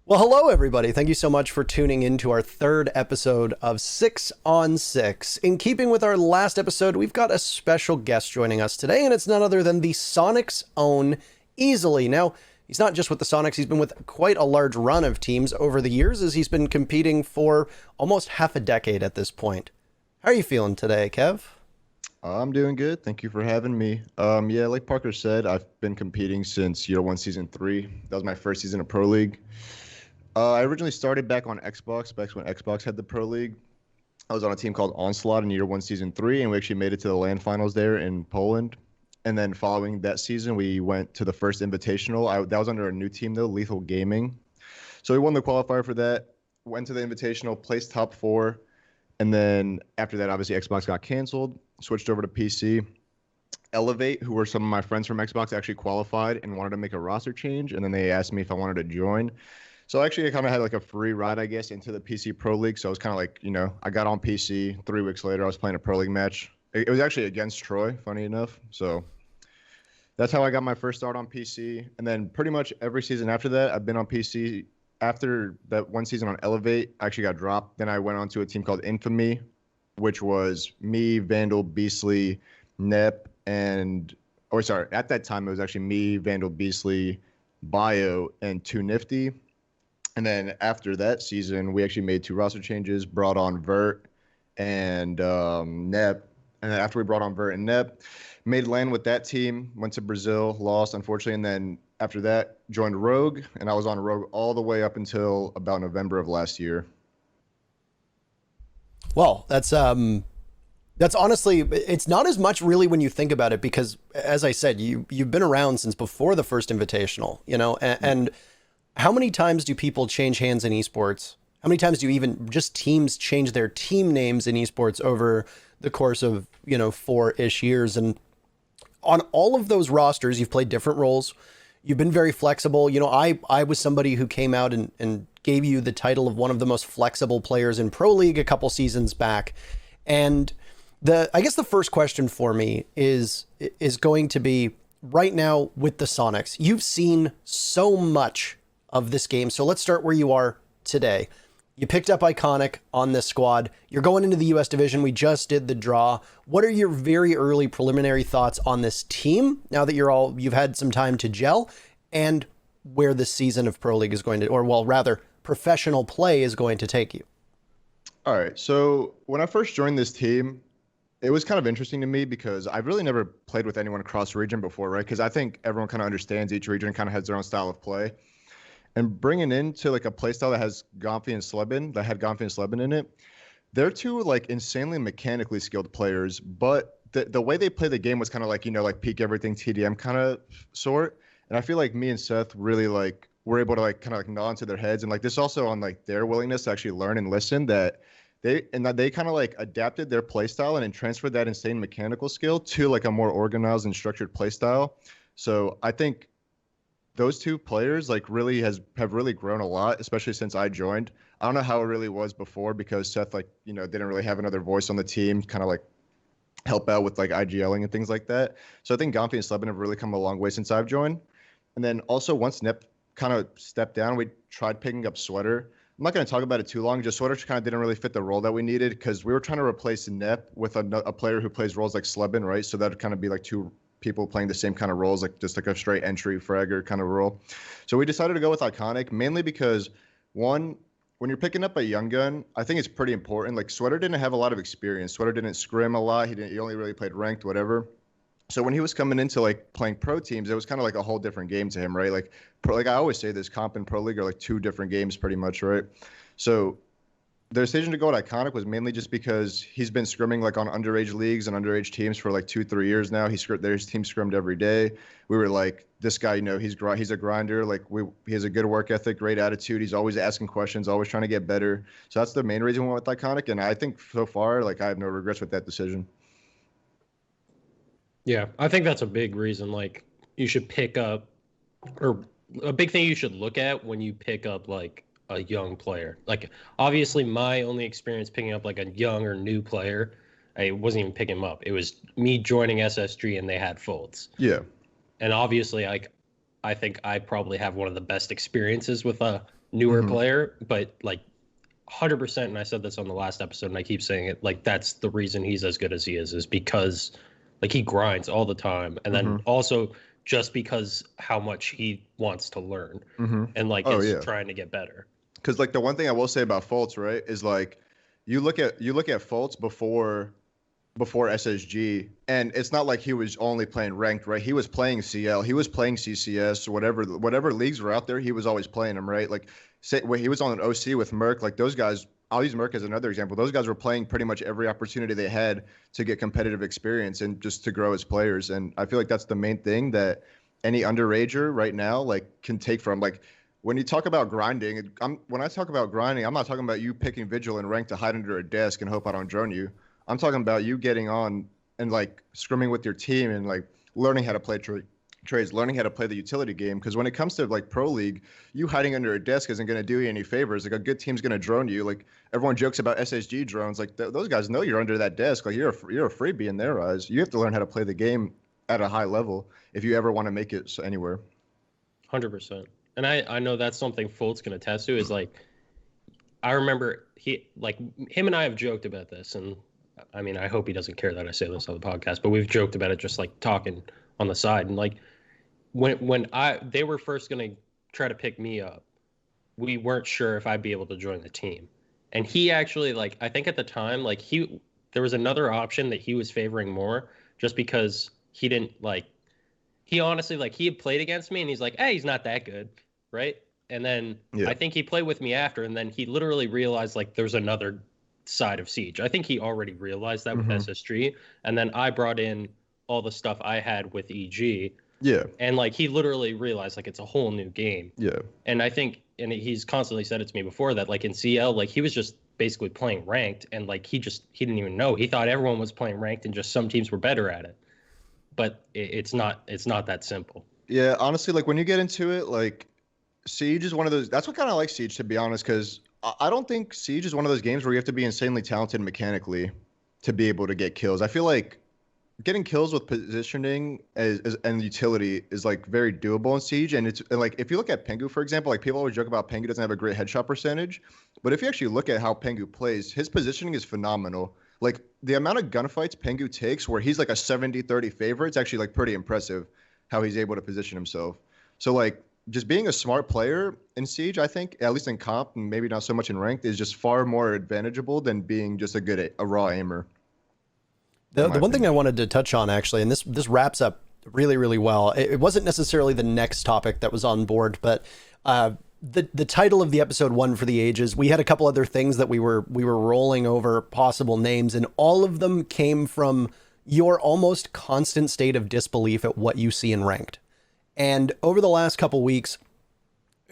Well, hello, everybody. Thank you so much for tuning in to our third episode of 6 on 6. In keeping with our last episode, we've got a special guest joining us today, and it's none other than the Soniqs' own Easilyy. Now, he's not just with the Soniqs, he's been with quite a large run of teams over the years, as he's been competing for almost half a decade at this point. How are you feeling today, Kev? I'm doing good. Thank you for having me. Yeah, like Parker said, I've been competing since year one, season 3. That was my first season of Pro League. I originally started back on Xbox, back when Xbox had the Pro League. I was on a team called Onslaught in year one, season 3, and we actually made it to the LAN finals there in Poland. And then following that season, we went to the first invitational. That was under a new team, though, Lethal Gaming. So we won the qualifier for that, went to the invitational, placed top 4. And then after that, obviously, Xbox got canceled, switched over to PC. Elevate, who were some of my friends from Xbox, actually qualified and wanted to make a roster change. And then they asked me if I wanted to join. So actually, I kind of had like a free ride, I guess, into the PC Pro League. So it was kind of like, I got on PC. 3 weeks later, I was playing a Pro League match. It was actually against Troy, funny enough. So that's how I got my first start on PC. And then pretty much every season after that, I've been on PC. After that one season on Elevate, I actually got dropped. Then I went on to a team called Infamy, which was me, Vandal, Beastly, Nep, and at that time it was actually me, Vandal, Beastly, Bio, and 2 Nifty. And then after that season, we actually made 2 roster changes, brought on Vert and Nep. And then after we brought on Vert and Nep, made LAN with that team, went to Brazil, lost, unfortunately. And then after that, joined Rogue, and I was on Rogue all the way up until about November of last year. Well, that's honestly, it's not as much really when you think about it, because as I said, you've been around since before the first invitational, and how many times do people change hands in esports? How many times do even just teams change their team names in esports over the course of, 4-ish years? And on all of those rosters, you've played different roles. You've been very flexible. I was somebody who came out and gave you the title of one of the most flexible players in Pro League a couple seasons back. And I guess the first question for me is going to be, right now with the Soniqs, you've seen so much of this game. So let's start where you are today. You picked up Iconic on this squad. You're going into the US division. We just did the draw. What are your very early preliminary thoughts on this team now that you've had some time to gel, and where this season of Pro League is going to, or well, rather professional play is going to take you? All right. So when I first joined this team, it was kind of interesting to me because I've really never played with anyone across region before, right? Because I think everyone kind of understands each region kind of has their own style of play. And bringing into like a playstyle that has Gomfi and Slebin in it, they're 2 like insanely mechanically skilled players, but the way they play the game was kind of like, like peak everything TDM kind of sort. And I feel like me and Seth really like were able to like kind of like nod into their heads, and like this also on like their willingness to actually learn and listen, that they kind of like adapted their playstyle and then transferred that insane mechanical skill to like a more organized and structured playstyle. So I think those 2 players like really have really grown a lot, especially since I joined. I don't know how it really was before because Seth didn't really have another voice on the team, kind of like help out with like IGLing and things like that. So I think Gomfi and Slebin have really come a long way since I've joined. And then also once Nep kind of stepped down, we tried picking up Sweater. I'm not going to talk about it too long. Just Sweater kind of didn't really fit the role that we needed because we were trying to replace Nep with a player who plays roles like Slebin, right? So that would kind of be like 2 people playing the same kind of roles, like just like a straight entry fragger kind of role. So we decided to go with Iconic, mainly because, one, when you're picking up a young gun, I think it's pretty important. Like Sweater didn't have a lot of experience. Sweater didn't scrim a lot. He only really played ranked, whatever. So when he was coming into like playing pro teams, it was kind of like a whole different game to him, right? Like I always say, this comp and Pro League are like 2 different games pretty much, right? So the decision to go with Iconic was mainly just because he's been scrimming like on underage leagues and underage teams for like 2-3 years now. His team scrimmed every day. We were like, this guy, he's a grinder. Like he has a good work ethic, great attitude. He's always asking questions, always trying to get better. So that's the main reason we went with Iconic. And I think so far, like I have no regrets with that decision. Yeah, I think that's a big reason. Like you should pick up, or a big thing you should look at when you pick up like a young player. Like obviously my only experience picking up like a young or new player, I wasn't even picking him up. It was me joining SSG and they had folds. Yeah. And obviously I think I probably have one of the best experiences with a newer player, but like 100%, and I said this on the last episode and I keep saying it, like that's the reason he's as good as he is because like he grinds all the time, and then also just because how much he wants to learn and like is trying to get better. Because like the one thing I will say about Fultz, right, is like you look at Fultz before SSG, and it's not like he was only playing ranked, right? He was playing CL, he was playing CCS, whatever leagues were out there, he was always playing them, right? Like say when he was on an OC with Merc, like those guys, I'll use Merc as another example. Those guys were playing pretty much every opportunity they had to get competitive experience and just to grow as players. And I feel like that's the main thing that any underager right now like can take from like. When you talk about grinding, when I talk about grinding, I'm not talking about you picking Vigil and rank to hide under a desk and hope I don't drone you. I'm talking about you getting on and like scrimming with your team and like learning how to play trades, learning how to play the utility game. Because when it comes to like pro league, you hiding under a desk isn't going to do you any favors. Like a good team's going to drone you. Like everyone jokes about SSG drones. Like those guys know you're under that desk. Like you're a freebie in their eyes. You have to learn how to play the game at a high level if you ever want to make it anywhere. 100%. And I know that's something Fultz can attest to is like, I remember him and I have joked about this, and I mean, I hope he doesn't care that I say this on the podcast, but we've joked about it just like talking on the side. And like when they were first going to try to pick me up, we weren't sure if I'd be able to join the team. And he actually, like, I think at the time, like there was another option that he was favoring more just because he didn't like, he honestly, like, he had played against me and he's like, hey, he's not that good, right? And then I think he played with me after, and then he literally realized, like, there's another side of Siege. I think he already realized that with SSG, and then I brought in all the stuff I had with EG. Yeah. And, like, he literally realized, like, it's a whole new game. Yeah. And I think, and he's constantly said it to me before, that, like, in CL, like, he was just basically playing ranked, and, like, he didn't even know. He thought everyone was playing ranked, and just some teams were better at it. But it's not that simple. Yeah, honestly, like when you get into it, like Siege is one of those. That's what kind of like Siege, to be honest, because I don't think Siege is one of those games where you have to be insanely talented mechanically to be able to get kills. I feel like getting kills with positioning and utility is like very doable in Siege. And like if you look at Pengu, for example, like people always joke about Pengu doesn't have a great headshot percentage, but if you actually look at how Pengu plays, his positioning is phenomenal. Like the amount of gunfights Pengu takes where he's like a 70-30 favorite, it's actually like pretty impressive how he's able to position himself. So like just being a smart player in Siege, I think, at least in comp and maybe not so much in ranked, is just far more advantageable than being just a raw aimer. The one thing I wanted to touch on actually, and this wraps up really, really well. It wasn't necessarily the next topic that was on board, but the title of the episode, One for the Ages, we had a couple other things that we were rolling over possible names, and all of them came from your almost constant state of disbelief at what you see in ranked. And over the last couple weeks,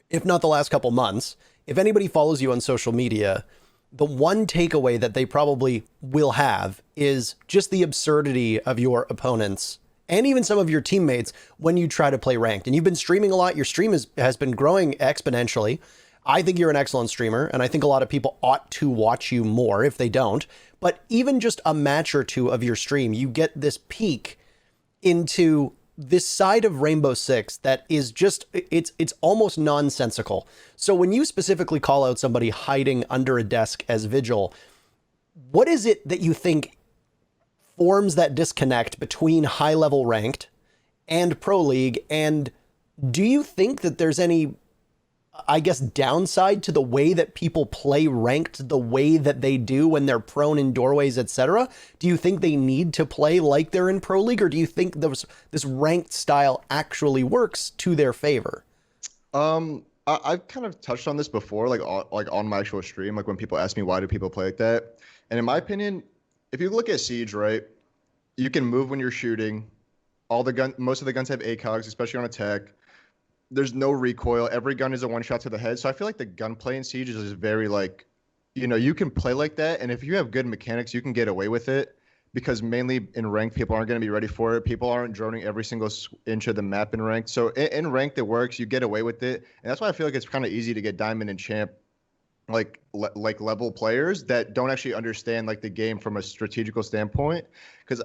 if not the last couple months, if anybody follows you on social media, the one takeaway that they probably will have is just the absurdity of your opponents and even some of your teammates when you try to play ranked. And you've been streaming a lot. Your stream has been growing exponentially. I think you're an excellent streamer, and I think a lot of people ought to watch you more if they don't. But even just a match or two of your stream, you get this peek into this side of Rainbow Six that is just, it's almost nonsensical. So when you specifically call out somebody hiding under a desk as Vigil, what is it that you think forms that disconnect between high-level ranked and Pro League? And do you think that there's any, I guess, downside to the way that people play ranked the way that they do when they're prone in doorways, etc.? Do you think they need to play like they're in Pro League, or do you think this ranked style actually works to their favor? I've kind of touched on this before, like on my actual stream, like when people ask me why do people play like that. And in my opinion, if you look at Siege, right, you can move when you're shooting. Most of the guns have ACOGs, especially on attack. There's no recoil. Every gun is a one shot to the head. So I feel like the gunplay in Siege is very like, you can play like that. And if you have good mechanics, you can get away with it, because mainly in ranked, people aren't going to be ready for it. People aren't droning every single inch of the map in ranked. So in ranked, it works. You get away with it. And that's why I feel like it's kind of easy to get diamond and champ, like level players that don't actually understand like the game from a strategical standpoint. Because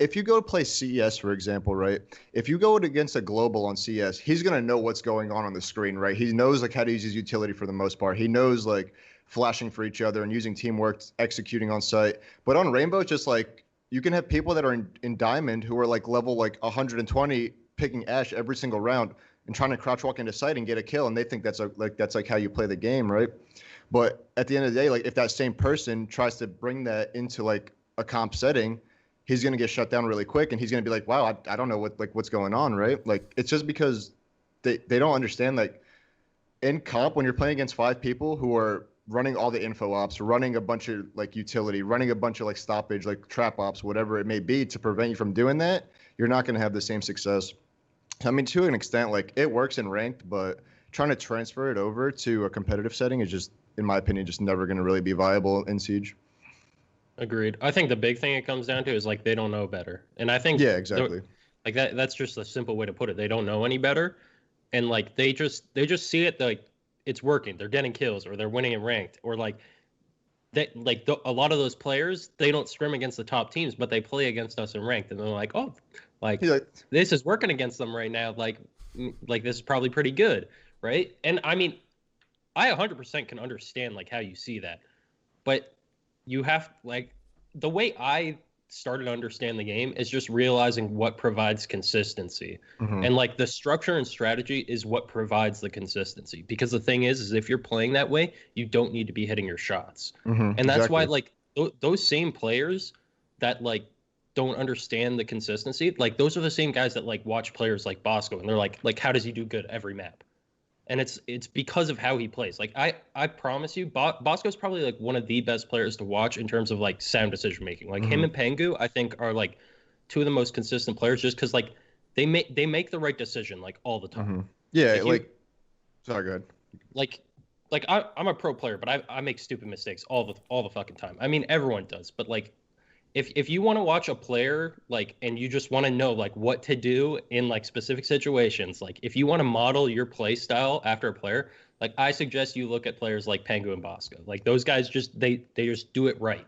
if you go to play CES, for example, right? If you go against a global on CS, he's gonna know what's going on the screen, right? He knows like how to use his utility for the most part. He knows like flashing for each other and using teamwork, executing on site. But on Rainbow, it's just like you can have people that are in Diamond who are like level like 120 picking Ashe every single round and trying to crouch walk into site and get a kill, and they think that's like how you play the game, right? But at the end of the day, like if that same person tries to bring that into like a comp setting, he's gonna get shut down really quick, and he's gonna be like, "Wow, I don't know what's going on," right? Like it's just because they don't understand like in comp when you're playing against 5 people who are running all the info ops, running a bunch of like utility, running a bunch of like stoppage, like trap ops, whatever it may be to prevent you from doing that, you're not gonna have the same success. I mean, to an extent, like it works in ranked, but trying to transfer it over to a competitive setting is just, in my opinion, just never going to really be viable in Siege. Agreed. I think the big thing it comes down to is like they don't know better, and I think yeah, exactly. Like that's just a simple way to put it. They don't know any better, and like they just see it like it's working. They're getting kills, or they're winning in ranked, or like that. Like a lot of those players, they don't scrim against the top teams, but they play against us in ranked, and they're like, oh, like this is working against them right now. Like this is probably pretty good, right? And I mean, I 100% can understand like how you see that, but you have like the way I started to understand the game is just realizing what provides consistency. And like the structure and strategy is what provides the consistency, because the thing is if you're playing that way, you don't need to be hitting your shots. And that's why like those same players that like don't understand the consistency, like those are the same guys that like watch players like Bosco and they're like how does he do good every map? And it's because of how he plays. Like I promise you, Bosco's probably like one of the best players to watch in terms of like sound decision making. Like him and Pengu, I think, are like 2 of the most consistent players, just because like they make the right decision like all the time. Yeah, sorry, go ahead. Like I'm a pro player, but I make stupid mistakes all the fucking time. I mean, everyone does, but like if you want to watch a player like and you just want to know like what to do in like specific situations, like if you want to model your play style after a player, like I suggest you look at players like Pengu and Bosco. Like those guys just they just do it right.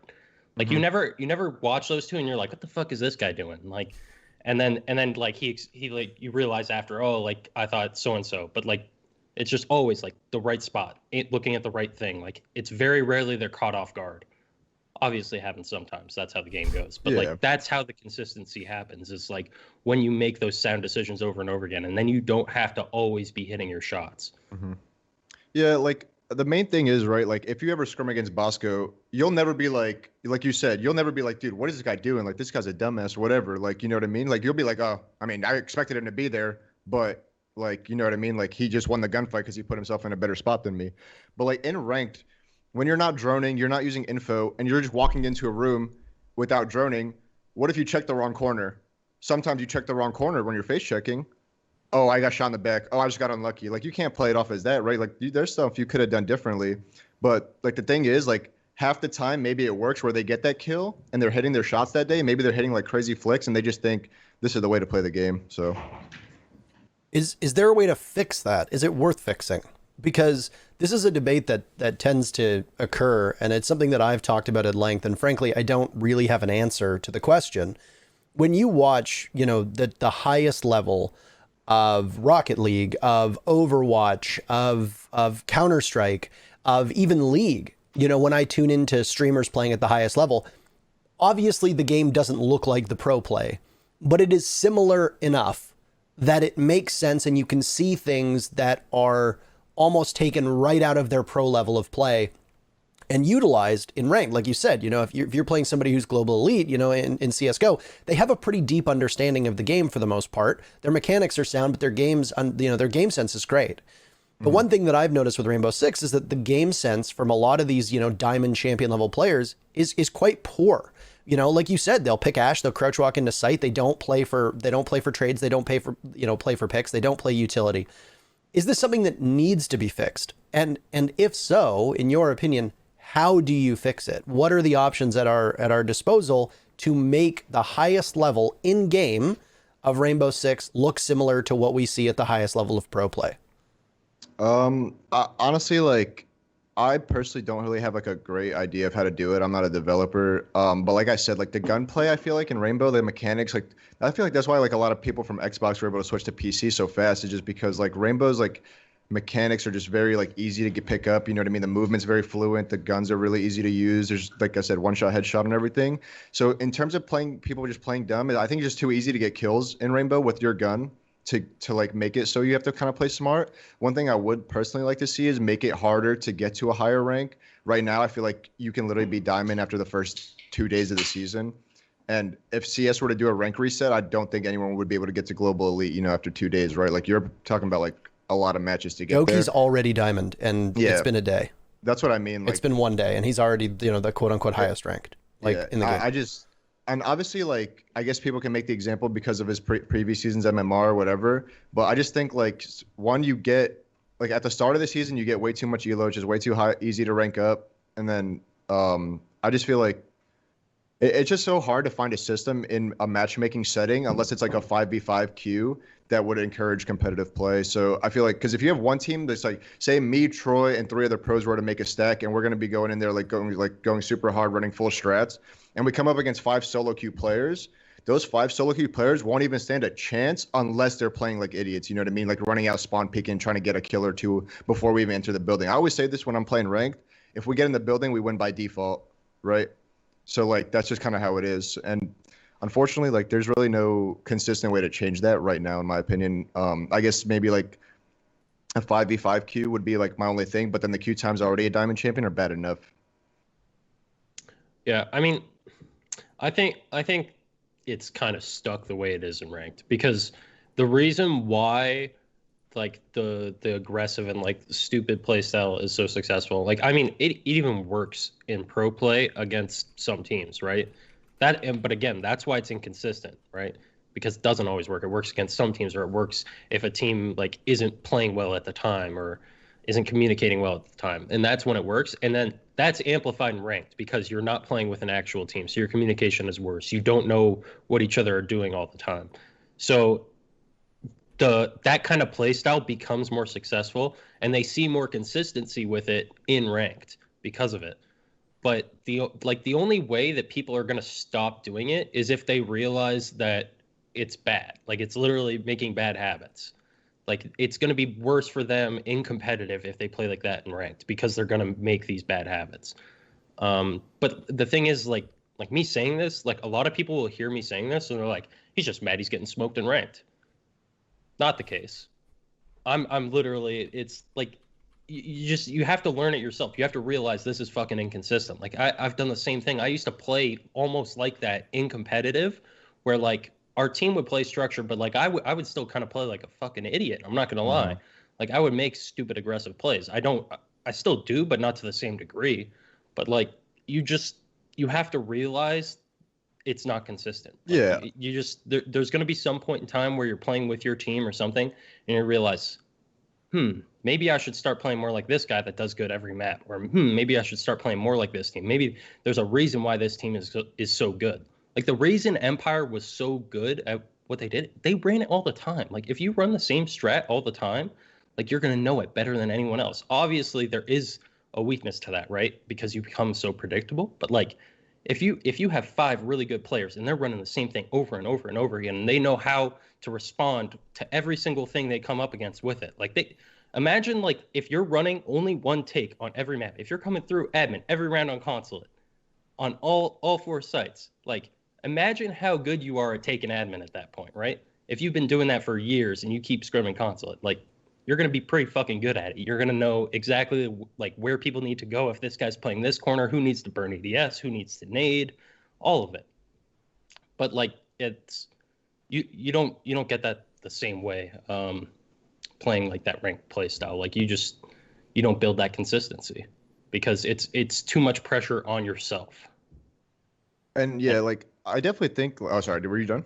Like you never watch those two and you're like, what the fuck is this guy doing? Like and then like he like you realize after, oh, like I thought so and so, but like it's just always like the right spot, looking at the right thing. Like it's very rarely they're caught off guard. Obviously happens sometimes, that's how the game goes, but like that's how the consistency happens. It's like when you make those sound decisions over and over again, and then you don't have to always be hitting your shots. Yeah, like the main thing is, right, like if you ever scrim against Bosco, you'll never be like you said, you'll never be like, dude, what is this guy doing? Like this guy's a dumbass or whatever. Like, you know what I mean? Like you'll be like, oh, I mean, I expected him to be there, but like, you know what I mean? Like he just won the gunfight because he put himself in a better spot than me. But like in ranked, when you're not droning, you're not using info, and you're just walking into a room without droning, what if you check the wrong corner? Sometimes you check the wrong corner when you're face checking. Oh, I got shot in the back. Oh, I just got unlucky. Like, you can't play it off as that, right? Like, there's stuff you could have done differently. But, like, the thing is, like, half the time, maybe it works where they get that kill, and they're hitting their shots that day. Maybe they're hitting, like, crazy flicks, and they just think this is the way to play the game, so... Is there a way to fix that? Is it worth fixing? Because this is a debate that tends to occur, and it's something that I've talked about at length, and frankly, I don't really have an answer to the question. When you watch, you know, the highest level of Rocket League, of Overwatch, of Counter-Strike, of even League, you know, when I tune into streamers playing at the highest level, obviously the game doesn't look like the pro play, but it is similar enough that it makes sense, and you can see things that are almost taken right out of their pro level of play and utilized in ranked. Like you said, you know, if you're playing somebody who's global elite, you know, in CSGO, they have a pretty deep understanding of the game for the most part. Their mechanics are sound, but their games, you know, their game sense is great. But one thing that I've noticed with Rainbow Six is that the game sense from a lot of these, you know, diamond champion level players is quite poor. You know, like you said, they'll pick Ashe, they'll crouch walk into site. They don't play for trades. They don't play for picks. They don't play utility. Is this something that needs to be fixed? And if so, in your opinion, how do you fix it? What are the options at our disposal to make the highest level in game of Rainbow Six look similar to what we see at the highest level of pro play? Honestly, like I personally don't really have like a great idea of how to do it. I'm not a developer. But like I said, like the gunplay, I feel like in Rainbow, the mechanics, like I feel like that's why like a lot of people from Xbox were able to switch to PC so fast. Is just because like Rainbow's like mechanics are just very like easy to pick up. You know what I mean? The movement's very fluent. The guns are really easy to use. There's like I said, one shot headshot and everything. So in terms of playing, people just playing dumb, I think it's just too easy to get kills in Rainbow with your gun to like make it so you have to kind of play smart. One thing I would personally like to see is make it harder to get to a higher rank. Right now, I feel like you can literally be diamond after the first 2 days of the season. And if CS were to do a rank reset, I don't think anyone would be able to get to global elite, you know, after 2 days, right? Like you're talking about like a lot of matches to get there. Goki's already diamond, and Yeah. it's been a day. That's what I mean. Like, It's been one day, and he's already, you know, the quote unquote highest ranked, like yeah, in the game. I just, and obviously, like, I guess people can make the example because of his previous seasons MMR or whatever. But I just think, like, one, you get, like, at the start of the season, you get way too much elo, which is way too high, easy to rank up. And then I just feel like it's just so hard to find a system in a matchmaking setting unless it's like a 5v5 queue that would encourage competitive play. So I feel like, because if you have one team that's like, say me, Troy, and 3 other pros were to make a stack, and we're going to be going in there going super hard, running full strats, and we come up against 5 solo queue players, those 5 solo queue players won't even stand a chance unless they're playing like idiots. You know what I mean? Like running out spawn peeking, trying to get a kill or two before we even enter the building. I always say this when I'm playing ranked. If we get in the building, we win by default, right? So like that's just kind of how it is. And unfortunately, like there's really no consistent way to change that right now, in my opinion. I guess maybe like a 5v5 queue would be like my only thing, but then the queue times already a diamond champion are bad enough. Yeah, I mean, I think it's kind of stuck the way it is in ranked, because the reason why like the aggressive and like stupid play style is so successful, like I mean it even works in pro play against some teams, right? But again, that's why it's inconsistent, right? Because it doesn't always work. It works against some teams, or it works if a team like isn't playing well at the time or isn't communicating well at the time, and that's when it works. And then that's amplified in ranked because you're not playing with an actual team, so your communication is worse. You don't know what each other are doing all the time, so that kind of play style becomes more successful, and they see more consistency with it in ranked because of it. But the only way that people are going to stop doing it is if they realize that it's bad. Like it's literally making bad habits. Like it's going to be worse for them in competitive if they play like that in ranked, because they're going to make these bad habits. But the thing is, like me saying this, like a lot of people will hear me saying this and they're like, he's just mad he's getting smoked in ranked. Not the case. I'm literally, it's like you have to learn it yourself. You have to realize this is fucking inconsistent. Like I've done the same thing. I used to play almost like that in competitive, where like our team would play structure, but like I would still kind of play like a fucking idiot. I'm not gonna lie. Like I would make stupid aggressive plays. I still do, but not to the same degree. But like you have to realize it's not consistent. Like, Yeah. You just there's going to be some point in time where you're playing with your team or something, and you realize, maybe I should start playing more like this guy that does good every map, or maybe I should start playing more like this team. Maybe there's a reason why this team is so good. Like the reason Empire was so good at what they did, they ran it all the time. Like if you run the same strat all the time, like you're going to know it better than anyone else. Obviously, there is a weakness to that, right? Because you become so predictable. But like if you have 5 really good players and they're running the same thing over and over and over again, and they know how to respond to every single thing they come up against with it. Like imagine like if you're running only one take on every map, if you're coming through admin every round on consulate on all 4 sites, like imagine how good you are at taking admin at that point, right? If you've been doing that for years and you keep scrimming consulate, like you're going to be pretty fucking good at it. You're going to know exactly like where people need to go. If this guy's playing this corner, who needs to burn EDS, who needs to nade, all of it. But like it's you don't get that the same way playing like that ranked play style. Like you don't build that consistency because it's too much pressure on yourself. And yeah, like I definitely think. Oh, sorry. Were you done?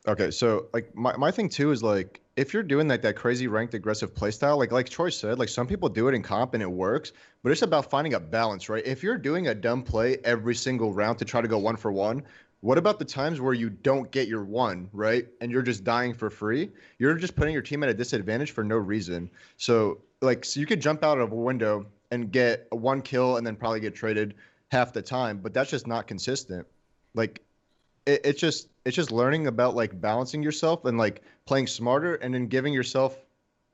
Okay, so like my thing too is like if you're doing like that crazy ranked aggressive playstyle, like Troy said, like some people do it in comp and it works, but it's about finding a balance, right? If you're doing a dumb play every single round to try to go 1 for 1, What about the times where you don't get your one, right? And you're just dying for free? You're just putting your team at a disadvantage for no reason. So you could jump out of a window and get a one kill and then probably get traded half the time, but that's just not consistent. Like it's just learning about like balancing yourself and like playing smarter and then giving yourself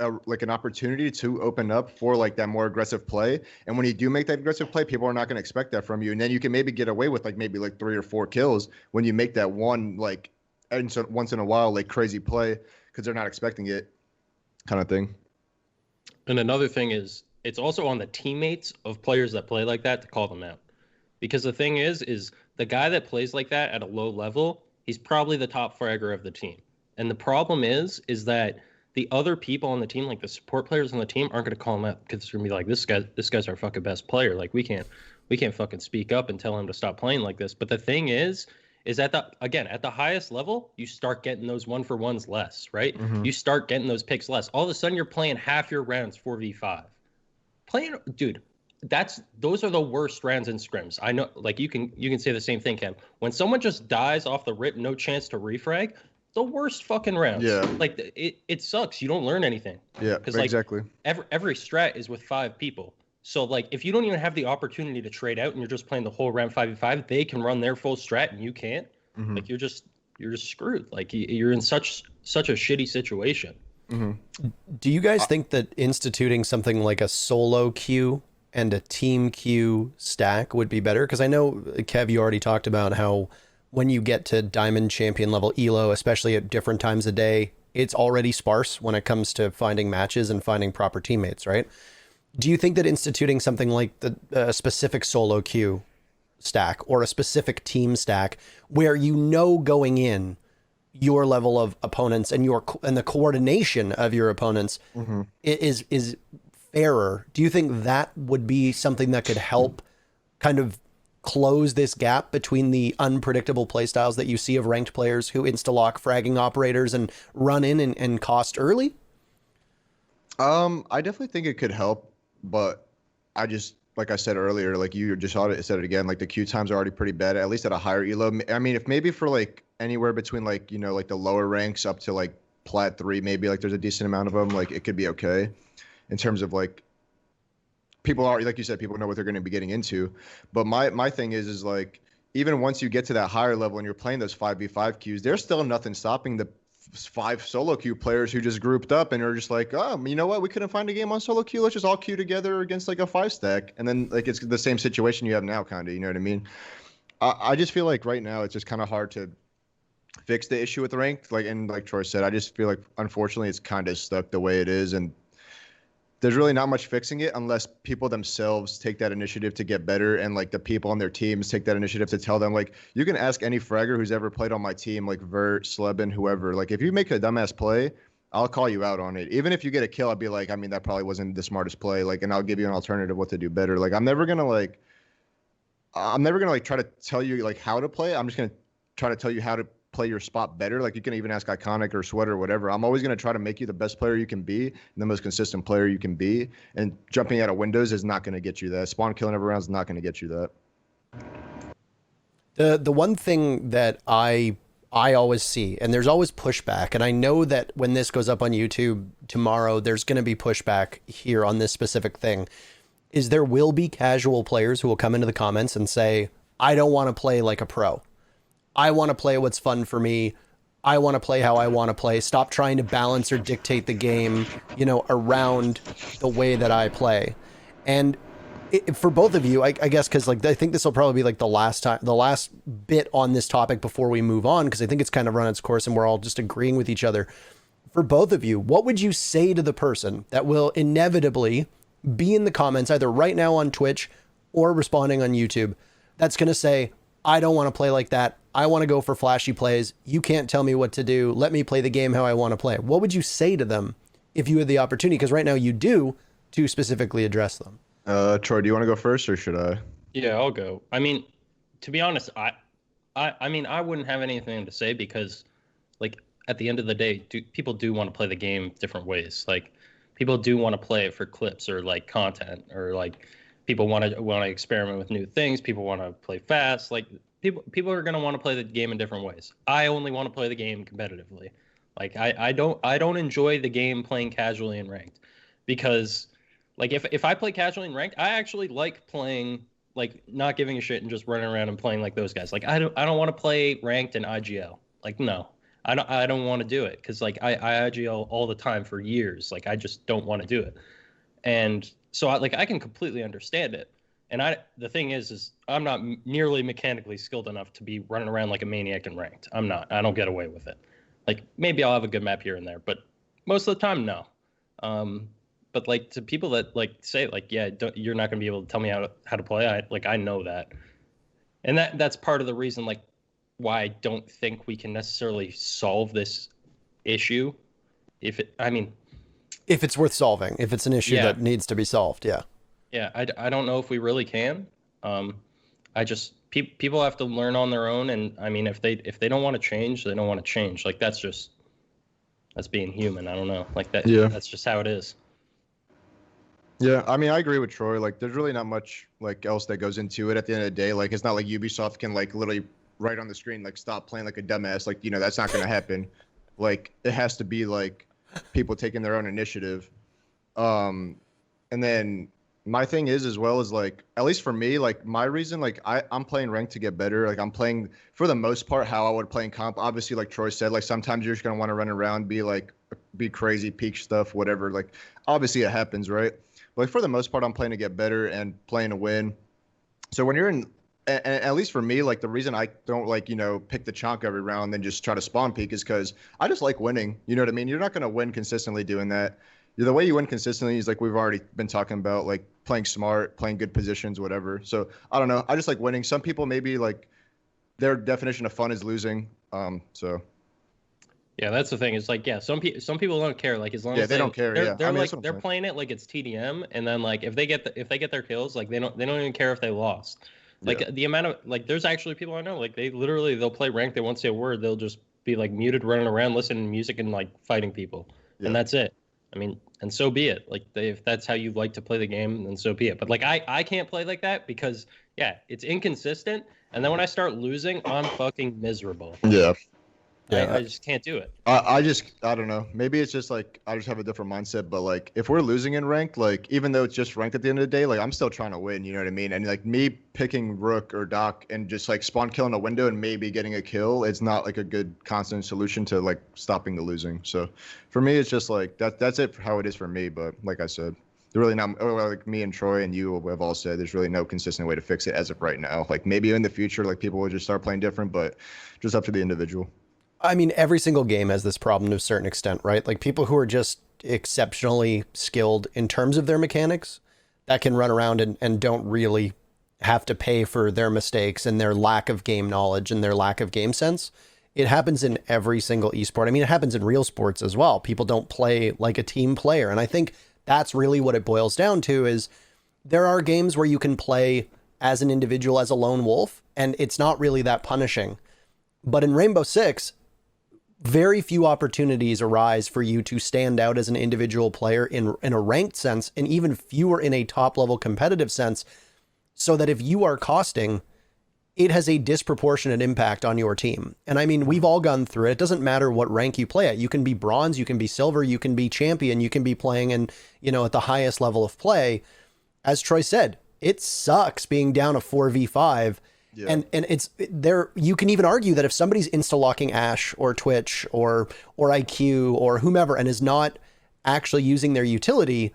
an opportunity to open up for like that more aggressive play. And when you do make that aggressive play, people are not going to expect that from you. And then you can maybe get away with like maybe like 3 or 4 kills when you make that one like and so once in a while like crazy play because they're not expecting it, kind of thing. And another thing is, it's also on the teammates of players that play like that to call them out. Because the thing is the guy that plays like that at a low level, he's probably the top fragger of the team. And the problem is that the other people on the team, like the support players on the team, aren't going to call him out because they're going to be like, this guy's our fucking best player. Like we can't fucking speak up and tell him to stop playing like this. But the thing is at the highest level, you start getting those 1-for-1s less, right? Mm-hmm. You start getting those picks less. All of a sudden, you're playing half your rounds 4v5. Dude, those are the worst rounds in scrims. I know, like you can say the same thing, Ken. When someone just dies off the rip, no chance to refrag, the worst fucking rounds. Yeah. Like it sucks. You don't learn anything. Yeah, because like exactly. every strat is with 5 people. So like if you don't even have the opportunity to trade out and you're just playing the whole round 5v5, they can run their full strat and you can't. Mm-hmm. Like you're just screwed. Like you're in such a shitty situation. Mm-hmm. Do you guys think that instituting something like a solo queue and a team queue stack would be better? Because I know, Kev, you already talked about how when you get to Diamond Champion level ELO, especially at different times of day, it's already sparse when it comes to finding matches and finding proper teammates, right? Do you think that instituting something like the specific solo queue stack or a specific team stack where you know going in your level of opponents and the coordination of your opponents Mm-hmm. is fairer? Do you think that would be something that could help kind of close this gap between the unpredictable playstyles that you see of ranked players who insta-lock fragging operators and run in and cost early? I definitely think it could help, but I just, like I said earlier, like you just said it again, like the queue times are already pretty bad, at least at a higher elo. I mean, if maybe for like anywhere between like, like the lower ranks up to like plat 3, maybe like there's a decent amount of them, like it could be okay in terms of like people are, like you said, people know what they're going to be getting into. But my thing is like, even once you get to that higher level and you're playing those 5v5 queues, there's still nothing stopping the 5 solo queue players who just grouped up and are just like, oh, you know what? We couldn't find a game on solo queue. Let's just all queue together against like a 5 stack. And then like it's the same situation you have now, kind of, you know what I mean? I just feel like right now it's just kind of hard to fix the issue with the ranked. And like Troy said, I just feel like unfortunately it's kind of stuck the way it is. And there's really not much fixing it unless people themselves take that initiative to get better, and like the people on their teams take that initiative to tell them, like, you can ask any fragger who's ever played on my team, like Vert, Slebin, whoever, like if you make a dumbass play, I'll call you out on it. Even if you get a kill, I'll be like, I mean, that probably wasn't the smartest play, like, and I'll give you an alternative what to do better. Like I'm never gonna try to tell you like how to play. I'm just gonna try to tell you how to play your spot better. Like you can even ask Iconic or Sweater or whatever. I'm always going to try to make you the best player you can be and the most consistent player you can be. And jumping out of windows is not going to get you that. Spawn killing every round is not going to get you that. The one thing that I always see, and there's always pushback, and I know that when this goes up on YouTube tomorrow, there's going to be pushback here on this specific thing, is there will be casual players who will come into the comments and say, I don't want to play like a pro. I want to play what's fun for me. I want to play how I want to play. Stop trying to balance or dictate the game, around the way that I play. And for both of you, I guess, because like I think this will probably be like the last bit on this topic before we move on, because I think it's kind of run its course and we're all just agreeing with each other. For both of you, what would you say to the person that will inevitably be in the comments either right now on Twitch or responding on YouTube that's going to say, I don't want to play like that. I want to go for flashy plays. You can't tell me what to do. Let me play the game how I want to play. What would you say to them if you had the opportunity? Because right now you do, to specifically address them. Troy, do you want to go first or should I? Yeah, I'll go. I mean, to be honest, I mean, I wouldn't have anything to say because, like, at the end of the day, people do want to play the game different ways. Like, people do want to play it for clips or like content, or like people want to experiment with new things. People want to play fast. Like, people are going to want to play the game in different ways. I only want to play the game competitively. Like I don't enjoy the game playing casually and ranked, because like if I play casually and ranked, I actually like playing like not giving a shit and just running around and playing like those guys. Like I don't want to play ranked in IGL. Like no. I don't want to do it because like I IGL all the time for years. Like I just don't want to do it. And so I can completely understand it. And the thing is I'm not nearly mechanically skilled enough to be running around like a maniac and ranked. I'm not. I don't get away with it. Like maybe I'll have a good map here and there, but most of the time, no. But like to people that like say like, yeah, you're not gonna be able to tell me how to play. I know that, and that's part of the reason like why I don't think we can necessarily solve this issue. If it's worth solving, if it's an issue that needs to be solved, yeah. Yeah, I don't know if we really can. I just people have to learn on their own, and I mean if they don't want to change, they don't want to change. Like that's being human. I don't know. Like that. Yeah. That's just how it is. Yeah, I mean I agree with Troy. Like there's really not much like else that goes into it at the end of the day. Like it's not like Ubisoft can like literally write on the screen like stop playing like a dumbass. Like that's not gonna happen. Like it has to be like people taking their own initiative. And then my thing is as well as like at least for me like my reason like I'm playing ranked to get better. Like I'm playing for the most part how I would play in comp. Obviously like Troy said, like sometimes you're just gonna want to run around, be crazy, peak stuff, whatever. Like obviously it happens, right? But like for the most part I'm playing to get better and playing to win. So when you're in and at least for me, like the reason I don't like, pick the chonk every round and then just try to spawn peek is because I just like winning. You know what I mean? You're not going to win consistently doing that. The way you win consistently is like we've already been talking about, like playing smart, playing good positions, whatever. So I don't know. I just like winning. Some people maybe like their definition of fun is losing. So. Yeah, that's the thing. It's like, yeah, some people don't care. Like as long as they don't care. They're playing it like it's TDM, and then like if they get their kills, like they don't even care if they lost. Like the amount of like, there's actually people I know, like they'll play ranked. They won't say a word. They'll just be like muted, running around, listening to music and like fighting people. Yeah. And that's it. I mean, and so be it. Like if that's how you like to play the game, then so be it. But like I can't play like that because it's inconsistent. And then when I start losing, I'm fucking miserable. Yeah. I just can't do it. I don't know. Maybe it's just like I just have a different mindset. But like if we're losing in ranked, like even though it's just ranked at the end of the day, like I'm still trying to win. You know what I mean? And like me picking Rook or Doc and just like spawn killing a window and maybe getting a kill, it's not like a good constant solution to like stopping the losing. So for me, it's just like that's it for how it is for me. But like I said, there's really not like me and Troy and you have all said. There's really no consistent way to fix it as of right now. Like maybe in the future, like people will just start playing different, but just up to the individual. I mean, every single game has this problem to a certain extent, right? Like people who are just exceptionally skilled in terms of their mechanics that can run around and don't really have to pay for their mistakes and their lack of game knowledge and their lack of game sense. It happens in every single esport. I mean, it happens in real sports as well. People don't play like a team player. And I think that's really what it boils down to is there are games where you can play as an individual, as a lone wolf, and it's not really that punishing. But in Rainbow Six, very few opportunities arise for you to stand out as an individual player in a ranked sense, and even fewer in a top level competitive sense, so that if you are costing, it has a disproportionate impact on your team. And I mean, we've all gone through it. It doesn't matter what rank you play at. You can be bronze, you can be silver, you can be champion, you can be playing in, at the highest level of play. As Troy said, it sucks being down a 4v5. Yeah. And it's there. You can even argue that if somebody's insta-locking Ashe or Twitch or IQ or whomever and is not actually using their utility,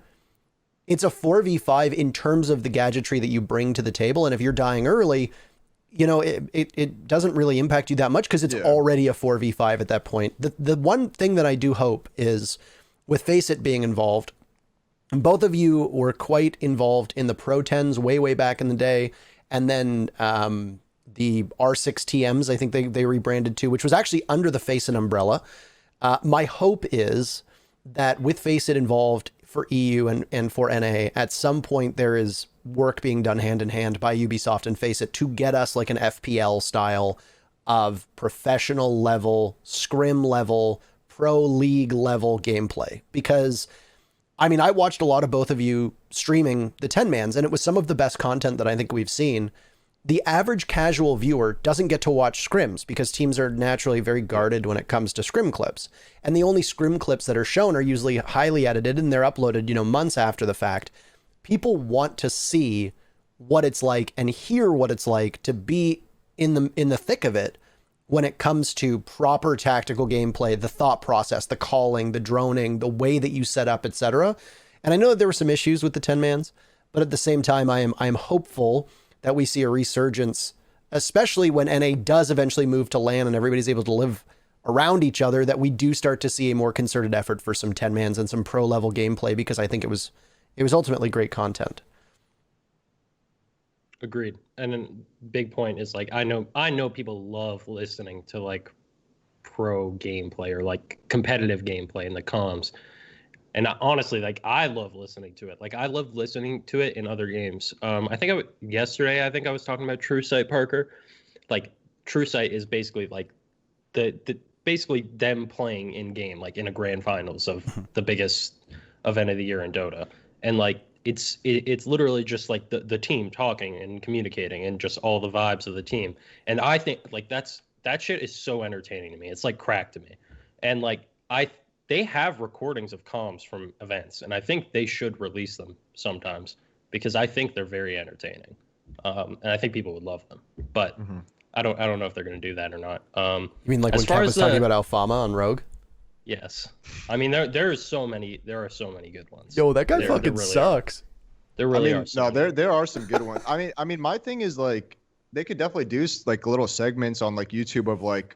it's a 4v5 in terms of the gadgetry that you bring to the table. And if you're dying early, it doesn't really impact you that much because it's already a 4v5 at that point. The one thing that I do hope is with FACEIT being involved, both of you were quite involved in the Pro 10s way back in the day. And then the R6 TMs, I think they rebranded too, which was actually under the FACEIT umbrella. My hope is that with FACEIT involved for EU and for NA, at some point there is work being done hand in hand by Ubisoft and FACEIT to get us like an FPL style of professional level, scrim level, pro league level gameplay. Because I mean, I watched a lot of both of you streaming the 10-mans, and it was some of the best content that I think we've seen. the average casual viewer doesn't get to watch scrims because teams are naturally very guarded when it comes to scrim clips. And the only scrim clips that are shown are usually highly edited and they're uploaded, months after the fact. People want to see what it's like and hear what it's like to be in the thick of it when it comes to proper tactical gameplay, the thought process, the calling, the droning, the way that you set up, etc. And I know that there were some issues with the 10-mans, but at the same time, I am hopeful that we see a resurgence, especially when NA does eventually move to LAN and everybody's able to live around each other, that we do start to see a more concerted effort for some 10-mans and some pro level gameplay, because I think it was ultimately great content. Agreed. And then big point is like, I know people love listening to like pro gameplay or like competitive gameplay in the comms. And honestly, like I love listening to it. Like I love listening to it in other games. I think yesterday I was talking about True Sight, Parker. Like True Sight is basically like the basically them playing in game, like in a grand finals of the biggest event of the year in Dota. And like it's literally just like the team talking and communicating and just all the vibes of the team. And I think like that shit is so entertaining to me. It's like crack to me. And like they have recordings of comms from events, and I think they should release them sometimes because I think they're very entertaining. And I think people would love them. But I don't know if they're going to do that or not. You mean like when Kev was talking about Alfama on Rogue? Yes. I mean, there are so many good ones. Yo, that guy fucking really sucks. There really are. No, there are some good ones. I mean, my thing is like they could definitely do like little segments on like YouTube of like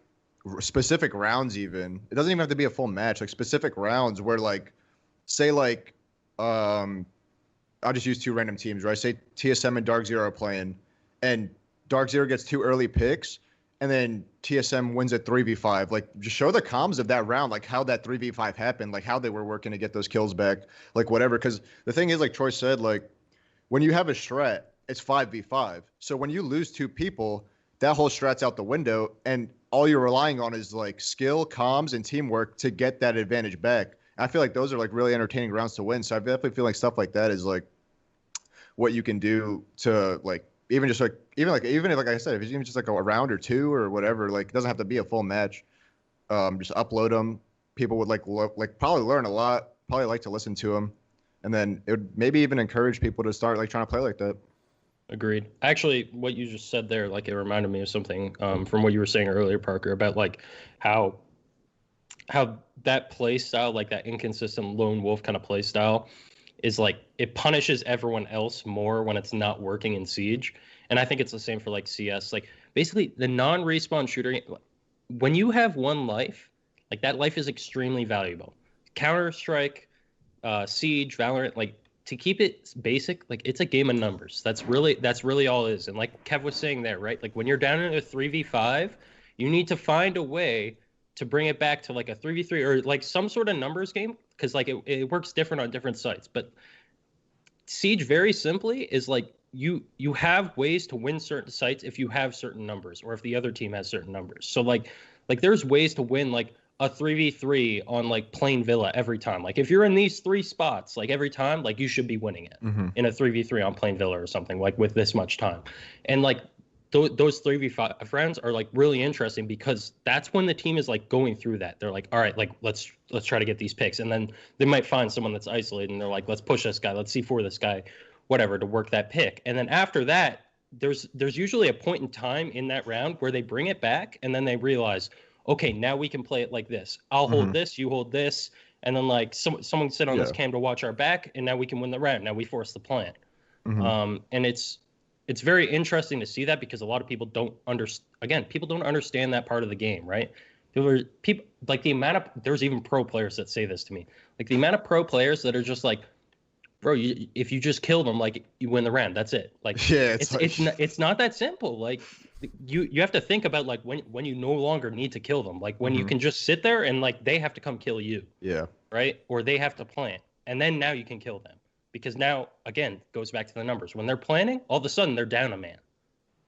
specific rounds. Even it doesn't even have to be a full match. Like specific rounds where like, say like, I'll just use two random teams, right? Say TSM and Dark Zero are playing, and Dark Zero gets two early picks, and then TSM wins at 3v5. Like, just show the comms of that round, like how that 3v5 happened, like how they were working to get those kills back, like whatever. Because the thing is, like Troy said, like when you have a strat, it's 5v5. So when you lose two people, that whole strat's out the window, and all you're relying on is like skill, comms, and teamwork to get that advantage back. I feel like those are like really entertaining rounds to win. So I definitely feel like stuff like that is like what you can do to like even if like I said, if it's even just like a round or two or whatever, like it doesn't have to be a full match. Just upload them. People would like probably learn a lot. Probably like to listen to them, and then it would maybe even encourage people to start like trying to play like that. Agreed. Actually, what you just said there, like it reminded me of something from what you were saying earlier, Parker, about like how that play style, like that inconsistent lone wolf kind of play style, is like it punishes everyone else more when it's not working in Siege. And I think it's the same for like CS. Like basically the non-respawn shooter, when you have one life, like that life is extremely valuable. Counter-Strike, Siege, Valorant, like to keep it basic, like it's a game of numbers. That's really all it is. And like Kev was saying there, right? Like when you're down in a 3v5, you need to find a way to bring it back to like a 3v3 or like some sort of numbers game, because like it works different on different sites. But Siege, very simply, is like you have ways to win certain sites if you have certain numbers or if the other team has certain numbers. So like there's ways to win like a 3v3 on like Plain Villa every time. Like if you're in these three spots, like every time, like you should be winning it in a 3v3 on Plain Villa or something, like with this much time. And like those 3v5 rounds are like really interesting because that's when the team is like going through that. They're like, all right, like let's try to get these picks. And then they might find someone that's isolated and they're like, let's push this guy, let's C4 this guy, whatever, to work that pick. And then after that, there's usually a point in time in that round where they bring it back and then they realize, okay, now we can play it like this. I'll hold this, you hold this, and then like someone sit on this cam to watch our back, and now we can win the round. Now we force the plant. And it's very interesting to see that because a lot of people don't understand that part of the game, right? People like the amount of, there's even pro players that say this to me, like the amount of pro players that are just like, bro, if you just kill them, like you win the round, that's it. Like it's not that simple. Like you have to think about like when you no longer need to kill them, like when you can just sit there and like they have to come kill you, right, or they have to plant, and then now you can kill them. Because now, again, goes back to the numbers. When they're planning, all of a sudden they're down a man,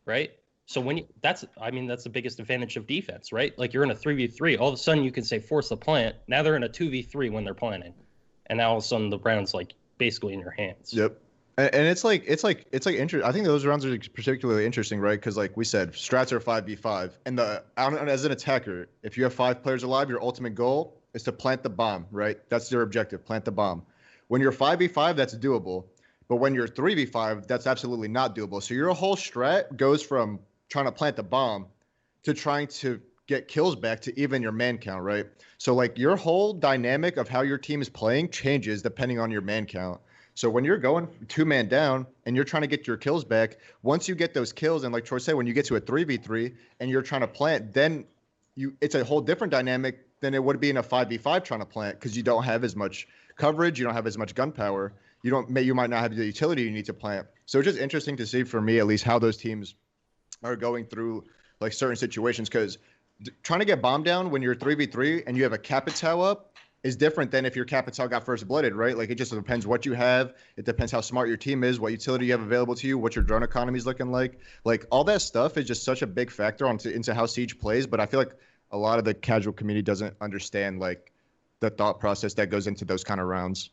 right? So that's the biggest advantage of defense, right? Like you're in a 3v3, all of a sudden you can say force the plant. Now they're in a 2v3 when they're planning, and now all of a sudden the round's like basically in your hands. Yep. And it's like interesting. I think those rounds are particularly interesting, right? Because like we said, strats are 5v5, and as an attacker, if you have 5 players alive, your ultimate goal is to plant the bomb, right? That's your objective, plant the bomb. When you're 5v5, that's doable, but when you're 3v5, that's absolutely not doable. So your whole strat goes from trying to plant the bomb to trying to get kills back to even your man count, right? So like your whole dynamic of how your team is playing changes depending on your man count. So when you're going 2-man down and you're trying to get your kills back, once you get those kills, and like Troy said, when you get to a 3v3 and you're trying to plant, then it's a whole different dynamic than it would be in a 5v5 trying to plant, because you don't have as much coverage, you don't have as much gun power, you might not have the utility you need to plant. So it's just interesting to see, for me at least, how those teams are going through like certain situations, because trying to get bomb down when you're 3v3 and you have a Capitao up is different than if your Capitao got first blooded, right? Like it just depends what you have. It depends how smart your team is, what utility you have available to you, what your drone economy is looking like. Like all that stuff is just such a big factor into how Siege plays. But I feel like a lot of the casual community doesn't understand like the thought process that goes into those kind of rounds.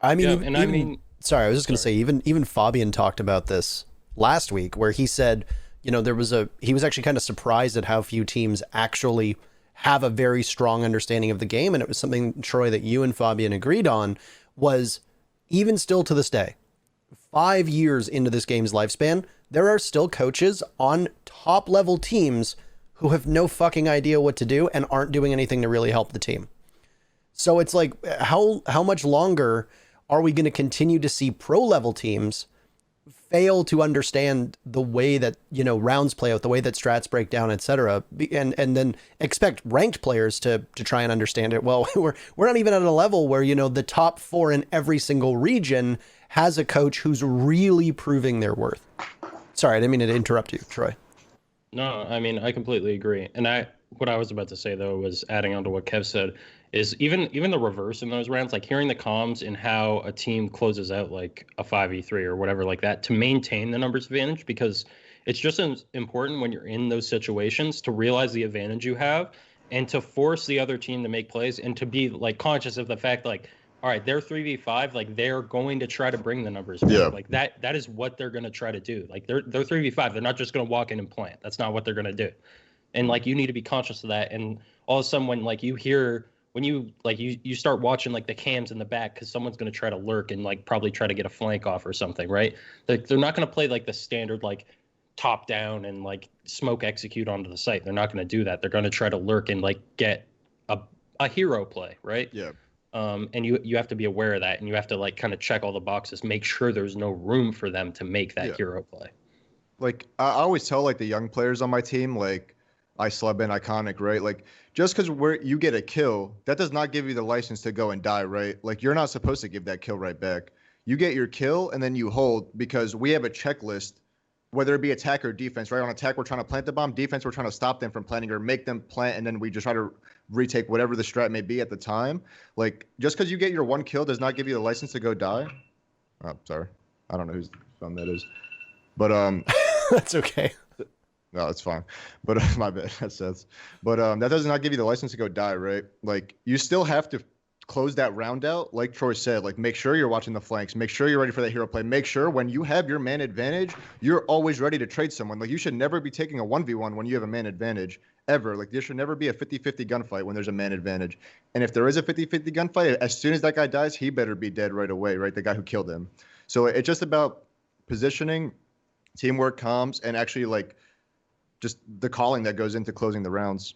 I mean, Yeah, I mean, sorry, I was just going to say, even Fabian talked about this last week, where he said, you know, he was actually kind of surprised at how few teams actually have a very strong understanding of the game. And it was something, Troy, that you and Fabian agreed on, was even still to this day, 5 years into this game's lifespan, there are still coaches on top level teams who have no fucking idea what to do and aren't doing anything to really help the team. So it's like, how much longer are we going to continue to see pro level teams fail to understand the way that, you know, rounds play out, the way that strats break down, etc., and then expect ranked players to try and understand it? Well, we're not even at a level where, you know, the top 4 in every single region has a coach who's really proving their worth. Sorry, I didn't mean to interrupt you, Troy. No, I mean, I completely agree. And what I was about to say though was adding on to what Kev said, is even the reverse in those rounds, like hearing the comms and how a team closes out like a 5v3 or whatever like that to maintain the numbers advantage, because it's just as important when you're in those situations to realize the advantage you have and to force the other team to make plays and to be like conscious of the fact, like, all right, they're 3v5, like they're going to try to bring the numbers back. Yeah. Like that is what they're going to try to do. Like they're 3v5, they're not just going to walk in and plant. That's not what they're going to do. And like you need to be conscious of that. And all of a sudden when like you hear, when you like you start watching like the cams in the back, because someone's going to try to lurk and like probably try to get a flank off or something, right? Like they're not going to play like the standard like top down and like smoke execute onto the site. They're not going to do that. They're going to try to lurk and like get a hero play, right? Yeah. And you have to be aware of that, and you have to like kind of check all the boxes, make sure there's no room for them to make that hero play. Like I always tell like the young players on my team, like I slub in iconic, right? Like just because you get a kill, that does not give you the license to go and die, right? Like you're not supposed to give that kill right back. You get your kill and then you hold, because we have a checklist, whether it be attack or defense, right? On attack, we're trying to plant the bomb. Defense, we're trying to stop them from planting or make them plant, and then we just try to retake whatever the strat may be at the time. Like just because you get your one kill does not give you the license to go die. Oh, sorry, I don't know whose phone that is, but That's okay. no, it's fine. But my bad. That says. But that does not give you the license to go die, right? Like you still have to close that round out. Like Troy said, like make sure you're watching the flanks. Make sure you're ready for that hero play. Make sure when you have your man advantage, you're always ready to trade someone. Like you should never be taking a 1v1 when you have a man advantage ever. Like there should never be a 50-50 gunfight when there's a man advantage. And if there is a 50-50 gunfight, as soon as that guy dies, he better be dead right away, right? The guy who killed him. So it's just about positioning, teamwork, comms, and actually like just the calling that goes into closing the rounds.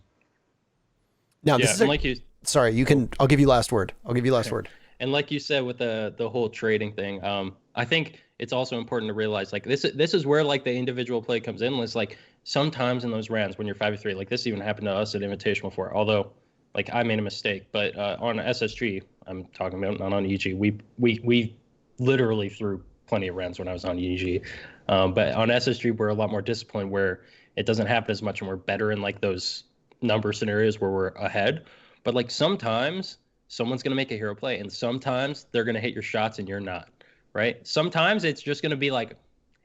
Now, this is like you. Sorry, you can. I'll give you last word. I'll give you last word. And like you said with the whole trading thing, I think it's also important to realize like this is where like the individual play comes in. It's like sometimes in those rounds when you're 5v3, like this even happened to us at Invitational before. Although like I made a mistake, but on SSG, I'm talking about, not on EG. We literally threw plenty of rounds when I was on EG, but on SSG we're a lot more disciplined, where it doesn't happen as much, and we're better in like those number scenarios where we're ahead. But like sometimes someone's going to make a hero play, and sometimes they're going to hit your shots and you're not, right? Sometimes it's just going to be like,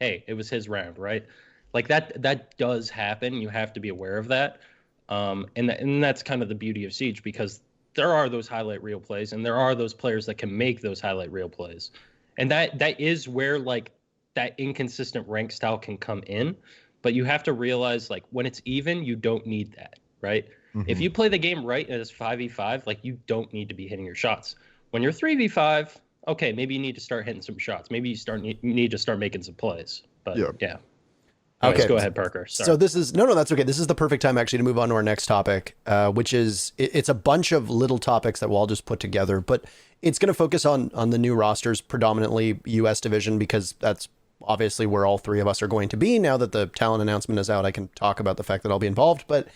hey, it was his round, right? Like that does happen. You have to be aware of that. And that's kind of the beauty of Siege, because there are those highlight reel plays and there are those players that can make those highlight reel plays. And that is where like that inconsistent rank style can come in. But you have to realize like when it's even, you don't need that, right? If you play the game right and it's 5v5, like you don't need to be hitting your shots. When you're 3v5, okay, maybe you need to start hitting some shots. Maybe you need to start making some plays. But yeah. Anyways, Okay. go ahead, Parker. Sorry. So this is no, that's okay. This is the perfect time actually to move on to our next topic, which is it's a bunch of little topics that we'll all just put together, but it's going to focus on the new rosters, predominantly U.S. division, because that's obviously where all three of us are going to be now that the talent announcement is out. I can talk about the fact that I'll be involved, but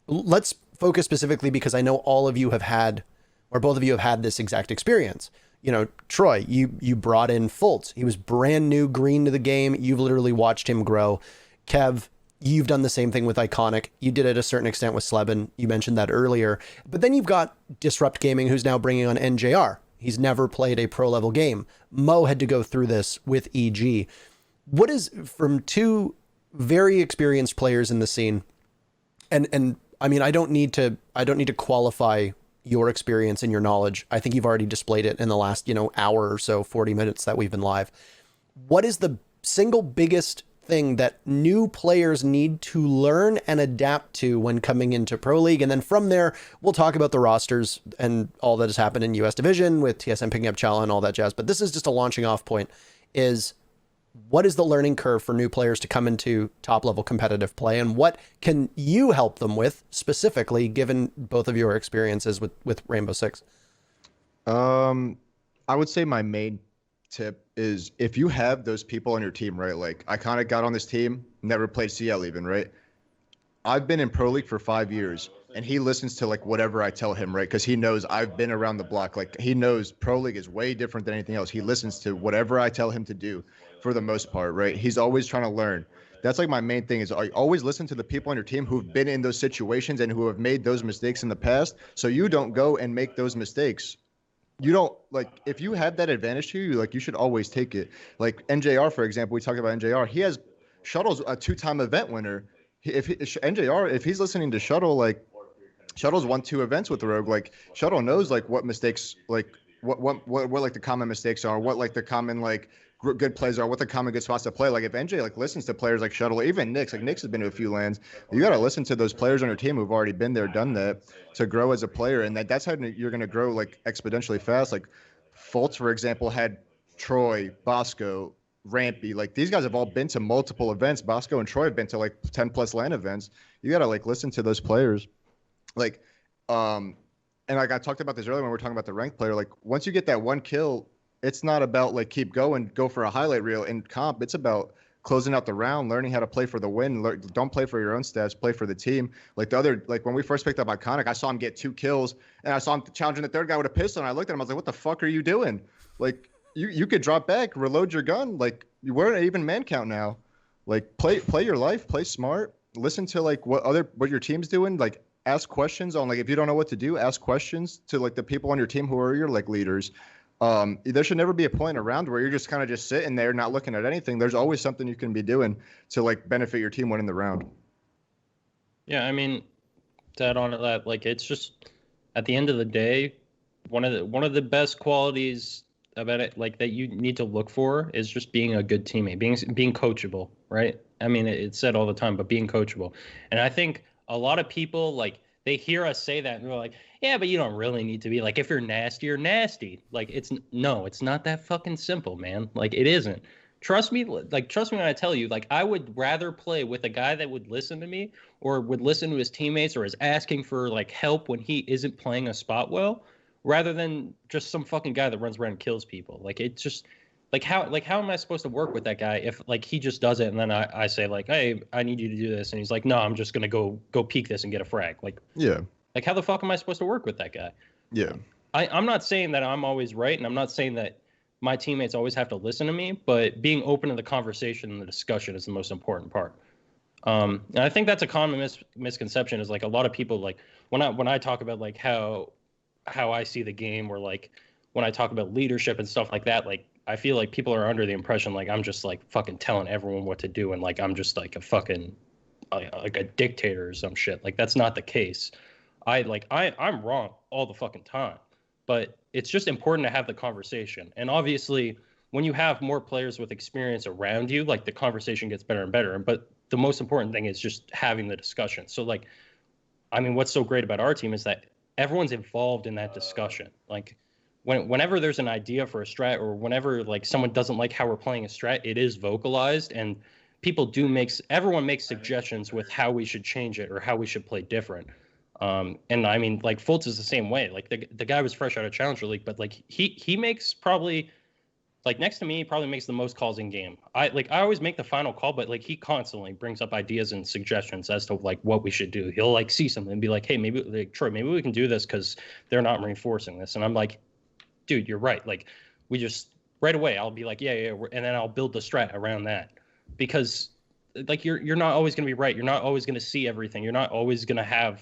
let's focus specifically because I know all of you have had, or both of you have had this exact experience. You know, Troy, you brought in Fultz. He was brand new, green to the game. You've literally watched him grow. Kev, you've done the same thing with Iconic. You did it a certain extent with Sleben. You mentioned that earlier. But then you've got Disrupt Gaming, who's now bringing on NJR. He's never played a pro level game. Mo had to go through this with EG. What is, from two very experienced players in the scene, and I mean, I don't need to qualify your experience and your knowledge. I think you've already displayed it in the last, hour or so, 40 minutes that we've been live. What is the single biggest thing that new players need to learn and adapt to when coming into Pro League? And then from there, we'll talk about the rosters and all that has happened in US Division with TSM picking up Chala and all that jazz. But this is just a launching off point, is what is the learning curve for new players to come into top level competitive play, and what can you help them with specifically, given both of your experiences with Rainbow Six? I would say my main tip is if you have those people on your team, right? Like I kind of got on this team, never played CL even, right? I've been in Pro League for 5 years and he listens to like whatever I tell him, right? Because he knows I've been around the block. Like he knows Pro League is way different than anything else. He listens to whatever I tell him to do for the most part, right? He's always trying to learn. That's like my main thing is I always listen to the people on your team who've been in those situations and who have made those mistakes in the past. So you don't go and make those mistakes. You don't, like, if you have that advantage to you, like, you should always take it. Like NJR, for example, we talked about NJR. He has Shuttle's a 2-time event winner. NJR, if he's listening to Shuttle, like, Shuttle's won 2 events with the Rogue. Like, Shuttle knows, like, what mistakes, like, what like the common mistakes are, what like the common like good plays are, what the common good spots to play. Like if NJ like listens to players like Shuttle, even Nyx, like Nyx has been to a few lands. You got to listen to those players on your team who've already been there, done that, to grow as a player, and that's how you're going to grow like exponentially fast. Like Fultz, for example, had Troy, Bosco, Rampy. Like these guys have all been to multiple events. Bosco and Troy have been to like 10 plus LAN events. You got to like listen to those players. Like, and like I talked about this earlier when we were talking about the ranked player. Like once you get that 1 kill, it's not about like keep going, go for a highlight reel in comp. It's about closing out the round, learning how to play for the win. Don't play for your own stats, play for the team. Like when we first picked up Iconic, I saw him get 2 kills and I saw him challenging the third guy with a pistol. And I looked at him, I was like, what the fuck are you doing? Like you could drop back, reload your gun. Like we're at an even man count now. Like play your life, play smart, listen to like what your team's doing. Like ask questions on like, if you don't know what to do, ask questions to like the people on your team who are your like leaders. There should never be a point around where you're just kind of just sitting there not looking at anything. There's always something you can be doing to like benefit your team winning the round. Yeah, I mean, to add on to that, like it's just at the end of the day, one of the best qualities about it, like that you need to look for, is just being a good teammate, being coachable, right? I mean, it's said all the time, but being coachable. And I think a lot of people like they hear us say that and they're like, yeah, but you don't really need to be like, if you're nasty, you're nasty. Like it's not that fucking simple, man. Like it isn't. Trust me when I tell you, like I would rather play with a guy that would listen to me or would listen to his teammates or is asking for like help when he isn't playing a spot well, rather than just some fucking guy that runs around and kills people. Like it's just how am I supposed to work with that guy if like he just does it and then I say like, hey, I need you to do this, and he's like, no, I'm just gonna go peek this and get a frag. Like yeah. Like, how the fuck am I supposed to work with that guy? Yeah. I'm not saying that I'm always right, and I'm not saying that my teammates always have to listen to me, but being open to the conversation and the discussion is the most important part. And I think that's a common misconception is, like, a lot of people, like, when I talk about, like, how I see the game, or, like, when I talk about leadership and stuff like that, like, I feel like people are under the impression, like, I'm just, like, fucking telling everyone what to do, and, like, I'm just, like, a fucking, like, a dictator or some shit. Like, that's not the case. I'm wrong all the fucking time. but it's just important to have the conversation. And obviously, when you have more players with experience around you, like the conversation gets better and better. But the most important thing is just having the discussion. So like, I mean, what's so great about our team is that everyone's involved in that discussion. Like whenever there's an idea for a strat, or whenever like someone doesn't like how we're playing a strat, it is vocalized, and everyone makes suggestions with how we should change it or how we should play different. And I mean, like Fultz is the same way. Like the guy was fresh out of Challenger League, but like he makes probably, like next to me, he probably makes the most calls in game. I always make the final call, but like he constantly brings up ideas and suggestions as to like what we should do. He'll like see something and be like, hey, maybe like Troy, maybe we can do this because they're not reinforcing this. And I'm like, dude, you're right. Like we just right away, I'll be like, yeah, and then I'll build the strat around that, because like you're not always going to be right. You're not always going to see everything. You're not always going to have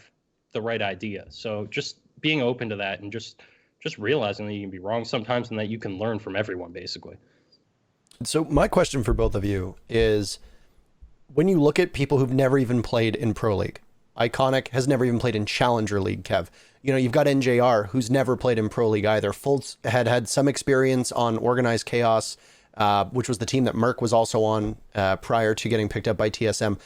the right idea. So just being open to that, and just realizing that you can be wrong sometimes and that you can learn from everyone, basically. So my question for both of you is, when you look at people who've never even played in Pro League, Iconic has never even played in Challenger League, Kev. You know, you've got NJR, who's never played in Pro League either. Fultz had some experience on Organized Chaos, which was the team that Merc was also on prior to getting picked up by TSM.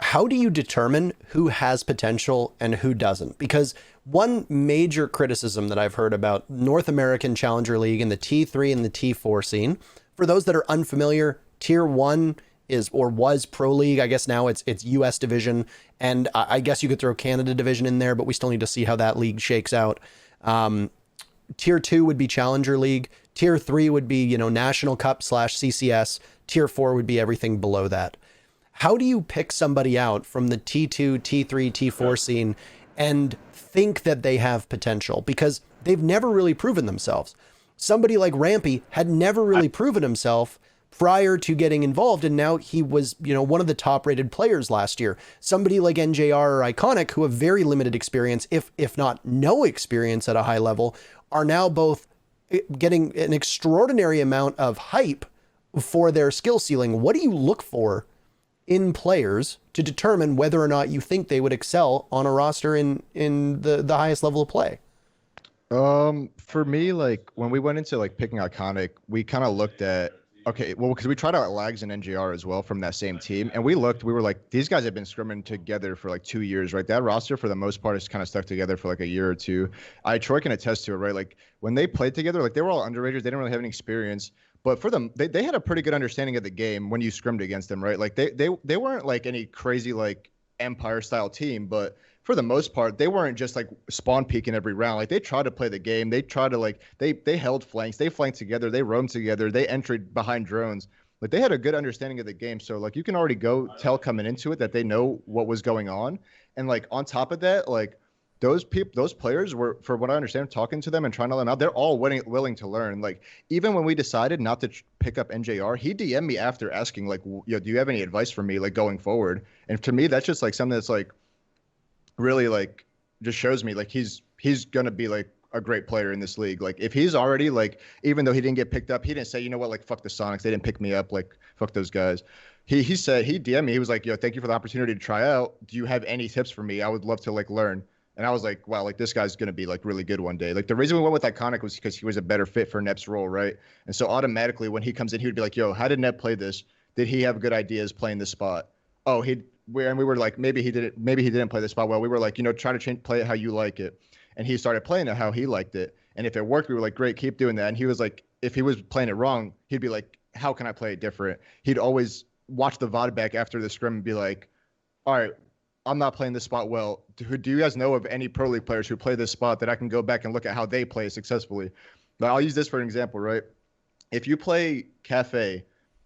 How do you determine who has potential and who doesn't? Because one major criticism that I've heard about North American Challenger League and the T3 and the T4 scene, for those that are unfamiliar, Tier 1 is, or was, Pro League. I guess now it's US division, and I guess you could throw Canada division in there, but we still need to see how that league shakes out. Tier 2 would be Challenger League. Tier 3 would be, you know, National Cup / CCS. Tier 4 would be everything below that. How do you pick somebody out from the T2, T3, T4 scene and think that they have potential? Because they've never really proven themselves. Somebody like Rampy had never really proven himself prior to getting involved, and now he was, you know, one of the top rated players last year. Somebody like NJR or Iconic, who have very limited experience, if not no experience at a high level, are now both getting an extraordinary amount of hype for their skill ceiling. What do you look for in players to determine whether or not you think they would excel on a roster in the highest level of play? For me, like when we went into like picking Iconic, we kind of looked at, okay, well, because we tried out Lags and NGR as well from that same team, and we were like, these guys have been scrimming together for like 2 years, right? That roster for the most part is kind of stuck together for like a year or two. Troy can attest to it, right? Like when they played together, like they were all underagers, they didn't really have any experience. But for them, they had a pretty good understanding of the game when you scrimmed against them, right? Like they weren't like any crazy like Empire style team, but for the most part, they weren't just like spawn peeking every round. Like they tried to play the game. They tried to like they held flanks, they flanked together, they roamed together, they entered behind drones. Like they had a good understanding of the game. So like you can already tell coming into it that they know what was going on. And like on top of that, like those players were, for what I understand, talking to them and trying to learn out, they're all willing to learn. Like even when we decided not to pick up NJR, he DM'd me after asking like, do you have any advice for me like going forward? And to me, that's just like something that's like really like just shows me like he's gonna be like a great player in this league. Like if he's already like, even though he didn't get picked up, he didn't say, you know what, like fuck the Soniqs, they didn't pick me up, like fuck those guys. He said, he DM'd me, he was like, yo, thank you for the opportunity to try out. Do you have any tips for me? I would love to like learn. And I was like, wow, like this guy's going to be like really good one day. Like the reason we went with Iconic was because he was a better fit for Nep's role, right? And so automatically when he comes in, he would be like, yo, how did Nep play this? Did he have good ideas playing this spot? Oh, and we were like, maybe he didn't play this spot well. We were like, you know, try to play it how you like it. And he started playing it how he liked it. And if it worked, we were like, great, keep doing that. And he was like, if he was playing it wrong, he'd be like, how can I play it different? He'd always watch the VOD back after the scrim and be like, all right, I'm not playing this spot well. Do you guys know of any Pro League players who play this spot that I can go back and look at how they play successfully? But I'll use this for an example, right? If you play Cafe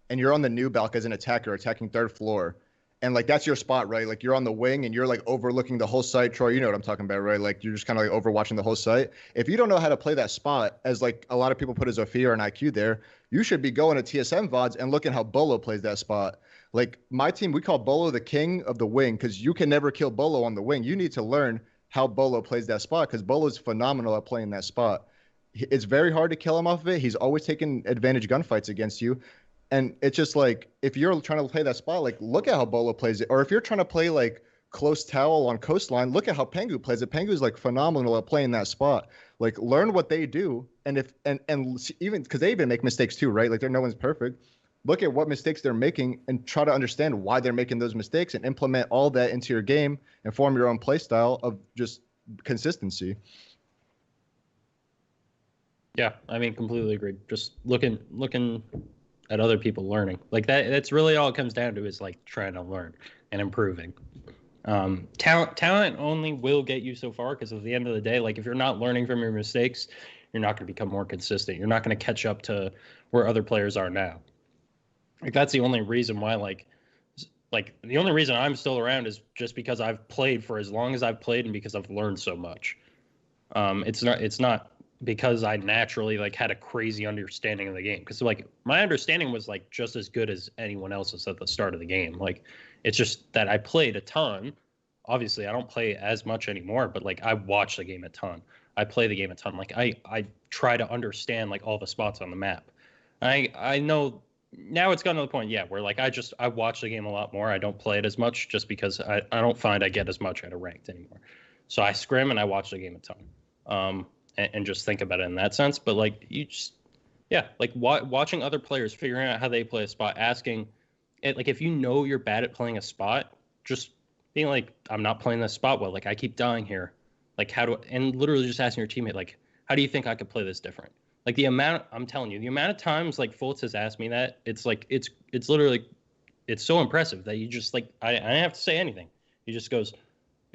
and you're on the new balk as an attacker attacking third floor, and like that's your spot, right? Like you're on the wing and you're like overlooking the whole site. Troy, you know what I'm talking about, right? Like you're just kind of like overwatching the whole site. If you don't know how to play that spot, as like a lot of people put a Zofia or an IQ there, you should be going to TSM VODs and looking how Bolo plays that spot. Like my team, we call Bolo the king of the wing because you can never kill Bolo on the wing. You need to learn how Bolo plays that spot because Bolo is phenomenal at playing that spot. It's very hard to kill him off of it. He's always taking advantage gunfights against you. And it's just like, if you're trying to play that spot, like look at how Bolo plays it. Or if you're trying to play like close towel on coastline. Look at how Pengu plays it. Pengu's like phenomenal at playing that spot. Like learn what they do, and if and even because they even make mistakes too, right? Like no one's perfect. Look at what mistakes they're making and try to understand why they're making those mistakes and implement all that into your game and form your own play style of just consistency. Yeah, I mean, completely agreed. Just looking at other people learning like that. That's really all it comes down to, is like trying to learn and improving. Talent only will get you so far, because at the end of the day, like if you're not learning from your mistakes, you're not going to become more consistent. You're not going to catch up to where other players are now. Like that's the only reason why, like the only reason I'm still around is just because I've played for as long as I've played and because I've learned so much. It's not because I naturally like had a crazy understanding of the game, because like my understanding was like just as good as anyone else's at the start of the game. Like it's just that I played a ton. Obviously I don't play as much anymore, but like I watch the game a ton. I play the game a ton. Like I try to understand like all the spots on the map. I know now it's gotten to the point, yeah, where like I watch the game a lot more. I don't play it as much just because I don't find I get as much out of ranked anymore. So I scrim and I watch the game a ton. And just think about it in that sense. But like you just, yeah, like watching other players, figuring out how they play a spot, asking it, like if you know you're bad at playing a spot, just being like, I'm not playing this spot well. Like I keep dying here. Like and literally just asking your teammate, like, how do you think I could play this different? Like I'm telling you, the amount of times like Fultz has asked me that, it's like, it's literally, it's so impressive that you just like, I don't have to say anything. He just goes,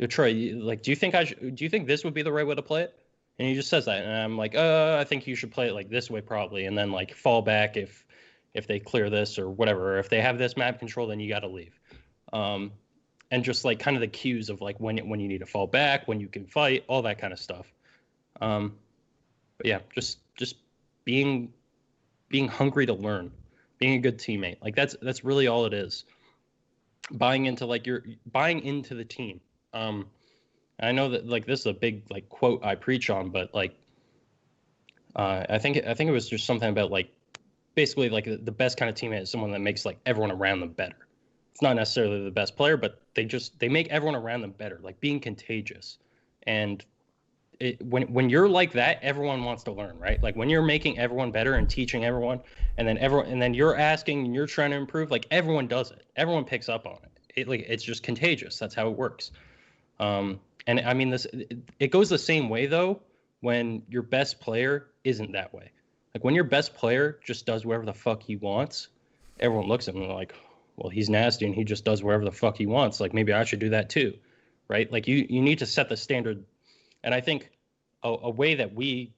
Troy, like, do you think this would be the right way to play it? And he just says that, and I'm like, I think you should play it like this way probably, and then like fall back if they clear this or whatever. Or if they have this map control, then you got to leave. And just like kind of the cues of like when you need to fall back, when you can fight, all that kind of stuff. But yeah, just being hungry to learn, being a good teammate. Like that's really all it is. Buying into the team. I know that like this is a big like quote I preach on, but like I think it was just something about like basically like the best kind of teammate is someone that makes like everyone around them better. It's not necessarily the best player, but they make everyone around them better, like being contagious. And when you're like that, everyone wants to learn, right? Like when you're making everyone better and teaching everyone, and then you're asking and you're trying to improve, like everyone does it. Everyone picks up on it. It's just contagious. That's how it works. And I mean, it goes the same way, though, when your best player isn't that way. Like, when your best player just does whatever the fuck he wants, everyone looks at him like, well, he's nasty and he just does whatever the fuck he wants. Like, maybe I should do that too, right? Like, you need to set the standard. And I think a way that we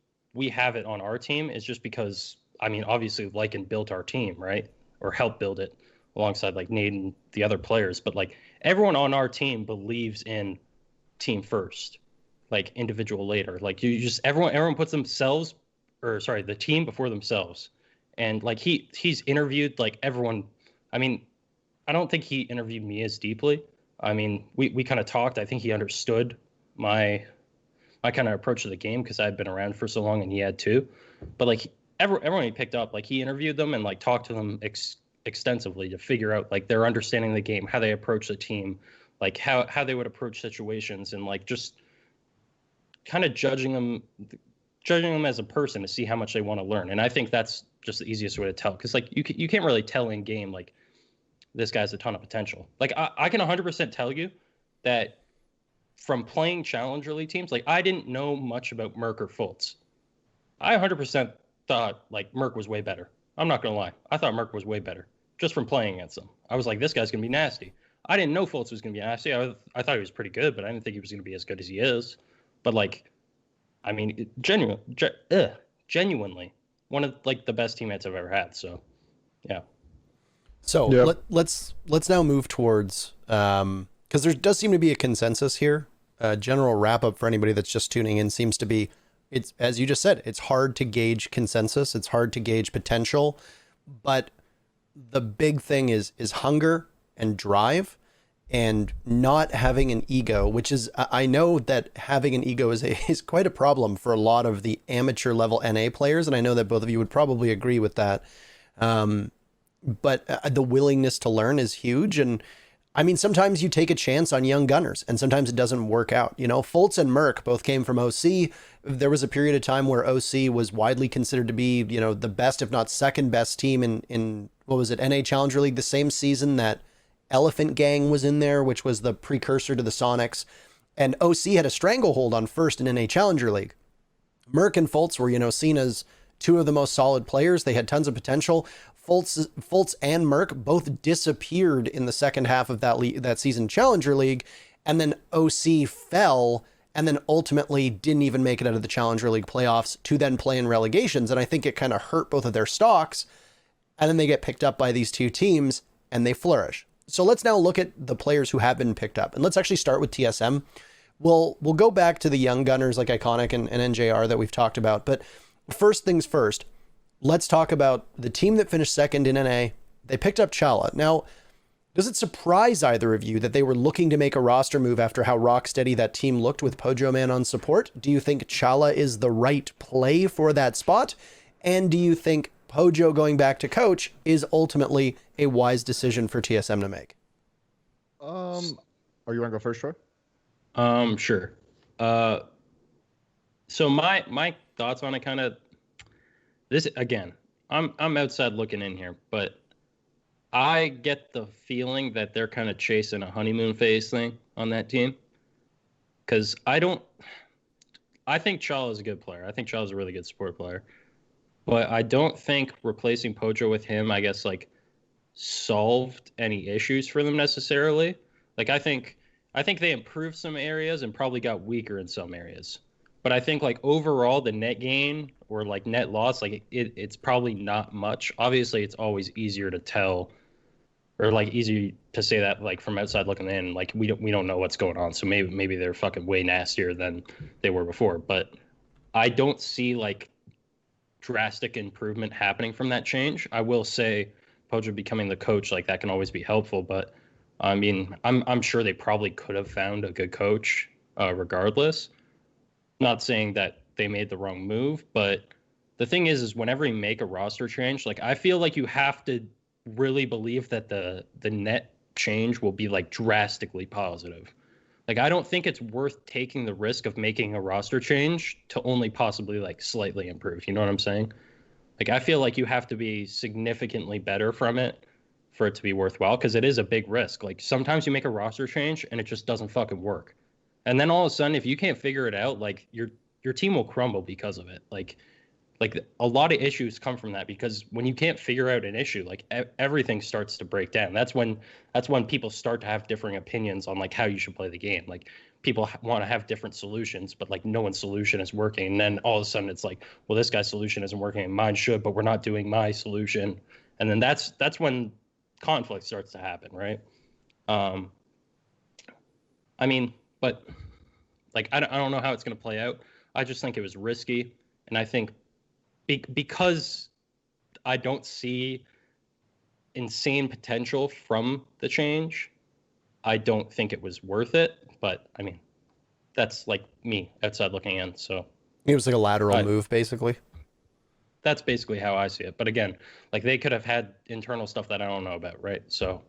have it on our team is just because, I mean, obviously, Lycan built our team, right? Or helped build it alongside, like, Nate and the other players. But, like, everyone on our team believes in team first, like individual later. Like everyone puts the team before themselves. And like he's interviewed like everyone. I mean, I don't think he interviewed me as deeply. I mean, we kind of talked. I think he understood my kind of approach to the game because I had been around for so long and he had too. But like everyone he picked up, like he interviewed them and like talked to them extensively to figure out like their understanding of the game, how they approach the team, like how they would approach situations, and like just kind of judging them as a person to see how much they want to learn. And I think that's just the easiest way to tell, because like you can't really tell in game like this guy's a ton of potential. Like I can 100% tell you that from playing Challenger League teams, like I didn't know much about Merc or Fultz. I 100% thought like Merc was way better. I'm not gonna lie, I thought Merc was way better just from playing against them. I was like, this guy's gonna be nasty. I didn't know Fultz was going to be nasty. I thought he was pretty good, but I didn't think he was going to be as good as he is. But like, I mean, genuinely, one of like the best teammates I've ever had. So, yeah. So let's now move towards because there does seem to be a consensus here. General wrap up for anybody that's just tuning in seems to be, it's as you just said, it's hard to gauge consensus. It's hard to gauge potential, but the big thing is hunger and drive, and not having an ego, which is, I know that having an ego is quite a problem for a lot of the amateur level NA players. And I know that both of you would probably agree with that. But the willingness to learn is huge. And I mean, sometimes you take a chance on young gunners and sometimes it doesn't work out. You know, Fultz and Merck both came from OC. There was a period of time where OC was widely considered to be, you know, the best, if not second best team in what was it, NA Challenger League, the same season that Elephant Gang was in there, which was the precursor to the Soniqs. And OC had a stranglehold on first in NA Challenger League. Merck and Fultz were, you know, seen as two of the most solid players. They had tons of potential. Fultz and Merck both disappeared in the second half of that season Challenger League, and then OC fell and then ultimately didn't even make it out of the Challenger League playoffs to then play in relegations. And I think it kind of hurt both of their stocks. And then they get picked up by these two teams and they flourish. So let's now look at the players who have been picked up. And let's actually start with TSM. We'll go back to the young gunners like Iconic and NJR that we've talked about. But first things first, let's talk about the team that finished second in NA. They picked up Chala. Now, does it surprise either of you that they were looking to make a roster move after how rock steady that team looked with Pojo Man on support? Do you think Chala is the right play for that spot? And do you think Pojo going back to coach is ultimately a wise decision for TSM to make? Or you want to go first, Troy? Sure. So my thoughts on it kind of this again, I'm outside looking in here, but I get the feeling that they're kind of chasing a honeymoon phase thing on that team. Cause I think Chala is a good player. I think Chala is a really good support player, but I don't think replacing Pojo with him, I guess, like solved any issues for them necessarily. Like I think they improved some areas and probably got weaker in some areas. But I think like overall the net gain or like net loss, like it's probably not much. Obviously, it's always easier to tell or like easy to say that like from outside looking in, like we don't know what's going on. So maybe they're fucking way nastier than they were before. But I don't see like drastic improvement happening from that change. I will say Pojo becoming the coach, like that can always be helpful, but I mean, I'm sure they probably could have found a good coach regardless. Not saying that they made the wrong move, but the thing is whenever you make a roster change, like I feel like you have to really believe that the net change will be like drastically positive. Like I don't think it's worth taking the risk of making a roster change to only possibly like slightly improve. You know what I'm saying? Like I feel like you have to be significantly better from it for it to be worthwhile, because it is a big risk. Like sometimes you make a roster change and it just doesn't fucking work. And then all of a sudden, if you can't figure it out, like your team will crumble because of it. Like a lot of issues come from that, because when you can't figure out an issue, like everything starts to break down. That's when people start to have differing opinions on like how you should play the game. Like people want to have different solutions, but like no one's solution is working. And then all of a sudden it's like, well, this guy's solution isn't working and mine should, but we're not doing my solution. And then that's when conflict starts to happen, right? I mean, but like I don't know how it's going to play out. I just think it was risky, and I think because I don't see insane potential from the change, I don't think it was worth it. But I mean, that's like me outside looking in. So It was like a lateral move, basically. That's basically how I see it. But again, like they could have had internal stuff that I don't know about, right? So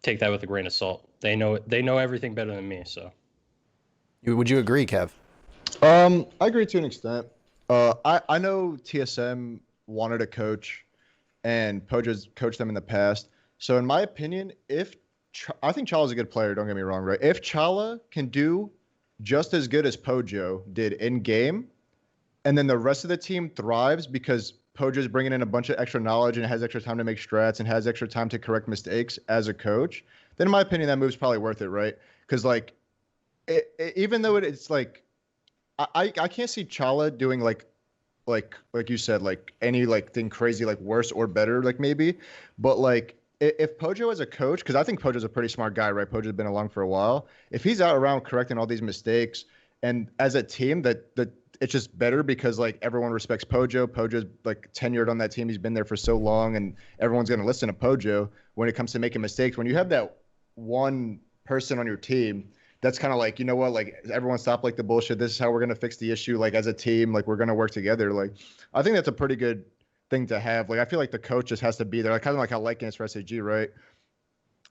take that with a grain of salt. They know everything better than me. So Would you agree, Kev? I agree to an extent. I know TSM wanted a coach, and Pojo's coached them in the past. So in my opinion, I think Chala's a good player, don't get me wrong, right? If Chala can do just as good as Pojo did in game, and then the rest of the team thrives because Pojo's bringing in a bunch of extra knowledge and has extra time to make strats and has extra time to correct mistakes as a coach, then in my opinion, that move's probably worth it, right? Because like, even though it's like, I can't see Chala doing like you said, like any like thing crazy, like worse or better, like maybe, but like if Pojo as a coach, because I think Pojo's a pretty smart guy, right? Pojo's been along for a while. If he's out around correcting all these mistakes, and as a team that it's just better because like everyone respects Pojo. Pojo's like tenured on that team. He's been there for so long, and everyone's going to listen to Pojo when it comes to making mistakes. When you have that one person on your team, that's kind of like, you know what, like everyone stop like the bullshit. This is how we're going to fix the issue. Like as a team, like we're going to work together. Like I think that's a pretty good thing to have. Like I feel like the coach just has to be there. Like kind of like how Lycan is for SAG, right?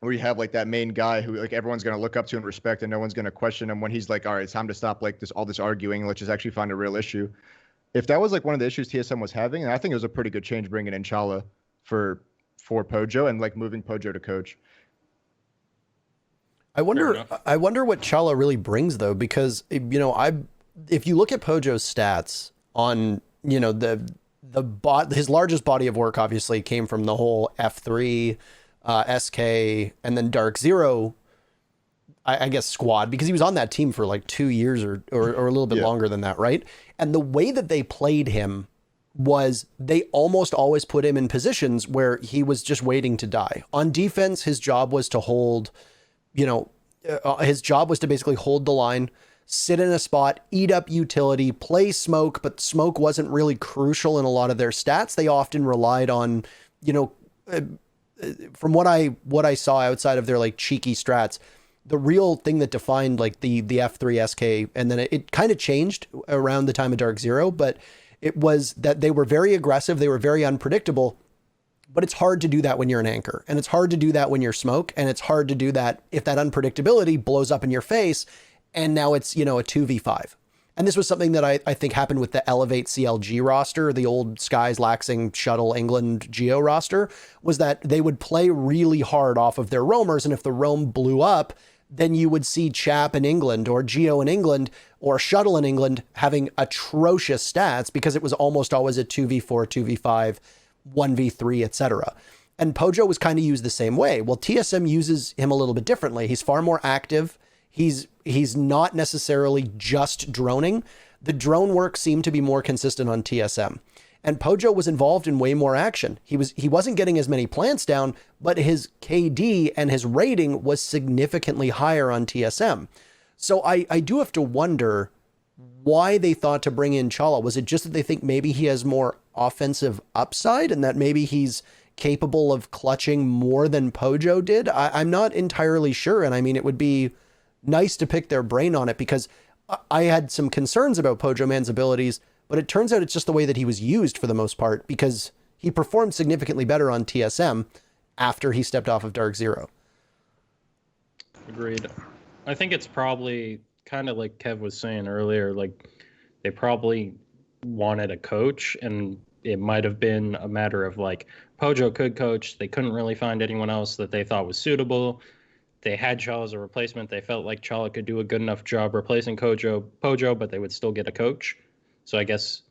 where you have like that main guy who like everyone's gonna look up to and respect, and no one's gonna question him when he's like, all right, it's time to stop like all this arguing. Let's just actually find a real issue. If that was like one of the issues TSM was having, and I think it was a pretty good change bringing in Chala for Pojo and like moving Pojo to coach. I wonder what Chala really brings though, because if you look at Pojo's stats on his largest body of work obviously came from the whole F3, SK, and then Dark Zero, I guess squad, because he was on that team for like 2 years or a little bit longer than that, right? And the way that they played him was they almost always put him in positions where he was just waiting to die. On defense, his job was to hold, his job was to basically hold the line, sit in a spot, eat up utility, play smoke, but smoke wasn't really crucial in a lot of their stats. They often relied on, from what I saw outside of their like cheeky strats, the real thing that defined like the F3 SK, and then it kind of changed around the time of Dark Zero, but it was that they were very aggressive, they were very unpredictable, but it's hard to do that when you're an anchor, and it's hard to do that when you're smoke, and it's hard to do that if that unpredictability blows up in your face, and now it's, a 2v5. And this was something that I think happened with the Elevate CLG roster, the old Skies, Laxing, Shuttle, England, Geo roster, was that they would play really hard off of their roamers, and if the roam blew up, then you would see Chap in England or Geo in England or Shuttle in England having atrocious stats because it was almost always a 2v4, 2v5, 1v3, etc. And Pojo was kind of used the same way. Well, TSM uses him a little bit differently. He's far more active. He's not necessarily just droning. The drone work seemed to be more consistent on TSM. And Pojo was involved in way more action. He wasn't getting as many plants down, but his KD and his rating was significantly higher on TSM. So I do have to wonder why they thought to bring in Chala. Was it just that they think maybe he has more offensive upside and that maybe he's capable of clutching more than Pojo did? I'm not entirely sure. And I mean, it would be nice to pick their brain on it because I had some concerns about Pojo Man's abilities, but it turns out it's just the way that he was used for the most part because he performed significantly better on TSM after he stepped off of Dark Zero. Agreed. I think it's probably kind of like Kev was saying earlier, like they probably wanted a coach and it might have been a matter of like Pojo could coach. They couldn't really find anyone else that they thought was suitable. They had Chala as a replacement. They felt like Chala could do a good enough job replacing Pojo, but they would still get a coach. So I guess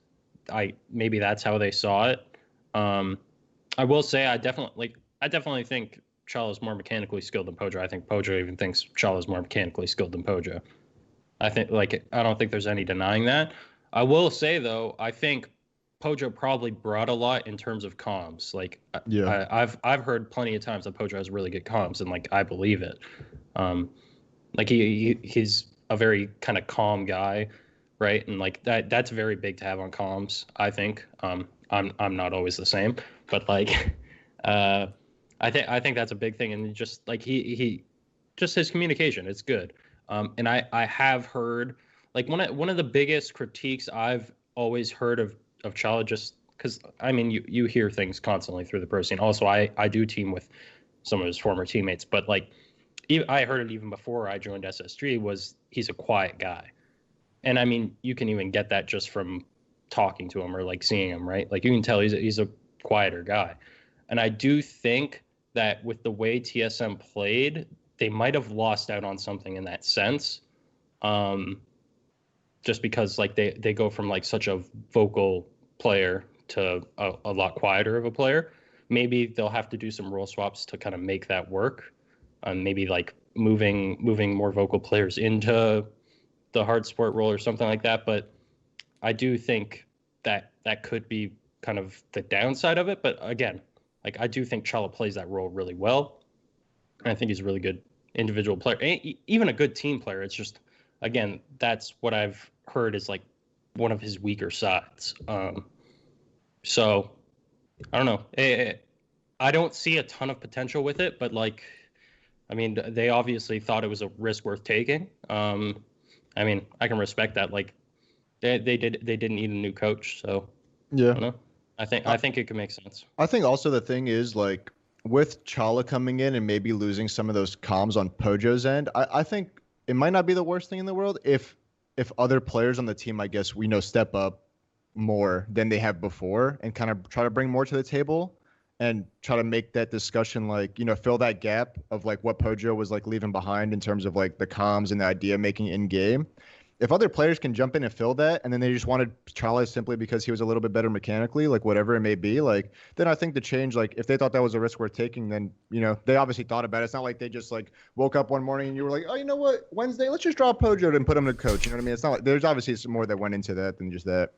maybe that's how they saw it. I will say I definitely think Chala is more mechanically skilled than Pojo. I think Pojo even thinks Chala is more mechanically skilled than Pojo. I don't think there's any denying that. I will say though, I think Pojo probably brought a lot in terms of comms. Like I've heard plenty of times that Pojo has really good comms, and like I believe it. Like he's a very kind of calm guy, right? And like that's very big to have on comms, I think. I'm not always the same, but like I think that's a big thing, and just like he just his communication, it's good. And I have heard like one of the biggest critiques I've always heard of Chala, just because I mean you hear things constantly through the pro scene. Also, I do team with some of his former teammates, but like I heard it even before I joined SS3 was he's a quiet guy. And I mean, you can even get that just from talking to him or like seeing him, right? Like you can tell he's a quieter guy. And I do think that with the way TSM played, they might have lost out on something in that sense. Just because like they go from like such a vocal player to a lot quieter of a player. Maybe they'll have to do some role swaps to kind of make that work. Maybe like moving more vocal players into the hard sport role or something like that. But I do think that could be kind of the downside of it. But again, like I do think Chala plays that role really well. And I think he's a really good individual player, even a good team player. It's just, again, that's what I've heard is like one of his weaker sides. So I don't know. I don't see a ton of potential with it, but like, I mean, they obviously thought it was a risk worth taking. I mean, I can respect that. Like, they didn't need a new coach, so yeah. I don't know. I think it could make sense. I think also the thing is like with Chala coming in and maybe losing some of those comms on Pojo's end, I think it might not be the worst thing in the world if other players on the team, I guess, step up more than they have before and kind of try to bring more to the table and try to make that discussion like, fill that gap of like what Pojo was like leaving behind in terms of like the comms and the idea making in game. If other players can jump in and fill that, and then they just wanted Chala simply because he was a little bit better mechanically, like whatever it may be, like then I think the change, like if they thought that was a risk worth taking, then they obviously thought about it. It's not like they just like woke up one morning and you were like, oh, you know what, Wednesday, let's just drop Pojo and put him to coach. You know what I mean? It's not like there's obviously some more that went into that than just that.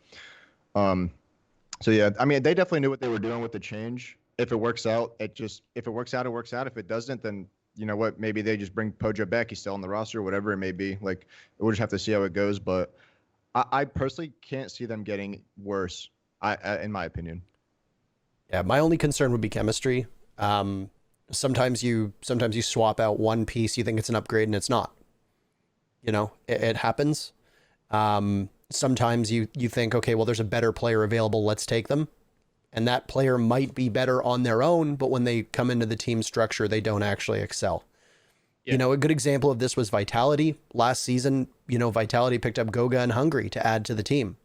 So yeah, I mean they definitely knew what they were doing with the change. If it works out, if it works out, it works out. If it doesn't, then you know what? Maybe they just bring Pojo back. He's still on the roster, whatever it may be. Like, we'll just have to see how it goes. But I personally can't see them getting worse, in my opinion. Yeah, my only concern would be chemistry. Sometimes you swap out one piece, you think it's an upgrade, and it's not. It happens. Sometimes you think, okay, well, there's a better player available. Let's take them. And that player might be better on their own, but when they come into the team structure, they don't actually excel. Yeah. A good example of this was Vitality. Last season, Vitality picked up Goga and Hungry to add to the team.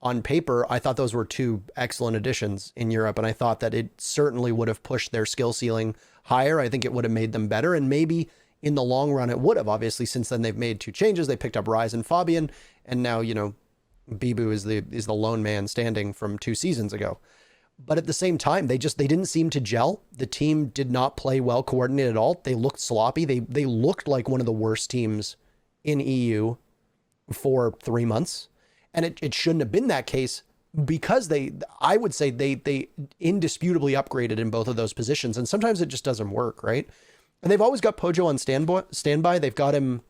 On paper, I thought those were two excellent additions in Europe, and I thought that it certainly would have pushed their skill ceiling higher. I think it would have made them better, and maybe in the long run it would have. Obviously, since then they've made two changes. They picked up Rise and Fabian, and now, Bibu is the lone man standing from 2 seasons ago. But at the same time, they didn't seem to gel. The team did not play well coordinated at all. They looked sloppy. They looked like one of the worst teams in EU for 3 months. And it shouldn't have been that case because I would say they indisputably upgraded in both of those positions. And sometimes it just doesn't work, right? And they've always got Pojo on standby. They've got him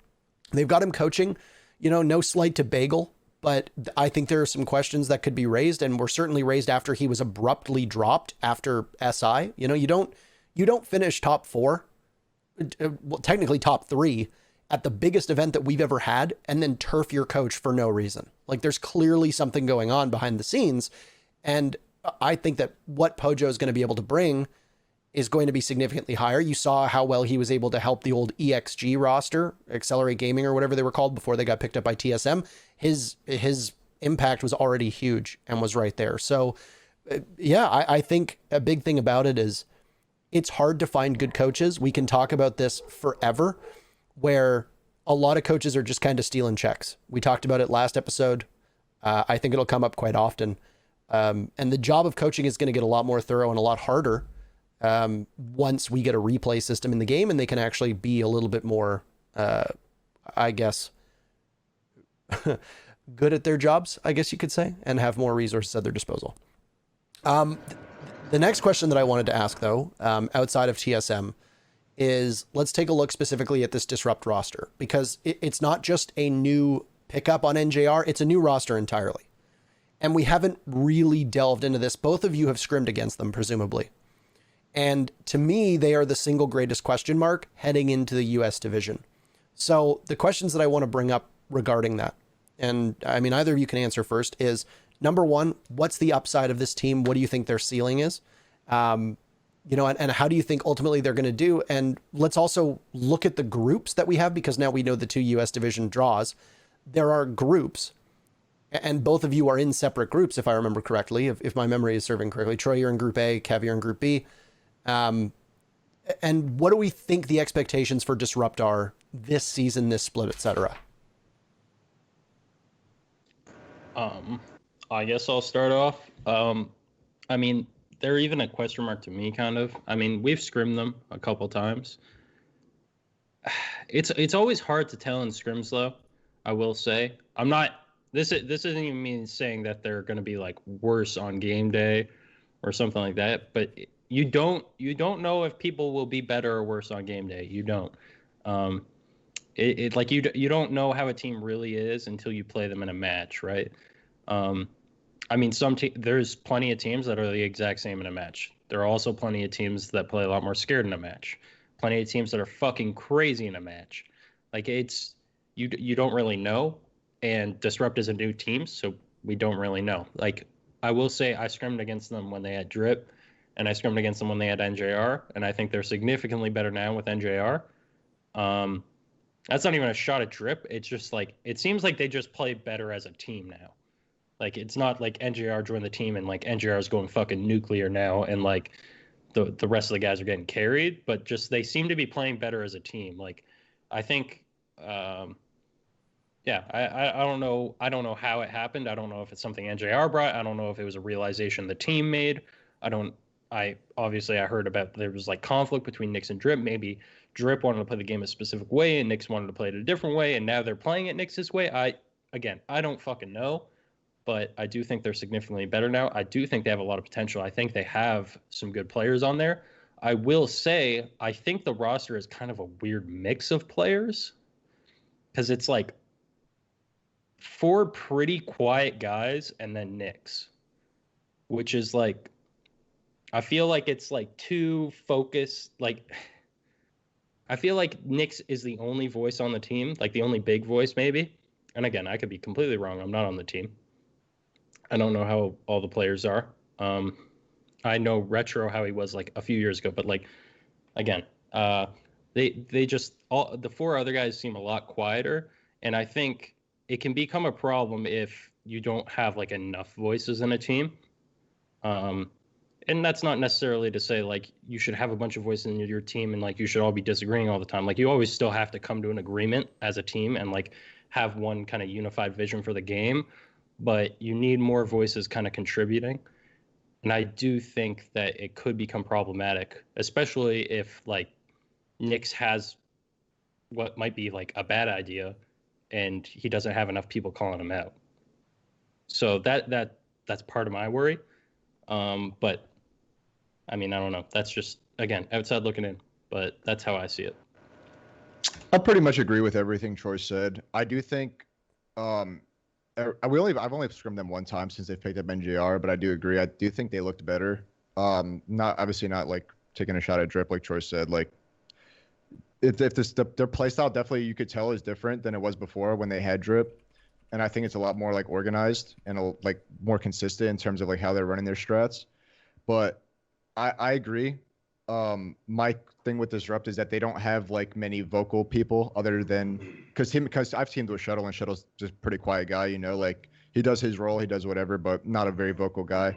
coaching, no slight to Bagel. But I think there are some questions that could be raised, and were certainly raised after he was abruptly dropped after SI. You don't finish top 4, well, technically top 3 at the biggest event that we've ever had, and then turf your coach for no reason. Like, there's clearly something going on behind the scenes, and I think that what Pojo is going to be able to bring is going to be significantly higher. You saw how well he was able to help the old EXG roster, Accelerate Gaming or whatever they were called before they got picked up by TSM. His impact was already huge and was right there. So yeah, I think a big thing about it is it's hard to find good coaches. We can talk about this forever, where a lot of coaches are just kind of stealing checks. We talked about it last episode. I think it'll come up quite often. And the job of coaching is going to get a lot more thorough and a lot harder once we get a replay system in the game and they can actually be a little bit more, I guess, good at their jobs, I guess you could say, and have more resources at their disposal. The next question that I wanted to ask, though, outside of TSM, is let's take a look specifically at this Disrupt roster, because it's not just a new pickup on NJR, it's a new roster entirely. And we haven't really delved into this. Both of you have scrimmed against them, presumably. And to me, they are the single greatest question mark heading into the US division. So the questions that I want to bring up regarding that, and I mean, either of you can answer first, is number one, what's the upside of this team? What do you think their ceiling is? And how do you think ultimately they're going to do? And let's also look at the groups that we have, because now we know the 2 US division draws. There are groups, and both of you are in separate groups, if I remember correctly, if my memory is serving correctly. Troy, you're in Group A, Kev, you're in Group B. And what do we think the expectations for Disrupt are this season, this split, etc.? I guess I'll start off. I mean, they're even a question mark to me, kind of. I mean, we've scrimmed them a couple times. It's always hard to tell in scrims, though. I will say, I'm not. This isn't even me saying that they're going to be like worse on game day or something like that. But you don't know if people will be better or worse on game day. You don't. You don't know how a team really is until you play them in a match, right? I mean, there's plenty of teams that are the exact same in a match. There are also plenty of teams that play a lot more scared in a match. Plenty of teams that are fucking crazy in a match. Like, it's you don't really know, and Disrupt is a new team, so we don't really know. Like, I will say I scrimmed against them when they had Drip, and I scrimmed against them when they had NJR, and I think they're significantly better now with NJR. That's not even a shot at Drip. It's just like, it seems like they just play better as a team now. Like, it's not like NJR joined the team and like NJR is going fucking nuclear now and like the rest of the guys are getting carried, but just they seem to be playing better as a team. Like, I think, yeah, I don't know. I don't know how it happened. I don't know if it's something NJR brought. I don't know if it was a realization the team made. I obviously I heard about there was like conflict between Nyx and Drip. Maybe Drip wanted to play the game a specific way and Nyx wanted to play it a different way, and now they're playing it Nyx's way. I don't fucking know, but I do think they're significantly better now. I do think they have a lot of potential. I think they have some good players on there. I will say I think the roster is kind of a weird mix of players because it's like 4 pretty quiet guys and then Nyx, which is like, I feel like it's like too focused. Like, I feel like Nyx is the only voice on the team, like the only big voice maybe. And again, I could be completely wrong. I'm not on the team. I don't know how all the players are. I know Retro how he was like a few years ago, but like, again, they just all the 4 other guys seem a lot quieter, and I think it can become a problem if you don't have like enough voices in a team. And that's not necessarily to say like you should have a bunch of voices in your team and like you should all be disagreeing all the time. Like, you always still have to come to an agreement as a team and like have one kind of unified vision for the game, but you need more voices kind of contributing. And I do think that it could become problematic, especially if like Nyx has what might be like a bad idea and he doesn't have enough people calling him out. So that's part of my worry. But I mean, I don't know. That's just, again, outside looking in, but that's how I see it. I pretty much agree with everything Troy said. I do think I've only scrimmed them one time since they've picked up NJR, but I do agree. I do think they looked better. Not like taking a shot at Drip like Troy said. Like, if their playstyle definitely you could tell is different than it was before when they had Drip, and I think it's a lot more like organized and like more consistent in terms of like how they're running their strats. But I agree. My thing with Disrupt is that they don't have like many vocal people other than because I've teamed with Shuttle and Shuttle's just a pretty quiet guy, you know, like he does his role, he does whatever, but not a very vocal guy.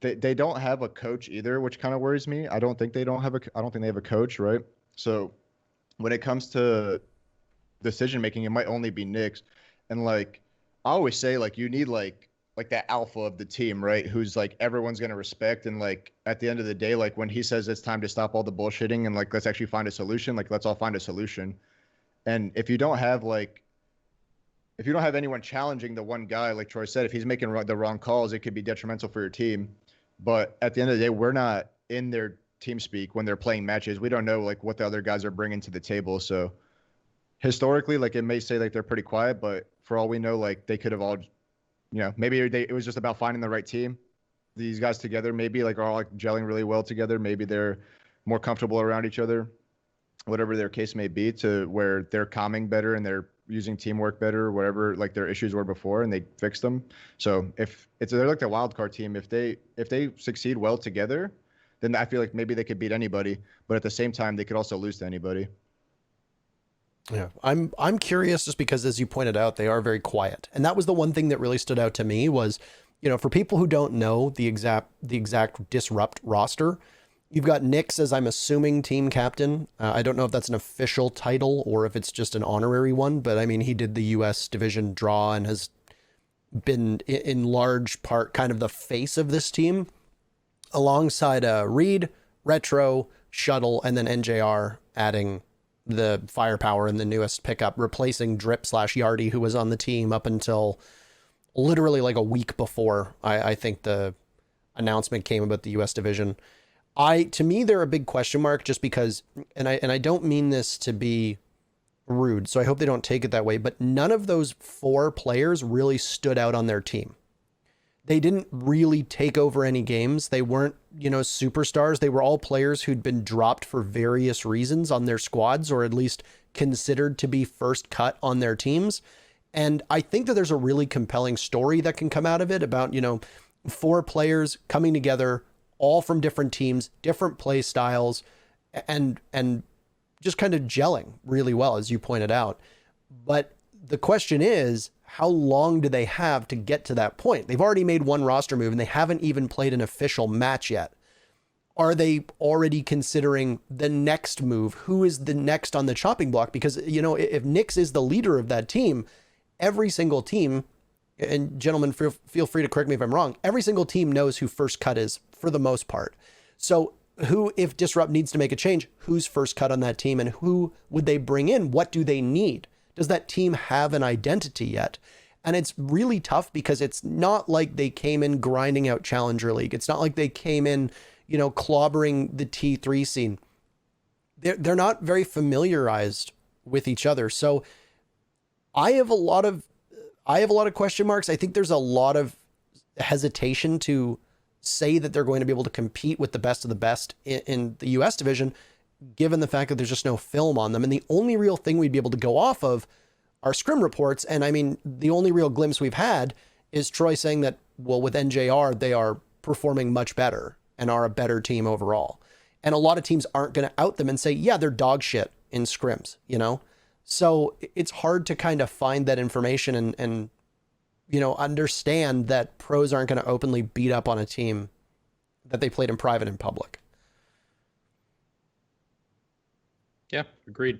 They don't have a coach either, which kind of worries me. I don't think they have a coach, right? So when it comes to decision making, it might only be Nyx. And like I always say, like you need like that alpha of the team, right? Who's like everyone's gonna respect, and like at the end of the day, like when he says it's time to stop all the bullshitting and like let's actually find a solution, like let's all find a solution. And if you don't have anyone challenging the one guy, like Troy said, if he's making the wrong calls, it could be detrimental for your team. But at the end of the day, we're not in their team speak when they're playing matches. We don't know like what the other guys are bringing to the table. So historically, like it may say like they're pretty quiet, but for all we know, like they could have all, maybe it was just about finding the right team. These guys together maybe like are all like gelling really well together. Maybe they're more comfortable around each other, whatever their case may be, to where they're calming better and they're using teamwork better, whatever like their issues were before, and they fixed them. So if they're like the wild card team, if they succeed well together, then I feel like maybe they could beat anybody, but at the same time they could also lose to anybody. Yeah, I'm curious just because, as you pointed out, they are very quiet. And that was the one thing that really stood out to me was, for people who don't know the exact Disrupt roster, you've got Nyx as, I'm assuming, team captain. I don't know if that's an official title or if it's just an honorary one, but I mean, he did the US division draw and has been in large part kind of the face of this team, alongside Reed, Retro, Shuttle, and then NJR adding the firepower in the newest pickup, replacing Drip/Yardy, who was on the team up until literally like a week before I think the announcement came about the US division. To me, they're a big question mark just because, and I don't mean this to be rude, so I hope they don't take it that way, but none of those 4 players really stood out on their team. They didn't really take over any games. They weren't, superstars. They were all players who'd been dropped for various reasons on their squads, or at least considered to be first cut on their teams. And I think that there's a really compelling story that can come out of it about, 4 players coming together, all from different teams, different play styles, and just kind of gelling really well, as you pointed out. But the question is, how long do they have to get to that point? They've already made one roster move and they haven't even played an official match yet. Are they already considering the next move? Who is the next on the chopping block? Because, you know, if Nyx is the leader of that team, every single team, and gentlemen, feel free to correct me if I'm wrong, every single team knows who first cut is for the most part. So who, if Disrupt needs to make a change, who's first cut on that team and who would they bring in? What do they need? Does that team have an identity yet? And it's really tough because it's not like they came in grinding out Challenger League. It's not like they came in, you know, clobbering the T3 scene. They're not very familiarized with each other. So I have a lot of question marks. I think there's a lot of hesitation to say that they're going to be able to compete with the best of the best in the US division, given the fact that there's just no film on them. And the only real thing we'd be able to go off of are scrim reports. And I mean, the only real glimpse we've had is Troy saying that, well, with NJR, they are performing much better and are a better team overall. And a lot of teams aren't going to out them and say, yeah, they're dog shit in scrims, you know? So it's hard to kind of find that information and you know, understand that pros aren't going to openly beat up on a team that they played in private and public. Yeah, agreed.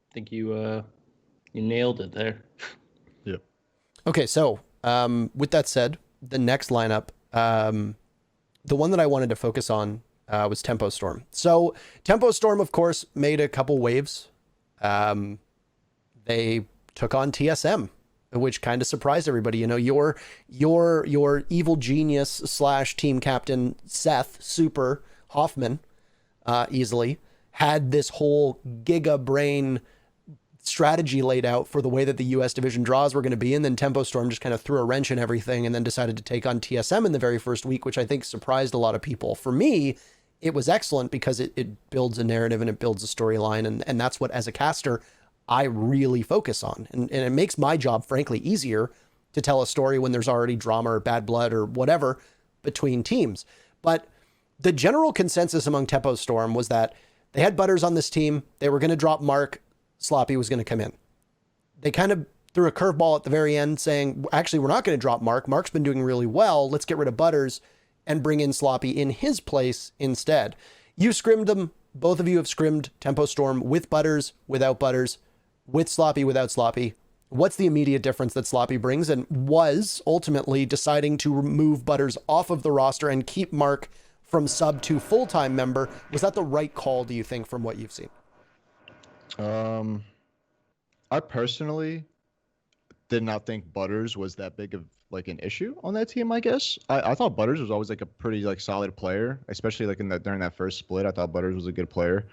I think you nailed it there. Yep. Okay, so with that said, the next lineup, the one that I wanted to focus on was Tempo Storm. So Tempo Storm, of course, made a couple waves. They took on TSM, which kind of surprised everybody. You know, your evil genius / team captain, Seth Super Hoffman, Easilyy, had this whole giga brain strategy laid out for the way that the US division draws were going to be. And then Tempo Storm just kind of threw a wrench in everything and then decided to take on TSM in the very first week, which I think surprised a lot of people. For me, it was excellent because it builds a narrative and it builds a storyline. And that's what, as a caster, I really focus on. And it makes my job, frankly, easier to tell a story when there's already drama or bad blood or whatever between teams. But the general consensus among Tempo Storm was that they had Butters on this team. They were going to drop Mark. Sloppy was going to come in. They kind of threw a curveball at the very end saying, actually, we're not going to drop Mark. Mark's been doing really well. Let's get rid of Butters and bring in Sloppy in his place instead. You scrimmed them. Both of you have scrimmed Tempo Storm with Butters, without Butters, with Sloppy, without Sloppy. What's the immediate difference that Sloppy brings, and was ultimately deciding to remove Butters off of the roster and keep Mark from sub to full-time member? Was that the right call, do you think, from what you've seen? I personally did not think Butters was that big of like an issue on that team. I guess I thought Butters was always like a pretty like solid player, especially like during that first split. I thought Butters was a good player.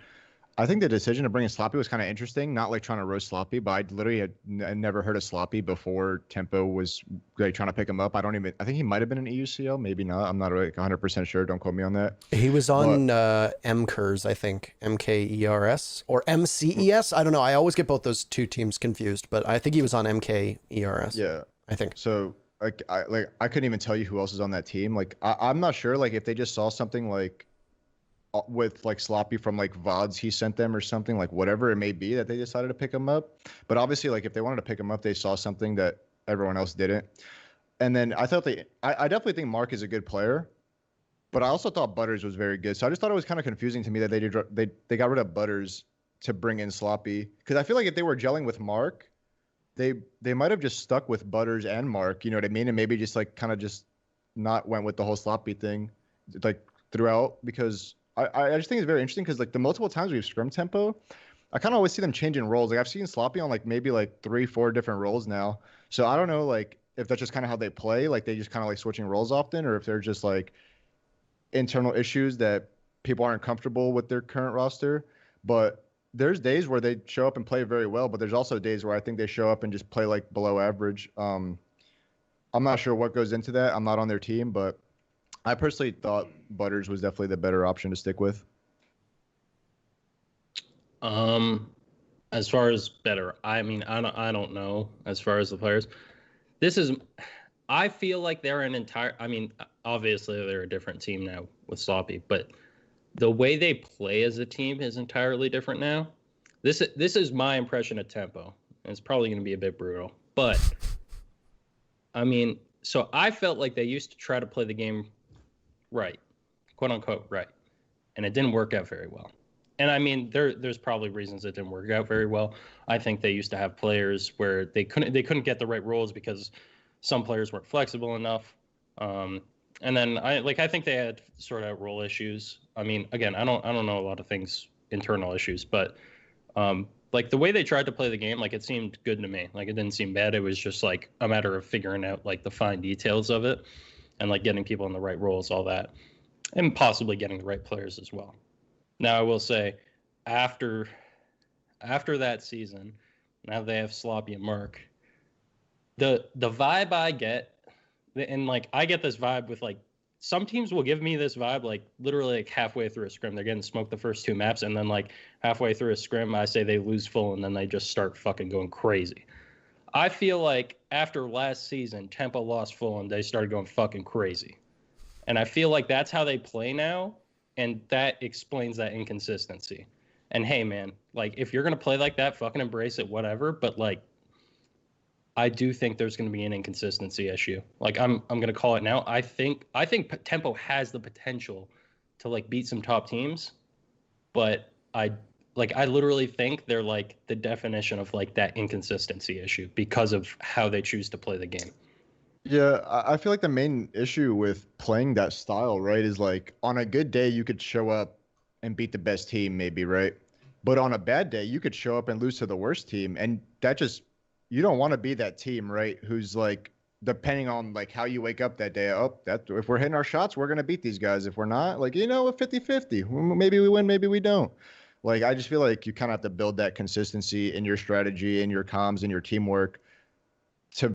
I think the decision to bring in Sloppy was kind of interesting. Not like trying to roast Sloppy, but I literally had never heard of Sloppy before Tempo was like trying to pick him up. I think he might have been an EUCL, maybe not. I'm not like 100% sure. Don't quote me on that. He was on MKERS, I think, MKERS or MCES. I don't know. I always get both those two teams confused, but I think he was on MKERS. Yeah, I think so. I couldn't even tell you who else is on that team. Like I'm not sure. Like if they just saw something like with like Sloppy from like VODs he sent them or something, like whatever it may be, that they decided to pick him up. But obviously, like if they wanted to pick him up, they saw something that everyone else didn't. And then I definitely think Mark is a good player, but I also thought Butters was very good. So I just thought it was kind of confusing to me that they got rid of Butters to bring in Sloppy, because I feel like if they were gelling with Mark, they might have just stuck with Butters and Mark, you know what I mean, and maybe just like kind of just not went with the whole Sloppy thing like throughout, because I just think it's very interesting because like the multiple times we've scrimmed Tempo, I kind of always see them changing roles. Like I've seen Sloppy on like maybe like 3-4 different roles now. So I don't know like if that's just kind of how they play, like they just kind of like switching roles often, or if they're just like internal issues that people aren't comfortable with their current roster. But there's days where they show up and play very well, but there's also days where I think they show up and just play like below average. I'm not sure what goes into that. I'm not on their team, but I personally thought Butters was definitely the better option to stick with. As far as better, I mean, I don't know. As far as the players, this is I feel like they're an entire. I mean, obviously they're a different team now with Sloppy, but the way they play as a team is entirely different now. This is my impression of tempo. And it's probably going to be a bit brutal, but I mean, so I felt like they used to try to play the game right, quote unquote right, and it didn't work out very well. And I mean, there's probably reasons it didn't work out very well. I think they used to have players where they couldn't get the right roles because some players weren't flexible enough. And then I think they had sort out role issues. I mean, again, I don't know a lot of things, internal issues, but like the way they tried to play the game, like it seemed good to me. Like it didn't seem bad. It was just like a matter of figuring out like the fine details of it and like getting people in the right roles, all that, and possibly getting the right players as well. Now I will say, after that season, now they have Sloppy and Mark. The vibe I get, and like I get this vibe with like some teams will give me this vibe like literally like halfway through a scrim, they're getting smoked the first two maps, and then like halfway through a scrim, I say they lose full, and then they just start fucking going crazy. I feel like after last season, Tempo lost full, and they started going fucking crazy, and I feel like that's how they play now. And that explains that inconsistency. And hey, man, like if you're gonna play like that, fucking embrace it, whatever. But like, I do think there's gonna be an inconsistency issue. Like I'm gonna call it now. I think Tempo has the potential to like beat some top teams, but I literally think they're like the definition of like that inconsistency issue because of how they choose to play the game. Yeah, I feel like the main issue with playing that style, right, is like on a good day you could show up and beat the best team, maybe, right? But on a bad day, you could show up and lose to the worst team, and that just you don't want to be that team, right? Who's like depending on like how you wake up that day. Oh, that if we're hitting our shots, we're gonna beat these guys. If we're not, like a 50-50. Maybe we win, maybe we don't. Like I just feel like you kind of have to build that consistency in your strategy, in your comms, in your teamwork to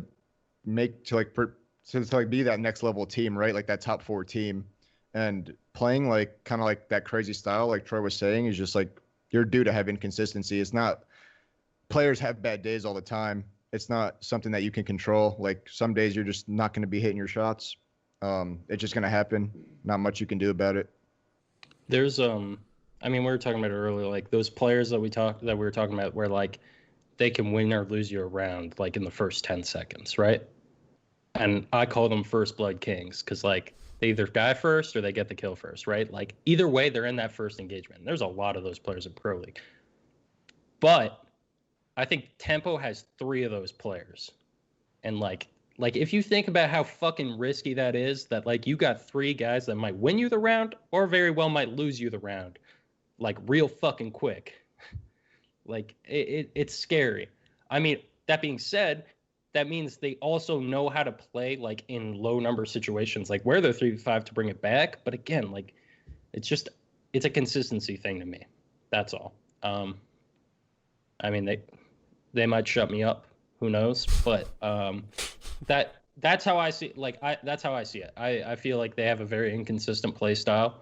make to like be that next level team, right? Like that top four team, and playing like kind of like that crazy style, like Troy was saying, is just like you're due to have inconsistency. It's not players have bad days all the time. It's not something that you can control. Like some days you're just not going to be hitting your shots. It's just going to happen. Not much you can do about it. There's I mean, we were talking about it earlier, like those players that we were talking about where like they can win or lose you a round like in the first 10 seconds, right? And I call them first blood kings because like they either die first or they get the kill first, right? Like either way, they're in that first engagement. There's a lot of those players in Pro League. But I think Tempo has 3 of those players. And like if you think about how fucking risky that is, that like you got 3 guys that might win you the round or very well might lose you the round, like real fucking quick. Like it's scary. I mean, that being said, that means they also know how to play like in low number situations, like where they're 3v5 to bring it back. But again, like it's a consistency thing to me. That's all. I mean, they might shut me up. Who knows? But that's how I see. That's how I see it. I feel like they have a very inconsistent play style.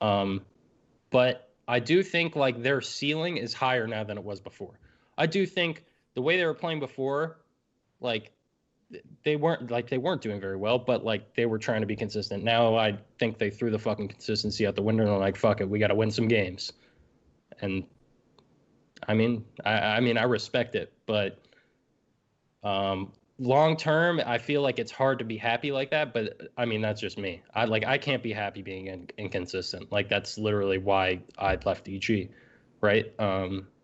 But I do think like their ceiling is higher now than it was before. I do think the way they were playing before, like they weren't doing very well, but like they were trying to be consistent. Now I think they threw the fucking consistency out the window and they're like, fuck it, we got to win some games. And I mean, I respect it, but long term, I feel like it's hard to be happy like that. But I mean, that's just me. I can't be happy being inconsistent. Like that's literally why I left EG, right?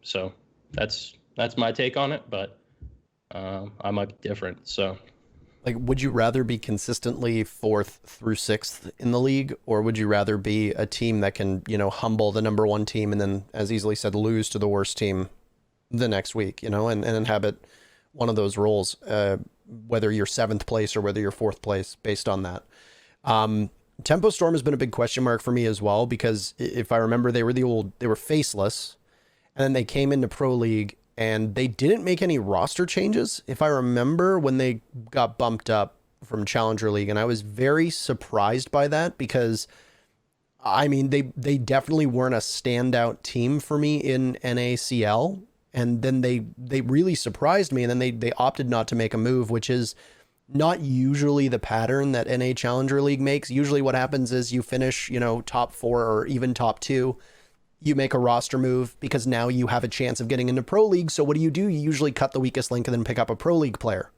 So that's my take on it. But I might be different. So, like, would you rather be consistently 4th through 6th in the league, or would you rather be a team that can, humble the number 1 team and then, as Easilyy said, lose to the worst team the next week, and inhabit one of those roles, whether you're 7th place or whether you're 4th place based on that. Tempo Storm has been a big question mark for me as well, because if I remember, they were faceless, and then they came into Pro League and they didn't make any roster changes, if I remember, when they got bumped up from Challenger League. And I was very surprised by that because, I mean, they definitely weren't a standout team for me in NACL. And then they really surprised me. And then they opted not to make a move, which is not usually the pattern that NA Challenger League makes. Usually what happens is you finish, top 4 or even top 2. You make a roster move because now you have a chance of getting into Pro League. So what do? You usually cut the weakest link and then pick up a Pro League player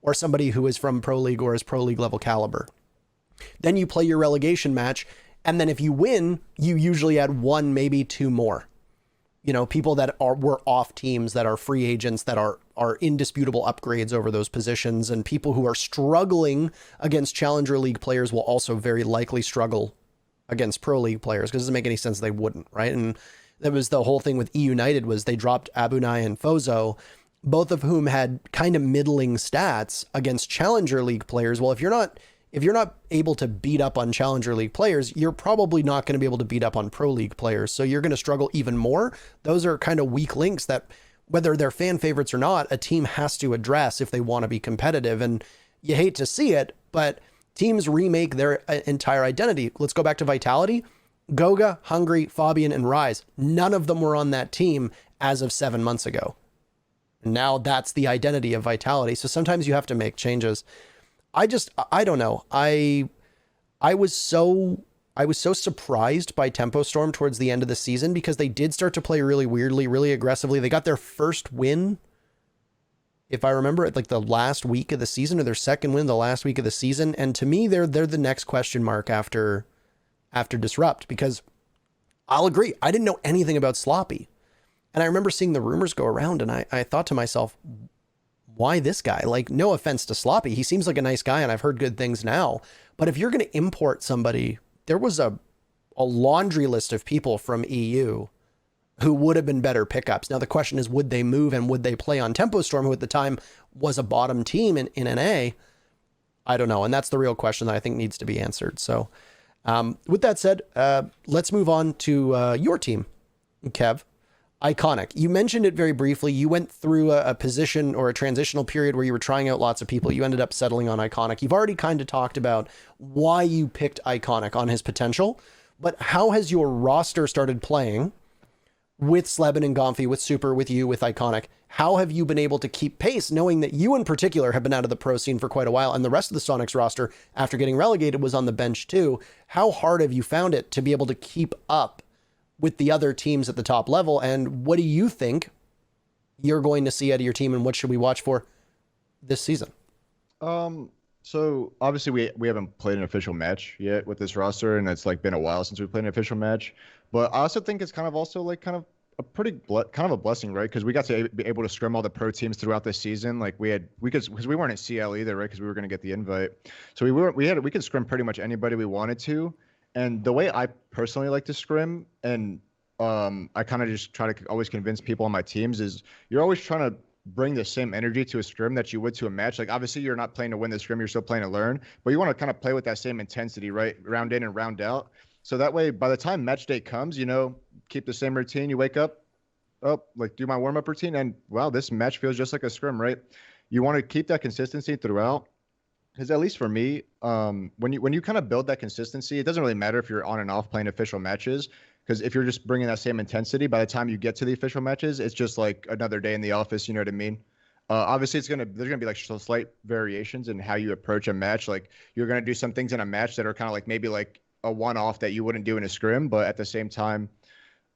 or somebody who is from Pro League or is Pro League level caliber. Then you play your relegation match. And then if you win, you usually add 1, maybe 2 more. People that were off teams, that are free agents, that are indisputable upgrades over those positions, and people who are struggling against Challenger League players will also very likely struggle against Pro League players, because it doesn't make any sense they wouldn't, right? And that was the whole thing with United, was they dropped Abunai and Fozo, both of whom had kind of middling stats against Challenger League players. Well, if you're not able to beat up on Challenger League players, you're probably not going to be able to beat up on Pro League players. So you're going to struggle even more. Those are kind of weak links that, whether they're fan favorites or not, a team has to address if they want to be competitive. And you hate to see it, but teams remake their entire identity. Let's go back to Vitality. Goga, Hungry, Fabian, and Rise. None of them were on that team as of 7 months ago. Now that's the identity of Vitality. So sometimes you have to make changes. I don't know. I was so surprised by Tempo Storm towards the end of the season, because they did start to play really weirdly, really aggressively. They got their first win, if I remember it, like the last week of the season, or their second win the last week of the season. And to me, they're the next question mark after Disrupt, because I'll agree, I didn't know anything about Sloppy. And I remember seeing the rumors go around, and I thought to myself, why this guy? Like, no offense to Sloppy, he seems like a nice guy and I've heard good things now. But if you're going to import somebody, there was a laundry list of people from EU who would have been better pickups. Now the question is, would they move and would they play on Tempo Storm, who at the time was a bottom team in NA? I don't know. And that's the real question that I think needs to be answered. So with that said, let's move on to your team, Kev. Iconic. You mentioned it very briefly. You went through a position or a transitional period where you were trying out lots of people. You ended up settling on Iconic. You've already kind of talked about why you picked Iconic on his potential, but how has your roster started playing with Sleben and Gomfy, with Super, with you, with Iconic? How have you been able to keep pace, knowing that you in particular have been out of the pro scene for quite a while, and the rest of the Soniqs roster, after getting relegated, was on the bench too? How hard have you found it to be able to keep up with the other teams at the top level? And what do you think you're going to see out of your team, and what should we watch for this season? So obviously we haven't played an official match yet with this roster, and it's like been a while since we played an official match. But I also think it's kind of also like kind of a pretty kind of a blessing, right? Because we got to be able to scrim all the pro teams throughout the season. Like because we weren't at CL either, right? Because we were going to get the invite, so we could scrim pretty much anybody we wanted to. And the way I personally like to scrim, and I kind of just try to always convince people on my teams, is you're always trying to bring the same energy to a scrim that you would to a match. Like, obviously, you're not playing to win the scrim, you're still playing to learn, but you want to kind of play with that same intensity, right? Round in and round out. So that way, by the time match day comes, keep the same routine. You wake up, do my warm-up routine, and wow, this match feels just like a scrim, right? You want to keep that consistency throughout. Because at least for me, when you kind of build that consistency, it doesn't really matter if you're on and off playing official matches. Because if you're just bringing that same intensity, by the time you get to the official matches, it's just like another day in the office. You know what I mean? Obviously, there's gonna be like slight variations in how you approach a match. Like, you're gonna do some things in a match that are kind of like maybe like a one-off that you wouldn't do in a scrim, but at the same time,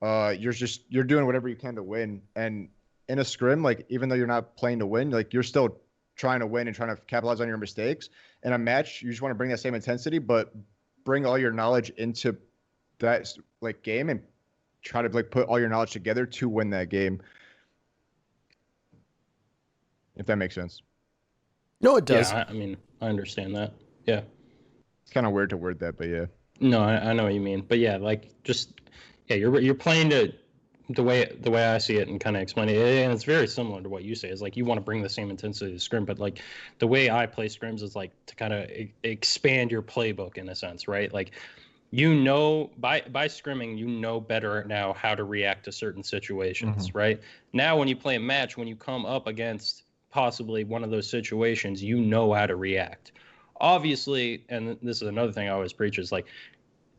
you're doing whatever you can to win. And in a scrim, like, even though you're not playing to win, like, you're still trying to win and trying to capitalize on your mistakes. In a match, you just want to bring that same intensity, but bring all your knowledge into that like game and try to like put all your knowledge together to win that game. If that makes sense. No, it does. Yeah, I mean, I understand that. Yeah. It's kind of weird to word that, but yeah. No, I know what you mean. But yeah, like, you're playing to the way I see it and kind of explain it, and it's very similar to what you say. Is like you want to bring the same intensity to scrim, but like the way I play scrims is like to kind of expand your playbook in a sense, right? Like, by scrimming, better now how to react to certain situations, right? Now when you play a match, when you come up against possibly one of those situations, you know how to react. Obviously, and this is another thing I always preach, is like,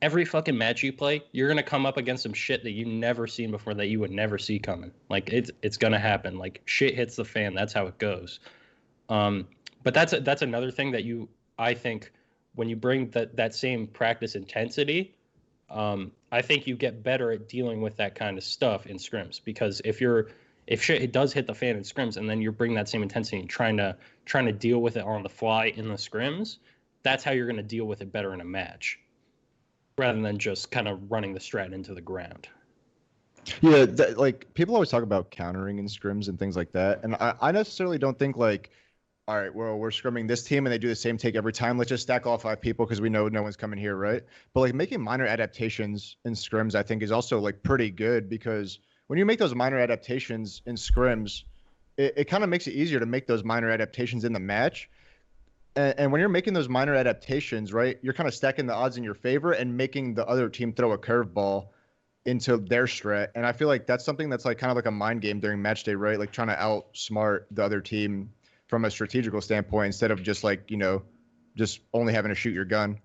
every fucking match you play, you're gonna come up against some shit that you've never seen before, that you would never see coming. Like, it's gonna happen. Like, shit hits the fan. That's how it goes. But that's another thing that I think when you bring that same practice intensity, I think you get better at dealing with that kind of stuff in scrims, because if shit it does hit the fan in scrims and then you bring that same intensity and trying to deal with it on the fly in the scrims, that's how you're going to deal with it better in a match, rather than just kind of running the strat into the ground. Yeah, like people always talk about countering in scrims and things like that, and I necessarily don't think like, all right, well, we're scrimming this team and they do the same take every time. Let's just stack all 5 people because we know no one's coming here, right? But like making minor adaptations in scrims, I think is also like pretty good, because when you make those minor adaptations in scrims, it kind of makes it easier to make those minor adaptations in the match. And when you're making those minor adaptations, right, you're kind of stacking the odds in your favor and making the other team throw a curveball into their strat. And I feel like that's something that's like kind of like a mind game during match day, right? Like trying to outsmart the other team from a strategical standpoint, instead of just like, just only having to shoot your gun.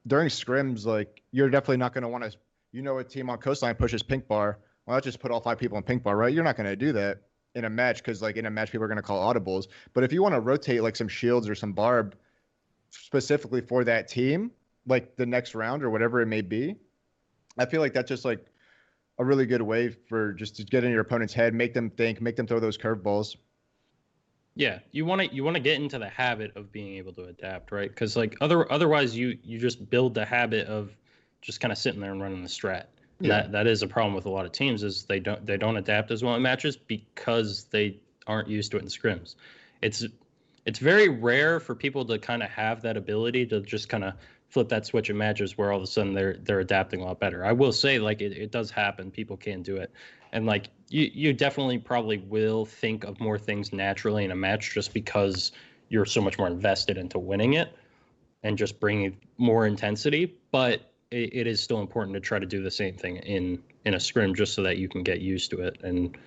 During scrims, like you're definitely not going to want to, a team on coastline pushes pink bar. Well, let's just put all 5 people in pink bar, right? You're not going to do that in a match, because like in a match, people are going to call audibles. But if you want to rotate like some shields or some barb specifically for that team, like the next round or whatever it may be, I feel like that's just like a really good way for just to get in your opponent's head, make them think, make them throw those curveballs. Yeah, you want to get into the habit of being able to adapt, right? Because like otherwise you just build the habit of just kind of sitting there and running the strat. Yeah. That is a problem with a lot of teams, is they don't adapt as well in matches because they aren't used to it in scrims. It's very rare for people to kind of have that ability to just kind of flip that switch in matches where all of a sudden they're adapting a lot better. I will say, like, it does happen. People can do it. And like you definitely probably will think of more things naturally in a match, just because you're so much more invested into winning it and just bringing more intensity. But it is still important to try to do the same thing in a scrim, just so that you can get used to it. And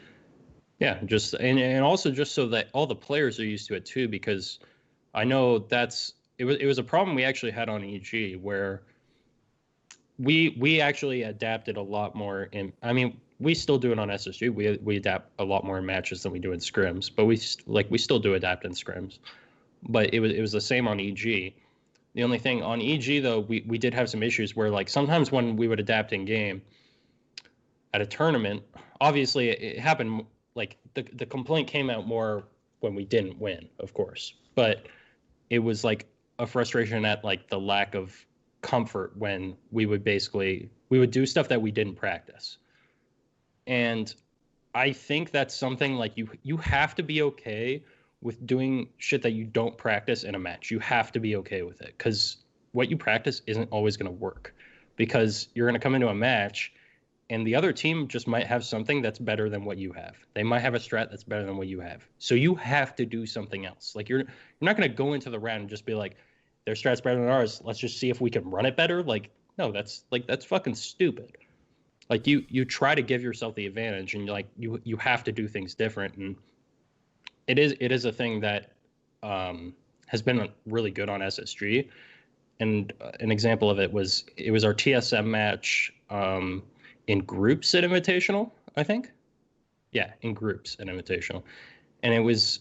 yeah, just and also just so that all the players are used to it too, because I know it was a problem we actually had on EG, where we actually adapted a lot more I mean, we still do it on SSG. We adapt a lot more in matches than we do in scrims, but we still do adapt in scrims. But it was the same on EG. The only thing on EG though, we did have some issues where like sometimes when we would adapt in game at a tournament, obviously it happened, like the complaint came out more when we didn't win, of course. But it was like a frustration at like the lack of comfort when we would do stuff that we didn't practice. And I think that's something like you have to be okay with doing shit that you don't practice in a match. You have to be okay with it, because what you practice isn't always going to work, because you're going to come into a match and the other team just might have something that's better than what you have. They might have a strat that's better than what you have. So you have to do something else. Like you're not going to go into the round and just be like, their strat's better than ours, let's just see if we can run it better. Like, no, that's fucking stupid. Like you try to give yourself the advantage, and you have to do things different. And it is a thing that has been really good on SSG. And an example of it was our TSM match in groups at Invitational, I think. Yeah, in groups at Invitational. And it was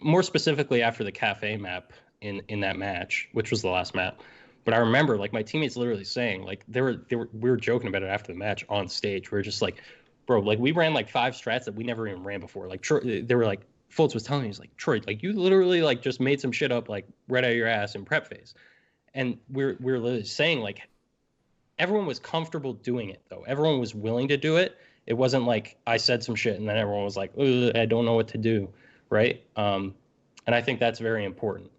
more specifically after the cafe map in that match, which was the last map. But I remember like my teammates literally saying, like we were joking about it after the match on stage. We were just like, bro, like we ran like 5 strats that we never even ran before. Like they were like, Fultz was telling me, he's like, Troy, like you literally like just made some shit up like right out of your ass in prep phase. And we're literally saying like everyone was comfortable doing it though. Everyone was willing to do it. It wasn't like I said some shit and then everyone was like, I don't know what to do, right? And I think that's very important,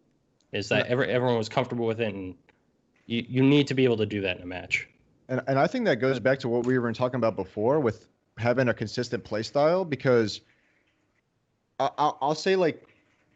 is that everyone was comfortable with it, and you need to be able to do that in a match. And I think that goes back to what we were talking about before with having a consistent play style, because I'll say like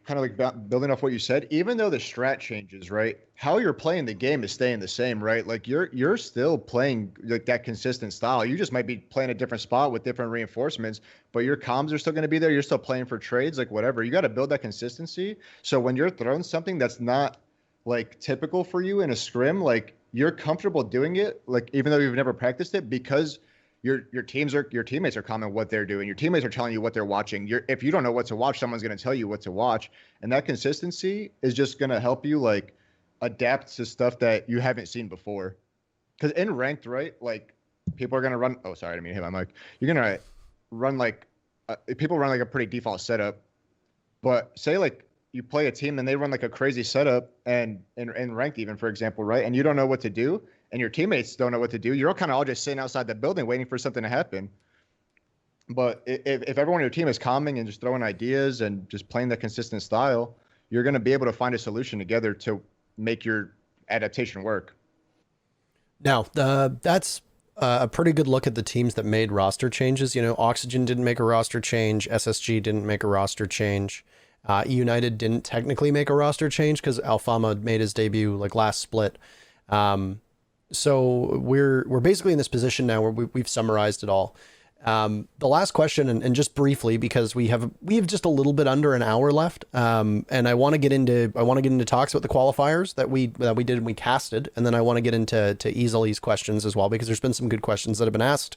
kind of like building off what you said, even though the strat changes, right? How you're playing the game is staying the same, right? Like you're still playing like that consistent style. You just might be playing a different spot with different reinforcements, but your comms are still going to be there. You're still playing for trades, like whatever. You got to build that consistency. So when you're throwing something that's not like typical for you in a scrim, like you're comfortable doing it, like even though you've never practiced it, because your teammates are commenting what they're doing. Your teammates are telling you what they're watching. If you don't know what to watch, someone's going to tell you what to watch, and that consistency is just going to help you like adapt to stuff that you haven't seen before. Because in ranked, right, like people are going to run. Oh, sorry, I didn't mean to hit my mic. You're going to run like people run like a pretty default setup, but say like you play a team and they run like a crazy setup, and in ranked even, for example, right, and you don't know what to do, and your teammates don't know what to do, you're all kind of all just sitting outside the building waiting for something to happen. But if everyone on your team is calming and just throwing ideas and just playing that consistent style, you're going to be able to find a solution together to make your adaptation work. Now, that's a pretty good look at the teams that made roster changes. You know, Oxygen didn't make a roster change. SSG didn't make a roster change. United didn't technically make a roster change because Alfama made his debut like last split. So we're basically in this position now where we've summarized it all. The last question, and just briefly, because we have just a little bit under an hour left. And I want to get into talks about the qualifiers that we did and we casted. And then I want to get into Easylyy's questions as well, because there's been some good questions that have been asked.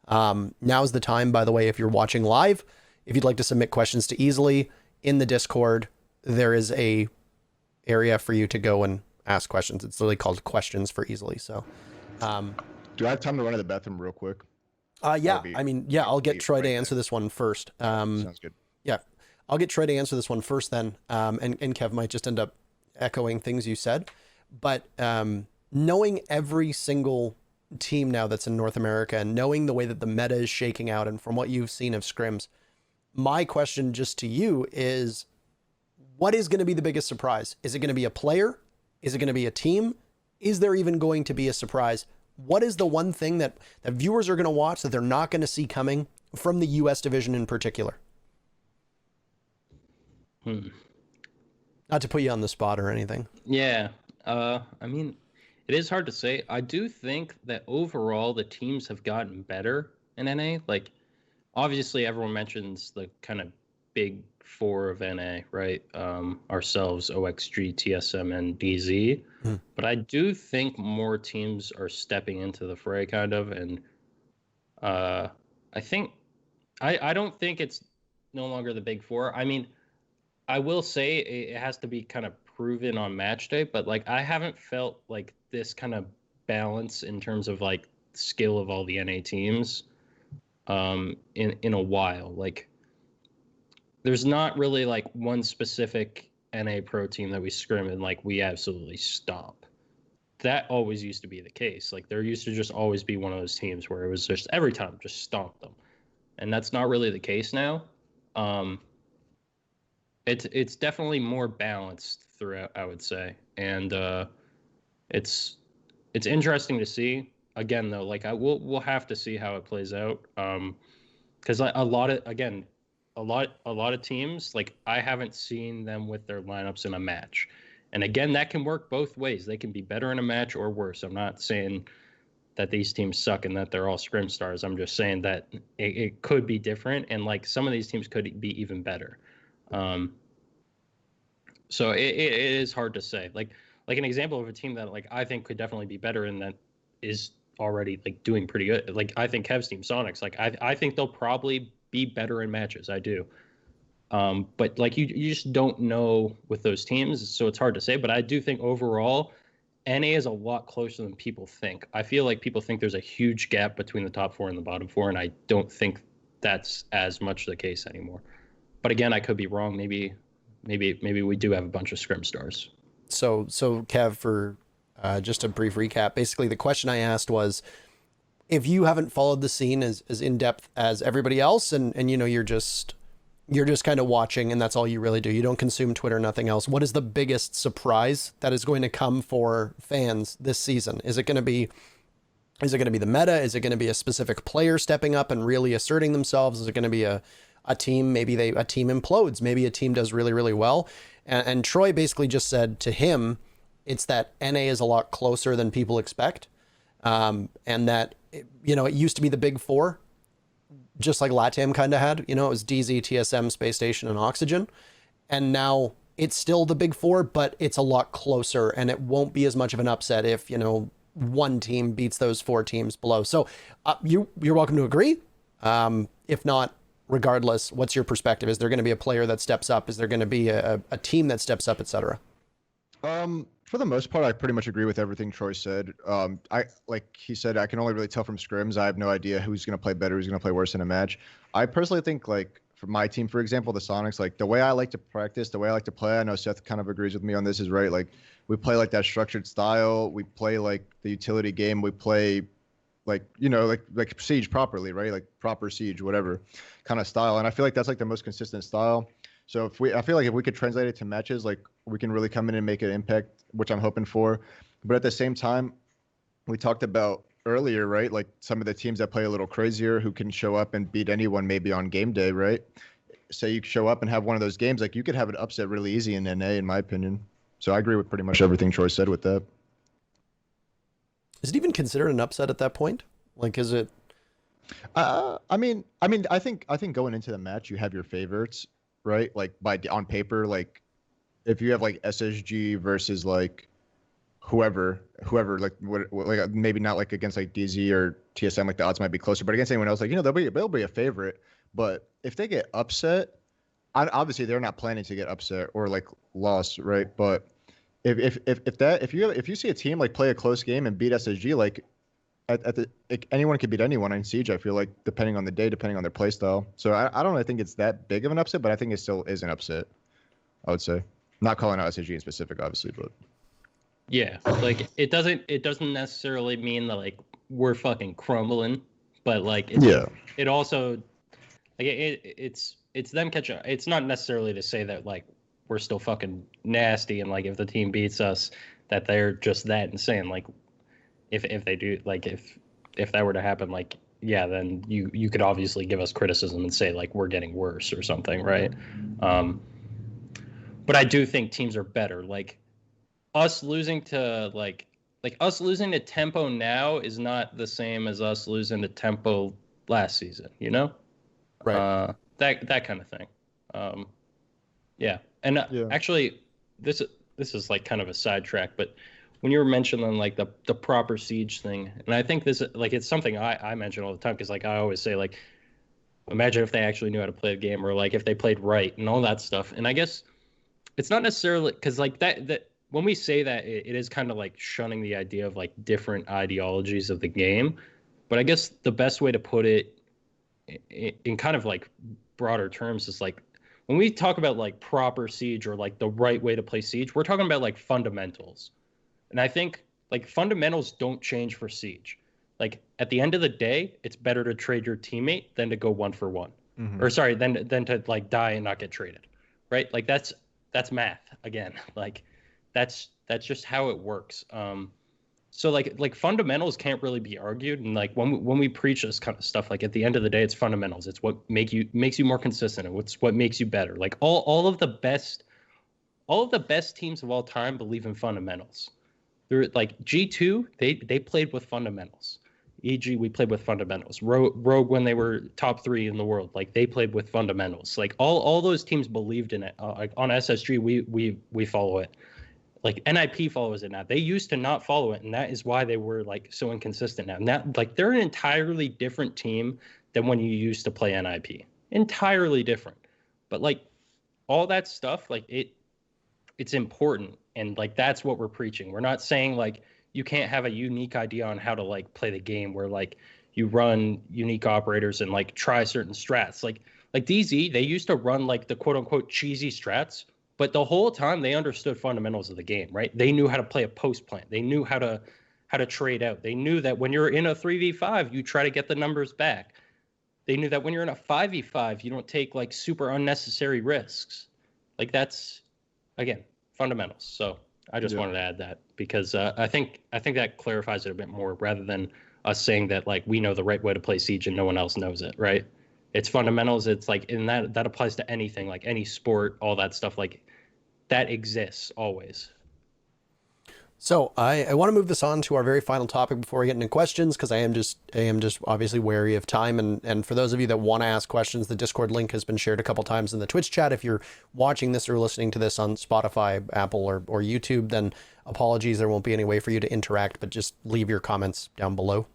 Now's the time, by the way, if you're watching live, if you'd like to submit questions to Easilyy in the Discord, there is a area for you to go and ask questions. It's literally called questions for Easilyy. So, do I have time to run to the bathroom real quick? Yeah, I'll get Troy to answer this one first. Sounds good. Yeah, I'll get Troy to answer this one first then. And Kev might just end up echoing things you said. But knowing every single team now that's in North America and knowing the way that the meta is shaking out and from what you've seen of scrims, my question just to you is, what is going to be the biggest surprise? Is it going to be a player? Is it going to be a team? Is there even going to be a surprise? What is the one thing that viewers are going to watch that they're not going to see coming from the US division in particular? Not to put you on the spot or anything. Yeah. I mean, it is hard to say. I do think that overall the teams have gotten better in NA. Like, obviously everyone mentions the kind of big four of NA, right? Ourselves, OXG, TSM, and DZ. But I do think more teams are stepping into the fray, kind of, and I don't think it's no longer the big four. I mean, I will say it has to be kind of proven on match day, but like I haven't felt like this kind of balance in terms of like skill of all the NA teams in a while. Like, there's not really like one specific NA pro team that we scrim and like we absolutely stomp. That always used to be the case. Like, there used to just always be one of those teams where it was just every time just stomp them, and that's not really the case now. It's definitely more balanced throughout, I would say, and it's interesting to see. Again, though, like we'll have to see how it plays out, because a lot of teams, like I haven't seen them with their lineups in a match. And again, that can work both ways. They can be better in a match or worse. I'm not saying that these teams suck and that they're all scrim stars. I'm just saying that it could be different, and like some of these teams could be even better. So it is hard to say. Like an example of a team that like I think could definitely be better and that is already like doing pretty good. Like I think Kev's team Soniqs. Like I think they'll probably be better in matches. I do. But like you just don't know with those teams, so it's hard to say. But I do think overall, NA is a lot closer than people think. I feel like people think there's a huge gap between the top four and the bottom four, and I don't think that's as much the case anymore. But again, I could be wrong. Maybe we do have a bunch of scrim stars. So Kev, for just a brief recap, basically the question I asked was, if you haven't followed the scene as in depth as everybody else, and you know you're just kind of watching and that's all you really do, you don't consume Twitter, nothing else, what is the biggest surprise that is going to come for fans this season? Is it going to be the meta? Is it going to be a specific player stepping up and really asserting themselves? Is it going to be a team? Maybe a team implodes. Maybe a team does really, really well. And Troy basically just said to him, it's that NA is a lot closer than people expect. And that, you know, it used to be the big four, just like LATAM kind of had, you know, it was DZ, TSM, Space Station, and Oxygen. And now it's still the big four, but it's a lot closer, and it won't be as much of an upset if, you know, one team beats those 4 teams below. So you're welcome to agree. If not, regardless, what's your perspective? Is there going to be a player that steps up? Is there going to be a team that steps up, etc.? For the most part, I pretty much agree with everything Troy said. Like he said, I can only really tell from scrims. I have no idea who's going to play better, who's going to play worse in a match. I personally think, like, for my team, for example, the Soniqs, like, the way I like to practice, the way I like to play, I know Seth kind of agrees with me on this, is right. Like, we play like that structured style. We play like the utility game. We play like, you know, like Siege properly, right? Like proper Siege, whatever kind of style. And I feel like that's like the most consistent style. So I feel like if we could translate it to matches, like, we can really come in and make an impact, which I'm hoping for. But at the same time, we talked about earlier, right? Like some of the teams that play a little crazier, who can show up and beat anyone maybe on game day, right? Say you show up and have one of those games, like, you could have an upset really easy in NA, in my opinion. So I agree with pretty much everything Troy said with that. Is it even considered an upset at that point? Like, is it? I mean, I think going into the match, you have your favorites, right? Like on paper, like if you have like SSG versus like whoever, like like maybe not like against like DZ or TSM, like the odds might be closer, but against anyone else, like, you know, they'll be a favorite. But if they get upset, obviously they're not planning to get upset or like lost, right? But if you see a team like play a close game and beat SSG, like anyone could beat anyone in Siege, I feel like, depending on the day, depending on their play style. So I don't really think it's that big of an upset, but I think it still is an upset, I would say. Not calling out SSG in specific, obviously, but Yeah, like it doesn't necessarily mean that like we're fucking crumbling, but like it also like it's them catching. It's not necessarily to say that like we're still fucking nasty and like if the team beats us that they're just that insane. Like if they do, like if that were to happen, like, yeah, then you could obviously give us criticism and say like we're getting worse or something, right? But I do think teams are better. Like us losing to like us losing to Tempo now is not the same as us losing to Tempo last season, you know? Right. That kind of thing. Yeah. And yeah. actually, this is like kind of a sidetrack, but when you were mentioning like the proper Siege thing, and I think this, like, it's something I mention all the time, because like I always say, like, imagine if they actually knew how to play the game, or like if they played right and all that stuff. And I guess it's not necessarily because like that when we say that, it is kind of like shunning the idea of like different ideologies of the game. But I guess the best way to put it in kind of like broader terms is like when we talk about like proper Siege or like the right way to play Siege, we're talking about like fundamentals. And I think like fundamentals don't change for Siege. Like at the end of the day, it's better to trade your teammate than to go 1-for-1. Mm-hmm. Or sorry, than to like die and not get traded. Right? Like that's math again. Like that's just how it works. So like fundamentals can't really be argued, and like when we preach this kind of stuff, like at the end of the day, it's fundamentals. It's what makes you more consistent, and what makes you better. Like all of the best teams of all time believe in fundamentals. They're like G2, they played with fundamentals. EG, we played with fundamentals. Rogue, when they were top 3 in the world, like they played with fundamentals. Like all those teams believed in it. Like on SSG, we follow it. Like NIP follows it now. They used to not follow it, and that is why they were like so inconsistent now. Now, like they're an entirely different team than when you used to play NIP. Entirely different. But like all that stuff, like it's important, and like that's what we're preaching. We're not saying like you can't have a unique idea on how to like play the game where like you run unique operators and like try certain strats. Like DZ, they used to run like the quote unquote cheesy strats. But the whole time they understood fundamentals of the game, right? They knew how to play a post plant. They knew how to trade out. They knew that when you're in a 3v5, you try to get the numbers back. They knew that when you're in a 5v5, you don't take like super unnecessary risks. Like that's, again, fundamentals. So I just wanted to add that because I think that clarifies it a bit more, rather than us saying that like we know the right way to play Siege and no one else knows it, right? It's fundamentals. It's like, and that applies to anything, like any sport, all that stuff, like that exists always. So I want to move this on to our very final topic before we get into questions, because I am just obviously wary of time. And for those of you that want to ask questions, the Discord link has been shared a couple times in the Twitch chat. If you're watching this or listening to this on Spotify, Apple, or YouTube, then apologies, there won't be any way for you to interact, but just leave your comments down below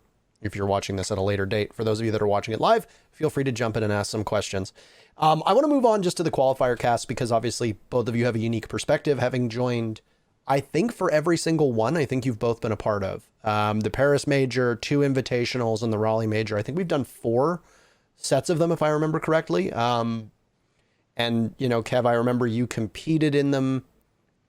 if you're watching this at a later date. For those of you that are watching it live, feel free to jump in and ask some questions. I want to move on just to the qualifier cast, because obviously both of you have a unique perspective, having joined, I think, for every single one. I think you've both been a part of the Paris Major, 2 invitationals, and the Raleigh Major. I think we've done 4 sets of them, if I remember correctly. And, you know, Kev, I remember you competed in them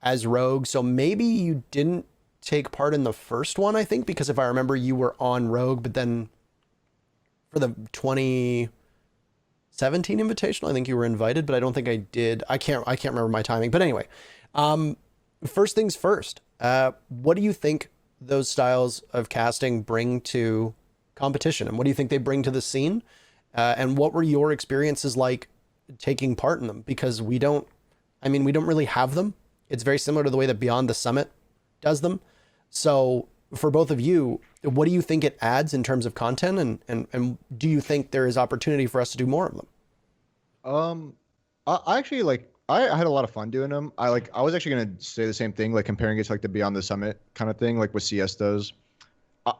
as Rogue. So maybe you didn't take part in the first one, I think, because if I remember, you were on Rogue, but then for the 2017 invitational, I think you were invited, but I don't think I did. I can't remember my timing, but anyway, first things first, what do you think those styles of casting bring to competition, and what do you think they bring to the scene? And what were your experiences like taking part in them? Because we don't really have them. It's very similar to the way that Beyond the Summit does them. So for both of you, what do you think it adds in terms of content, and do you think there is opportunity for us to do more of them? I actually I had a lot of fun doing them. I was actually gonna say the same thing, like comparing it to like the Beyond the Summit kind of thing, like what CS does.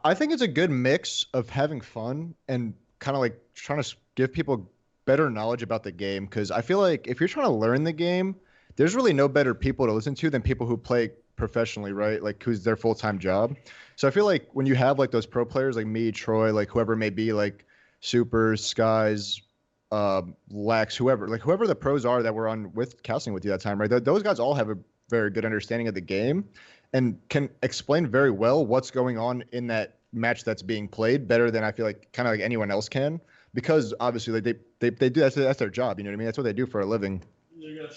I think it's a good mix of having fun and kind of like trying to give people better knowledge about the game. Because I feel like if you're trying to learn the game, there's really no better people to listen to than people who play professionally, right? Like who's their full-time job. So I feel like when you have like those pro players like me, Troy, like whoever it may be, like Super, Skies, Lex, whoever the pros are that were on with casting with you that time, right? Those guys all have a very good understanding of the game and can explain very well what's going on in that match that's being played better than I feel like kind of like anyone else can, because obviously like they do that's their job, you know what I mean? That's what they do for a living.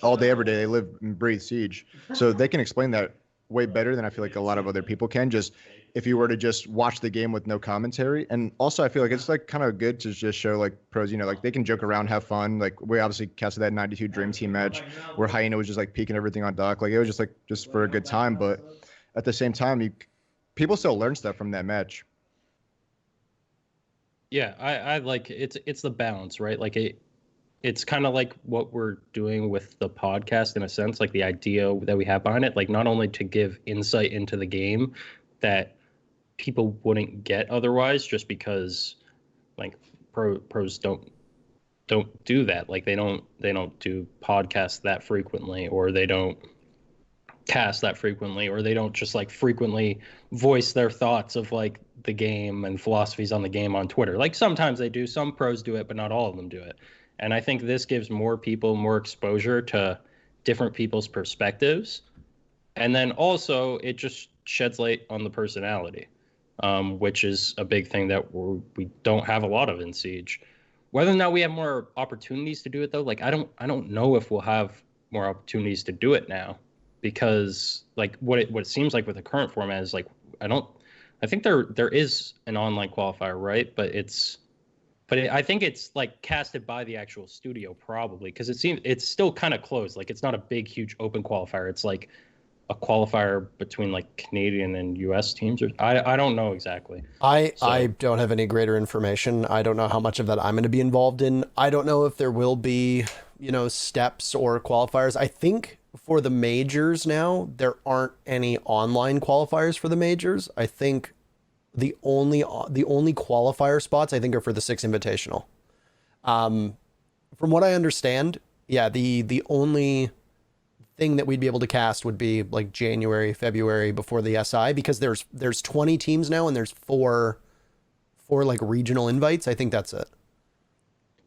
All day, every day, they live and breathe Siege. So they can explain that way better than I feel like a lot of other people can, just if you were to just watch the game with no commentary. And also I feel like it's like kind of good to just show like pros, you know, like they can joke around, have fun. Like we obviously casted that 92 Dream Team match where Hyena was just like peeking everything on Doc. Like it was just for a good time. But at the same time, people still learn stuff from that match. Yeah, I like it's the balance, right? Like it's kind of like what we're doing with the podcast in a sense, like the idea that we have behind it, like not only to give insight into the game that people wouldn't get otherwise, just because like pros don't do that. Like they don't do podcasts that frequently, or they don't cast that frequently, or they don't just like frequently voice their thoughts of like the game and philosophies on the game on Twitter. Like sometimes they do, some pros do it, but not all of them do it. And I think this gives more people more exposure to different people's perspectives. And then also it just sheds light on the personality, which is a big thing that we don't have a lot of in Siege. Whether or not we have more opportunities to do it, though, like I don't know if we'll have more opportunities to do it now, because like what it seems like with the current format is like I think there is an online qualifier, right? But I think it's like casted by the actual studio probably, because it seems it's still kind of closed. Like it's not a big, huge open qualifier. It's like a qualifier between like Canadian and US teams, or I don't know exactly. I don't have any greater information. I don't know how much of that I'm going to be involved in. I don't know if there will be, you know, steps or qualifiers. I think for the majors now, there aren't any online qualifiers for the majors. I think the only qualifier spots I think are for the 6 Invitational. From what I understand, yeah, the only thing that we'd be able to cast would be like January, February before the SI, because there's 20 teams now and there's four like regional invites. I think that's it.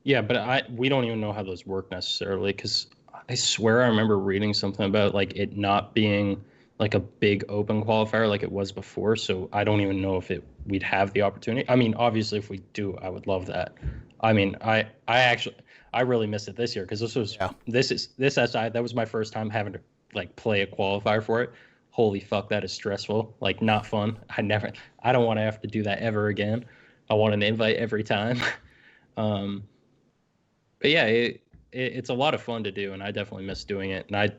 Yeah, but we don't even know how those work necessarily, because I swear I remember reading something about like it not being like a big open qualifier like it was before. So I don't even know if we'd have the opportunity. I mean, obviously if we do, I would love that. I mean, I really missed it this year, because this SI, that was my first time having to like play a qualifier for it. Holy fuck, that is stressful. Like not fun. I don't want to have to do that ever again. I want an invite every time. But yeah, it's a lot of fun to do, and I definitely miss doing it. And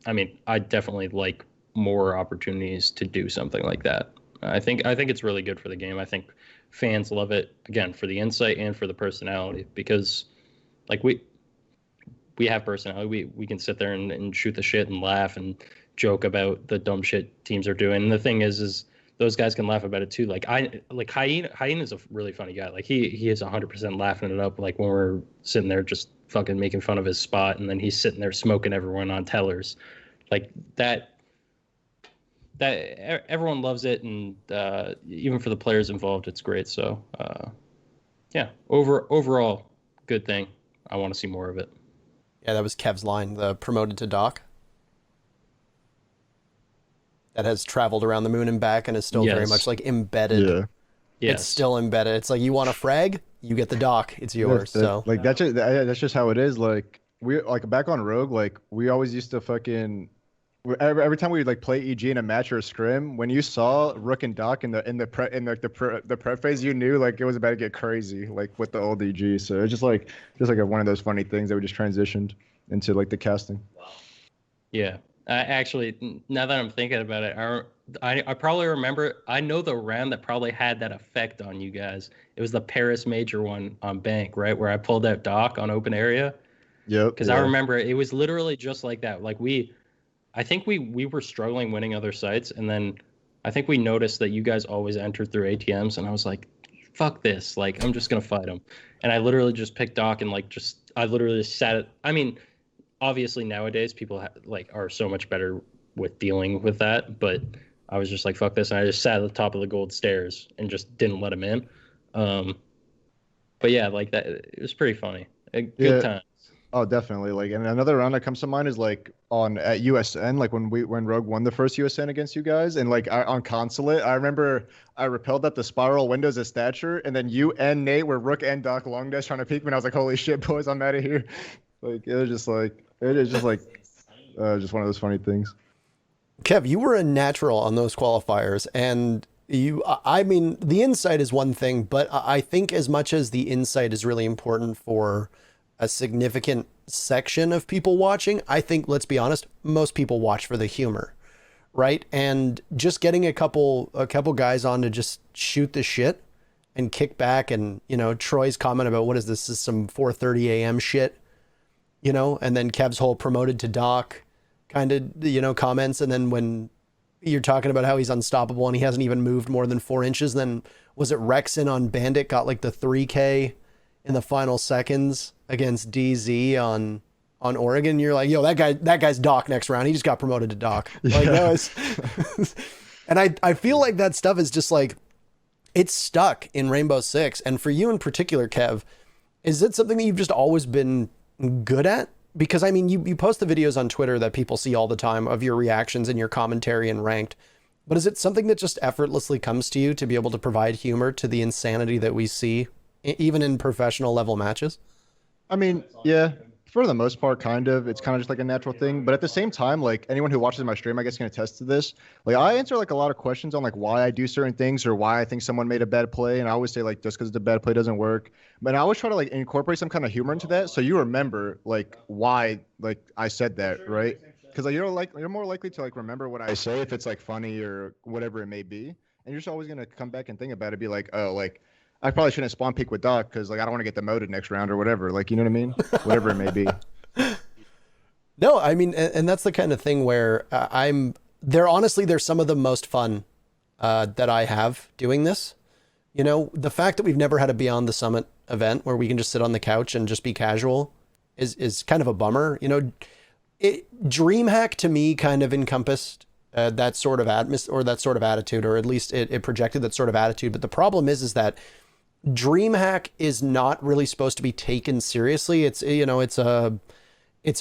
I mean, I definitely like more opportunities to do something like that. I think it's really good for the game. I think fans love it, again, for the insight and for the personality, because like we have personality. We can sit there and shoot the shit and laugh and joke about the dumb shit teams are doing. And the thing is those guys can laugh about it too. Like Hyena is a really funny guy. Like he is 100% laughing it up. Like when we're sitting there just fucking making fun of his spot, and then he's sitting there smoking everyone on tellers, like that everyone loves it, and even for the players involved, it's great. So yeah, overall good thing. I want to see more of it. Yeah, that was Kev's line, the promoted to Doc. That has traveled around the moon and back and is still very much like embedded. Yeah. Yes. It's still embedded. It's like, you want a frag, you get the Doc. It's yours. So like that's just how it is. Like we like back on Rogue, like we always used to fucking every time we would like play EG in a match or a scrim, when you saw Rook and Doc in the prep phase, you knew like it was about to get crazy, like with the old EG. So it's just like one of those funny things that we just transitioned into like the casting. Yeah. Actually, now that I'm thinking about it, I probably remember. I know the round that probably had that effect on you guys. It was the Paris Major one on Bank, right, where I pulled out Doc on open area. Yep. Because I remember it was literally just like that. Like I think we were struggling winning other sites, and then I think we noticed that you guys always entered through ATMs, and I was like, "Fuck this! Like I'm just gonna fight them." And I literally just picked Doc and I literally just sat. I mean, obviously nowadays people are so much better with dealing with that, but I was just like, fuck this, and I just sat at the top of the gold stairs and just didn't let him in. But yeah, like that, it was pretty funny. Good times. Oh, definitely. Like, and another round that comes to mind is like at USN, like when Rogue won the first USN against you guys, and like on Consulate, I remember I repelled at the spiral windows of stature, and then you and Nate were Rook and Doc long dash trying to peek me, and I was like, holy shit, boys, I'm out of here. Like it was just like just one of those funny things. Kev, you were a natural on those qualifiers, and I mean, the insight is one thing, but I think as much as the insight is really important for a significant section of people watching, I think, let's be honest, most people watch for the humor, right? And just getting a couple guys on to just shoot the shit and kick back, and, you know, Troy's comment about what is this is some 4:30 a.m. shit, you know, and then Kev's whole promoted to Doc kind of, you know, comments. And then when you're talking about how he's unstoppable and he hasn't even moved more than 4 inches, then was it Rexon on Bandit got like the 3K in the final seconds against DZ on Oregon? You're like, yo, that guy's Doc next round. He just got promoted to Doc. Like, that was, and I feel like that stuff is just like, it's stuck in Rainbow Six. And for you in particular, Kev, is it something that you've just always been good at? Because I mean, you post the videos on Twitter that people see all the time of your reactions and your commentary and ranked, but is it something that just effortlessly comes to you to be able to provide humor to the insanity that we see even in professional level matches? I mean, yeah, for the most part, kind of. It's kind of just like a natural thing. But at the same time, like anyone who watches my stream, I guess can attest to this. Like I answer like a lot of questions on like why I do certain things or why I think someone made a bad play. And I always say like just because the bad play doesn't work. But I always try to like incorporate some kind of humor into that. So you remember like why like I said that, right? Because like, you're more likely to like remember what I say if it's like funny or whatever it may be. And you're just always going to come back and think about it, be like, oh, like I probably shouldn't spawn peek with Doc because like I don't want to get demoted next round or whatever. Like, you know what I mean? Whatever it may be. No, I mean, and that's the kind of thing where honestly, they're some of the most fun that I have doing this. You know, the fact that we've never had a Beyond the Summit event where we can just sit on the couch and just be casual is kind of a bummer. You know, DreamHack to me kind of encompassed that sort of atmosphere or that sort of attitude, or at least it projected that sort of attitude. But the problem is that DreamHack is not really supposed to be taken seriously. It's, you know, it's a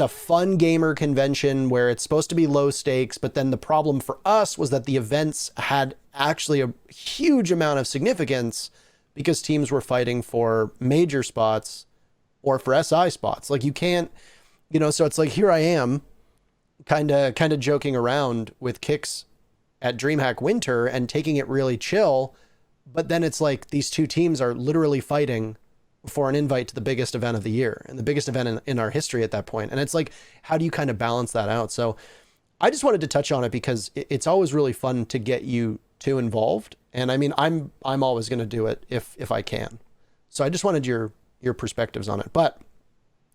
fun gamer convention where it's supposed to be low stakes, but then the problem for us was that the events had actually a huge amount of significance because teams were fighting for major spots or for SI spots. Like you can't, you know, so it's like, here I am kind of joking around with kicks at DreamHack Winter and taking it really chill. But then it's like these two teams are literally fighting for an invite to the biggest event of the year and the biggest event in our history at that point. And it's like, how do you kind of balance that out? So I just wanted to touch on it because it's always really fun to get you two involved. And I mean, I'm always going to do it if I can. So I just wanted your perspectives on it. But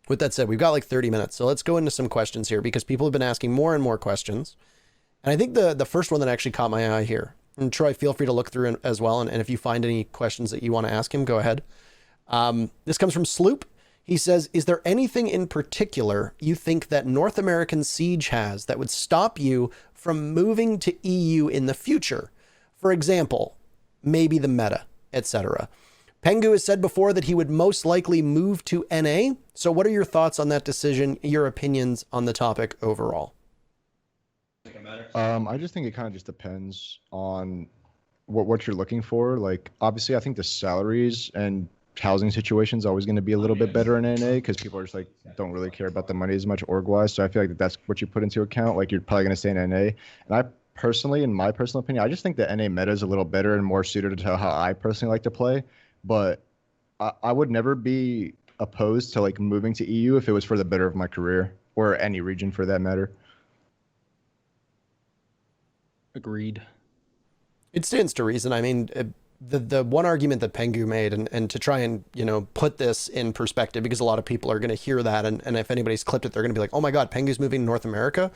with that said, we've got like 30 minutes. So let's go into some questions here because people have been asking more and more questions. And I think the first one that actually caught my eye here, and Troy, feel free to look through it as well. And if you find any questions that you want to ask him, go ahead. This comes from Sloop. He says, is there anything in particular you think that North American Siege has that would stop you from moving to EU in the future? For example, maybe the meta, etc. Pengu has said before that he would most likely move to NA. So what are your thoughts on that decision, your opinions on the topic overall? I just think it kind of just depends on what you're looking for. Like, obviously, I think the salaries and housing situation is always going to be a little bit better in NA because people are just like don't really care about the money as much org-wise. So I feel like that's what you put into account. Like, you're probably going to stay in NA. And I personally, in my personal opinion, I just think the NA meta is a little better and more suited to how I personally like to play. But I would never be opposed to like moving to EU if it was for the better of my career or any region for that matter. Agreed. It stands to reason. I mean, the one argument that Pengu made, and to try and, put this in perspective, because a lot of people are going to hear that. And if anybody's clipped it, they're going to be like, oh my God, Pengu's moving to North America.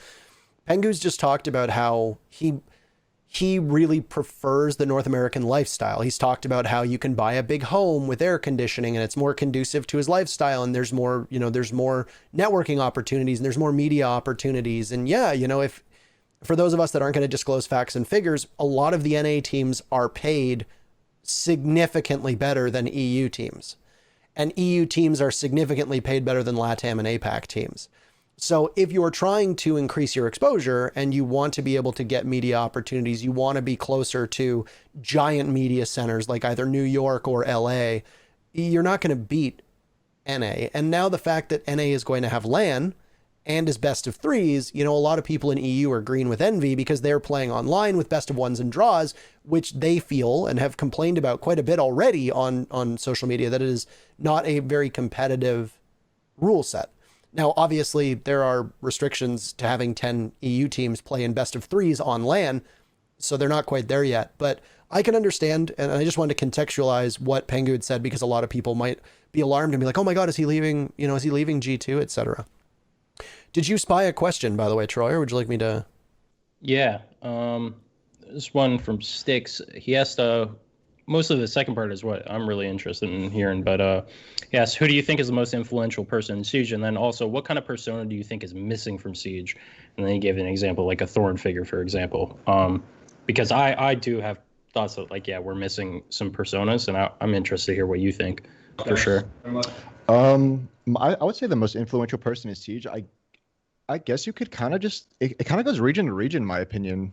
Pengu's just talked about how he really prefers the North American lifestyle. He's talked about how you can buy a big home with air conditioning and it's more conducive to his lifestyle. And there's more, there's more networking opportunities and there's more media opportunities. And yeah, if for those of us that aren't going to disclose facts and figures, a lot of the NA teams are paid significantly better than EU teams. And EU teams are significantly paid better than LATAM and APAC teams. So if you're trying to increase your exposure and you want to be able to get media opportunities, you want to be closer to giant media centers like either New York or LA, you're not going to beat NA. And now the fact that NA is going to have LAN and is best of threes, a lot of people in EU are green with envy because they're playing online with best of ones and draws, which they feel and have complained about quite a bit already on social media, that it is not a very competitive rule set. Now, obviously, there are restrictions to having 10 EU teams play in best of threes on LAN, so they're not quite there yet. But I can understand, and I just wanted to contextualize what Pengu had said because a lot of people might be alarmed and be like, oh my God, is he leaving G2, etc. Did you spy a question, by the way, Troy, or would you like me to? Yeah. This one from Sticks. He asked, most of the second part is what I'm really interested in hearing, but he asked, who do you think is the most influential person in Siege? And then also, what kind of persona do you think is missing from Siege? And then he gave an example, like a Thorn figure, for example. Because I do have thoughts that, like, yeah, we're missing some personas, and I'm interested to hear what you think, for sure. I would say the most influential person in Siege, I guess you could kind of just, it kind of goes region to region, in my opinion.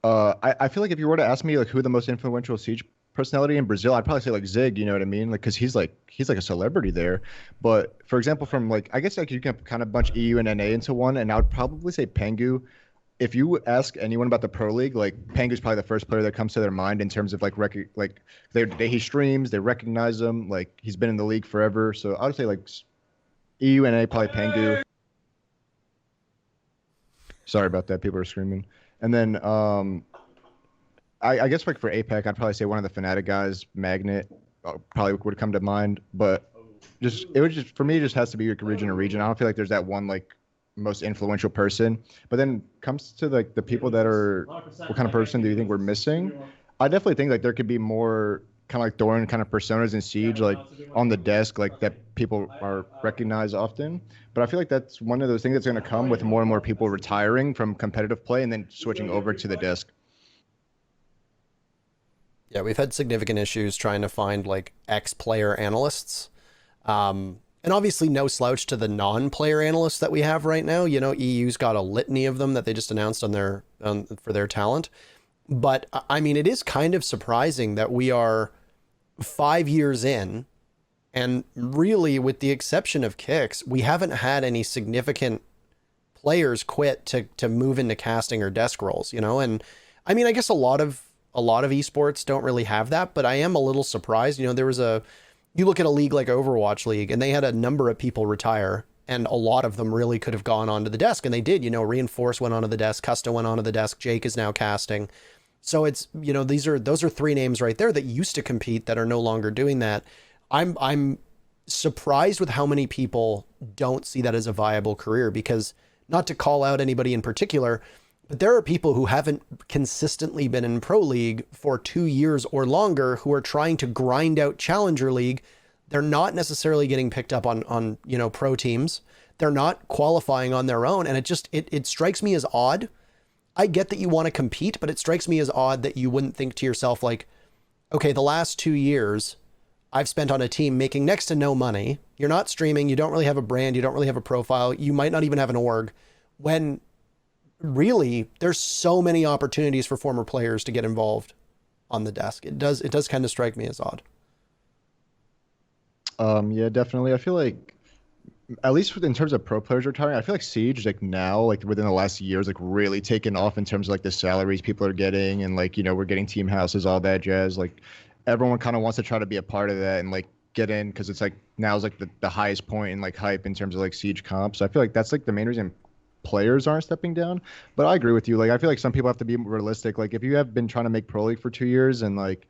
I feel like if you were to ask me like who the most influential Siege personality in Brazil, I'd probably say like Zig, you know what I mean? Like, because he's like a celebrity there. But for example, from like, I guess like you can kind of bunch EU and NA into one, and I would probably say Pengu. If you ask anyone about the Pro League, like Pengu's probably the first player that comes to their mind in terms of like he streams, they recognize him, like he's been in the league forever. So I would say like EU and NA, probably Pengu. Sorry about that. People are screaming. And then I guess like for APAC, I'd probably say one of the Fnatic guys, Magnet, probably would come to mind. But for me, it just has to be like region to region. I don't feel like there's that one like most influential person. But then comes to like the people that are, what kind of person do you think we're missing? I definitely think like there could be more kind of like Doran kind of personas in Siege, like on the desk, like that people are recognized often. But I feel like that's one of those things that's going to come with more and more people retiring from competitive play and then switching over to the desk. Yeah, we've had significant issues trying to find like ex-player analysts. And obviously no slouch to the non-player analysts that we have right now. EU's got a litany of them that they just announced on for their talent. But I mean, it is kind of surprising that we are 5 years in, and really, with the exception of Kicks, we haven't had any significant players quit to move into casting or desk roles, And I mean, I guess a lot of esports don't really have that, but I am a little surprised. You look at a league like Overwatch League, and they had a number of people retire and a lot of them really could have gone onto the desk, and they did. Reinforce went onto the desk, Custa went onto the desk, Jake is now casting. So it's, those are three names right there that used to compete that are no longer doing that. I'm surprised with how many people don't see that as a viable career, because, not to call out anybody in particular, but there are people who haven't consistently been in Pro League for 2 years or longer who are trying to grind out Challenger League. They're not necessarily getting picked up on pro teams. They're not qualifying on their own. And it strikes me as odd. I get that you want to compete, but it strikes me as odd that you wouldn't think to yourself, like, okay, the last 2 years I've spent on a team making next to no money. You're not streaming. You don't really have a brand. You don't really have a profile. You might not even have an org, when really there's so many opportunities for former players to get involved on the desk. It does kind of strike me as odd. Yeah, definitely. I feel like, at least in terms of pro players retiring, I feel like Siege, like now, like within the last years, like really taken off in terms of like the salaries people are getting, and like, we're getting team houses, all that jazz. Like everyone kind of wants to try to be a part of that and like get in, because it's like now is like the highest point in like hype in terms of like Siege comp. So I feel like that's like the main reason players aren't stepping down. But I agree with you. Like I feel like some people have to be realistic. Like if you have been trying to make Pro League for 2 years and like,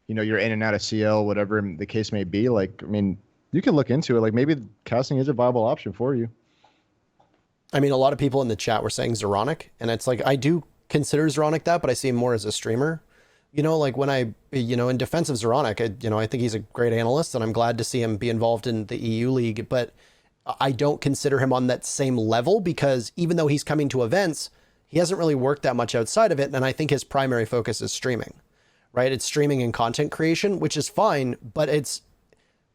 you're in and out of CL, whatever the case may be, like, I mean, you can look into it. Like maybe casting is a viable option for you. I mean, a lot of people in the chat were saying Zeronic, and it's like, I do consider Zeronic that, but I see him more as a streamer. Like when in defense of Zeronic, I think he's a great analyst, and I'm glad to see him be involved in the EU League, but I don't consider him on that same level, because even though he's coming to events, he hasn't really worked that much outside of it. And I think his primary focus is streaming, right? It's streaming and content creation, which is fine. But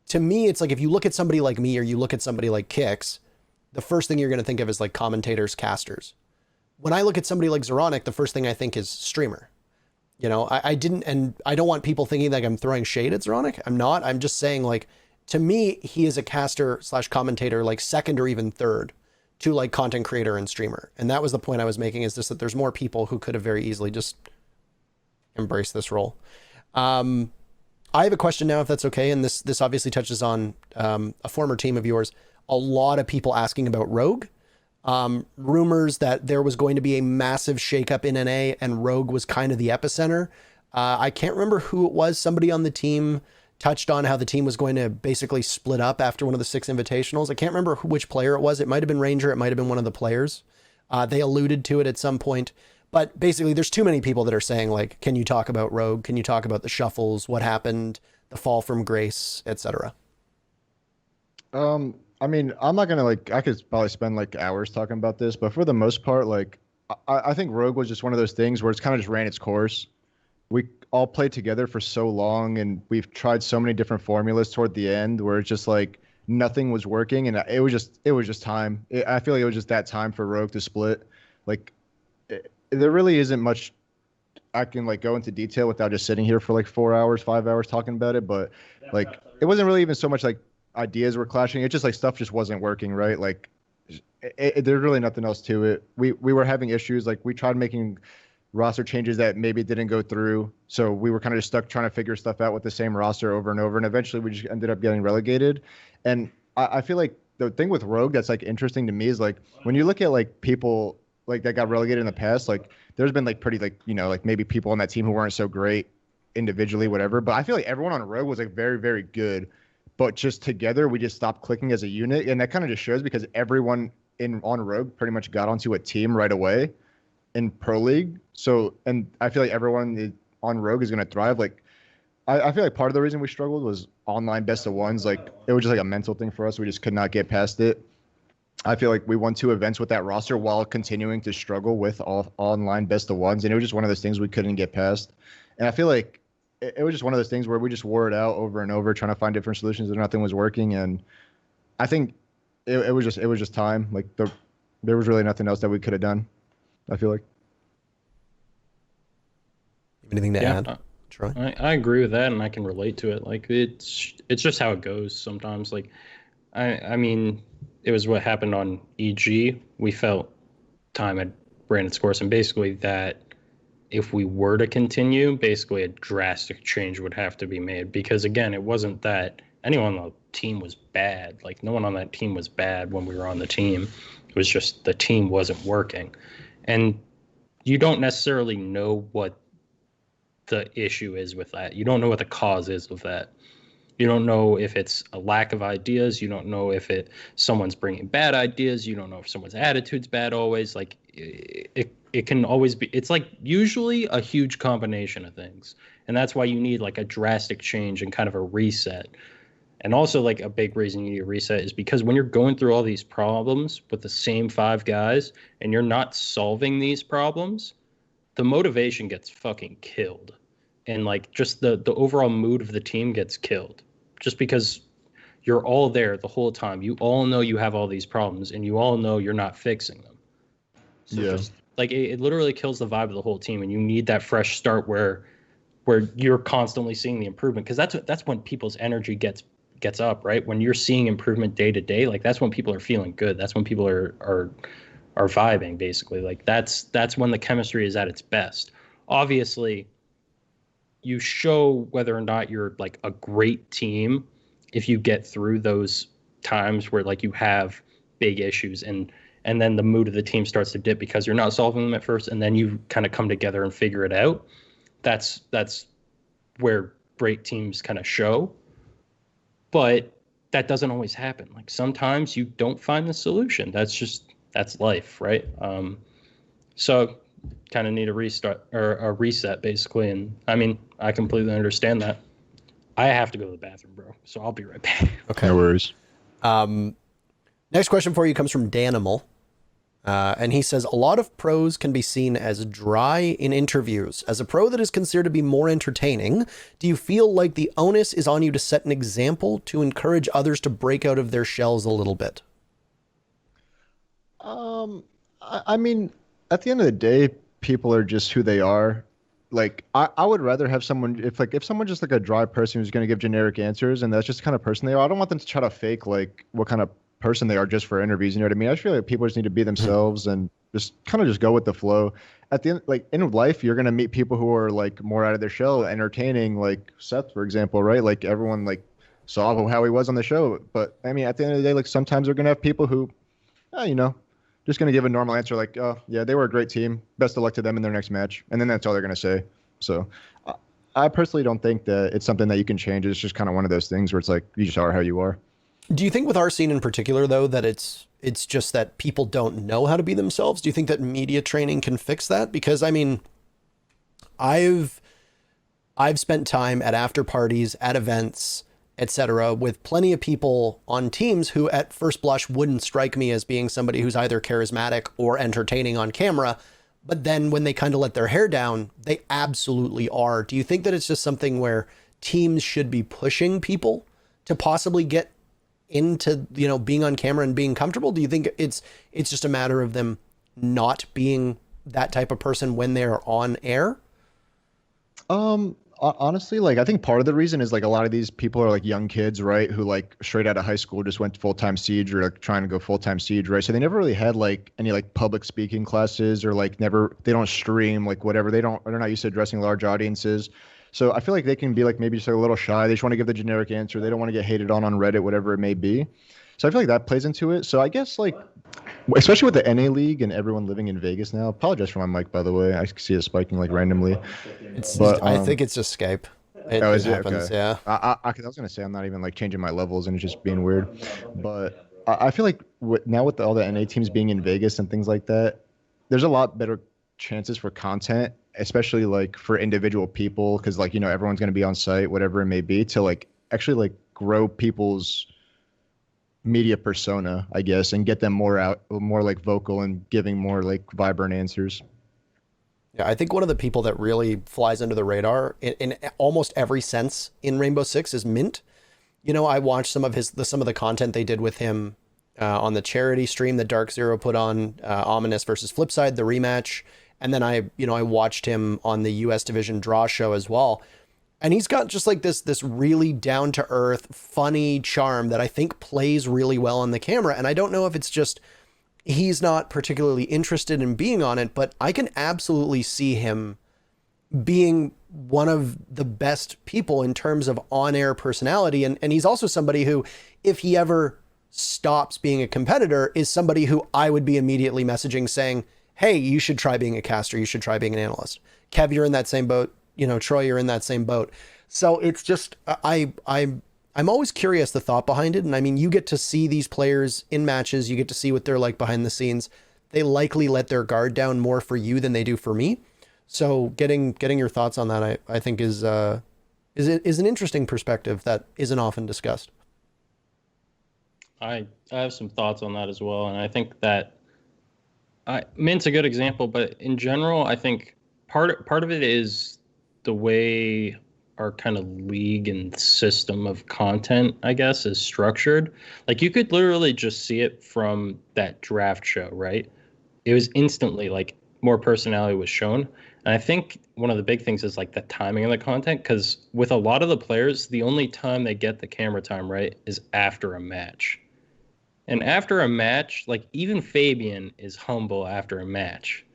to me, it's like, if you look at somebody like me or you look at somebody like Kix, the first thing you're going to think of is like commentators, casters. When I look at somebody like Zeronic, the first thing I think is streamer. I didn't, and I don't want people thinking like I'm throwing shade at Zeronic. I'm not. I'm just saying, like, to me, he is a caster / commentator, like second or even third to like content creator and streamer. And that was the point I was making, is just that there's more people who could have very easily just embraced this role. I have a question now, if that's okay. And this obviously touches on a former team of yours. A lot of people asking about Rogue. Rumors that there was going to be a massive shakeup in NA, and Rogue was kind of the epicenter. I can't remember who it was. Somebody on the team touched on how the team was going to basically split up after one of the 6 invitationals. I can't remember which player it was. It might have been Ranger. It might have been one of the players. They alluded to it at some point. But basically, there's too many people that are saying, like, can you talk about Rogue? Can you talk about the shuffles? What happened? The fall from grace, etc. I mean, I'm not gonna like. I could probably spend like hours talking about this, but for the most part, like, I think Rogue was just one of those things where it's kind of just ran its course. We all played together for so long, and we've tried so many different formulas toward the end where it's just like nothing was working, and it was just time. I feel like it was just that time for Rogue to split. Like, there really isn't much I can like go into detail without just sitting here for like 4 hours, 5 hours talking about it. But like, it wasn't really even so much like ideas were clashing. It's just like stuff just wasn't working, right? Like, there's really nothing else to it. We were having issues. Like, we tried making roster changes that maybe didn't go through. So we were kind of just stuck trying to figure stuff out with the same roster over and over. And eventually we just ended up getting relegated. And I feel like the thing with Rogue that's like interesting to me is like, when you look at like people like that got relegated in the past, like there's been like pretty like, like maybe people on that team who weren't so great individually, whatever. But I feel like everyone on Rogue was like very, very good. But just together, we just stopped clicking as a unit. And that kind of just shows because everyone on Rogue pretty much got onto a team right away in Pro League. So, and I feel like everyone on Rogue is going to thrive. Like, I feel like part of the reason we struggled was online best of ones. Like, it was just like a mental thing for us. We just could not get past it. I feel like we won 2 events with that roster while continuing to struggle with all online best of ones. And it was just one of those things we couldn't get past. And I feel like it was just one of those things where we just wore it out over and over, trying to find different solutions and nothing was working. And I think it was just time. Like, there was really nothing else that we could have done, I feel like. Anything to add, Troy? I agree with that, and I can relate to it. Like, it's just how it goes sometimes. Like, I mean, it was what happened on EG. We felt time had ran its course, and basically that if we were to continue, basically a drastic change would have to be made. Because again, it wasn't that anyone on the team was bad. Like, no one on that team was bad when we were on the team. It was just the team wasn't working. And you don't necessarily know what the issue is with that. You don't know what the cause is of that. You don't know if it's a lack of ideas. You don't know if someone's bringing bad ideas. You don't know if someone's attitude's bad always. Like, it can always be, it's like usually a huge combination of things. And that's why you need like a drastic change and kind of a reset. And also, like, a big reason you need a reset is because when you're going through all these problems with the same 5 guys and you're not solving these problems, the motivation gets fucking killed. And like, just the overall mood of the team gets killed. Just because you're all there the whole time. You all know you have all these problems and you all know you're not fixing them. So just like, it literally kills the vibe of the whole team, and you need that fresh start where you're constantly seeing the improvement, because that's when people's energy gets up, right? When you're seeing improvement day to day, like, that's when people are feeling good. That's when people are vibing, basically. Like, that's when the chemistry is at its best. Obviously, you show whether or not you're like a great team if you get through those times where like you have big issues, and then the mood of the team starts to dip because you're not solving them at first, and then you kind of come together and figure it out. That's where great teams kind of show. But that doesn't always happen. Like, sometimes you don't find the solution. That's life, right? So kind of need a restart or a reset, basically. And I mean, I completely understand that. I have to go to the bathroom, bro, so I'll be right back. Okay. No worries. Next question for you comes from Danimal. And he says, a lot of pros can be seen as dry in interviews. As a pro that is considered to be more entertaining, do you feel like the onus is on you to set an example to encourage others to break out of their shells a little bit? I mean, at the end of the day, people are just who they are. Like, I would rather have someone, if someone's just like a dry person who's going to give generic answers, and that's just the kind of person they are, I don't want them to try to fake like what kind of person they are just for interviews. You know what I mean? I just feel like people just need to be themselves and just kind of just go with the flow. At the end, like, in life, you're going to meet people who are like more out of their shell, entertaining, like Seth, for example, right? Like, everyone like saw how he was on the show. But I mean, at the end of the day, like, sometimes they're going to have people who, just going to give a normal answer like, oh, yeah, they were a great team. Best of luck to them in their next match. And then that's all they're going to say. So I personally don't think that it's something that you can change. It's just kind of one of those things where it's like, you just are how you are. Do you think with our scene in particular, though, that it's just that people don't know how to be themselves? Do you think that media training can fix that? Because, I mean, I've spent time at after parties, at events, etc., with plenty of people on teams who at first blush wouldn't strike me as being somebody who's either charismatic or entertaining on camera. But then when they kind of let their hair down, they absolutely are. Do you think that it's just something where teams should be pushing people to possibly get into, being on camera and being comfortable? Do you think it's just a matter of them not being that type of person when they're on air? Honestly, like, I think part of the reason is like a lot of these people are like young kids, right? Who like straight out of high school just went full-time Siege or like trying to go full-time Siege, right? So they never really had like any like public speaking classes, or like they don't stream, like whatever. They're not used to addressing large audiences. So I feel like they can be like maybe just like a little shy. They just want to give the generic answer. They don't want to get hated on Reddit, whatever it may be. So I feel like that plays into it. So I guess like, especially with the NA League and everyone living in Vegas now. Apologize for my mic, by the way. I see it spiking like randomly. I think it's just Skype. It happens, okay. Yeah. I was gonna say I'm not even like changing my levels and it's just being weird. But I feel like now with all the NA teams being in Vegas and things like that, there's a lot better chances for content, especially like for individual people, because like everyone's gonna be on site, whatever it may be, to like actually like grow people's media persona, I guess, and get them more like vocal and giving more like vibrant answers. Yeah, I think one of the people that really flies under the radar in almost every sense in Rainbow Six is Mint. I watched some of the content they did with him on the charity stream that Dark Zero put on, Ominous versus Flipside, the rematch. And then I watched him on the US Division Draw show as well. And he's got just like this really down to earth, funny charm that I think plays really well on the camera. And I don't know if it's just he's not particularly interested in being on it, but I can absolutely see him being one of the best people in terms of on-air personality. And he's also somebody who, if he ever stops being a competitor, is somebody who I would be immediately messaging saying, hey, you should try being a caster. You should try being an analyst. Kev, you're in that same boat. Troy, you're in that same boat. So it's just, I'm always curious the thought behind it. And I mean, you get to see these players in matches. You get to see what they're like behind the scenes. They likely let their guard down more for you than they do for me. So getting your thoughts on that, I think is an interesting perspective that isn't often discussed. I have some thoughts on that as well, and I think that Mint's a good example, but in general, I think part of it is the way our kind of league and system of content, I guess, is structured. Like, you could literally just see it from that draft show, right? It was instantly like more personality was shown. And I think one of the big things is like the timing of the content, because with a lot of the players, the only time they get the camera time right is after a match. And after a match, like even Fabian is humble after a match,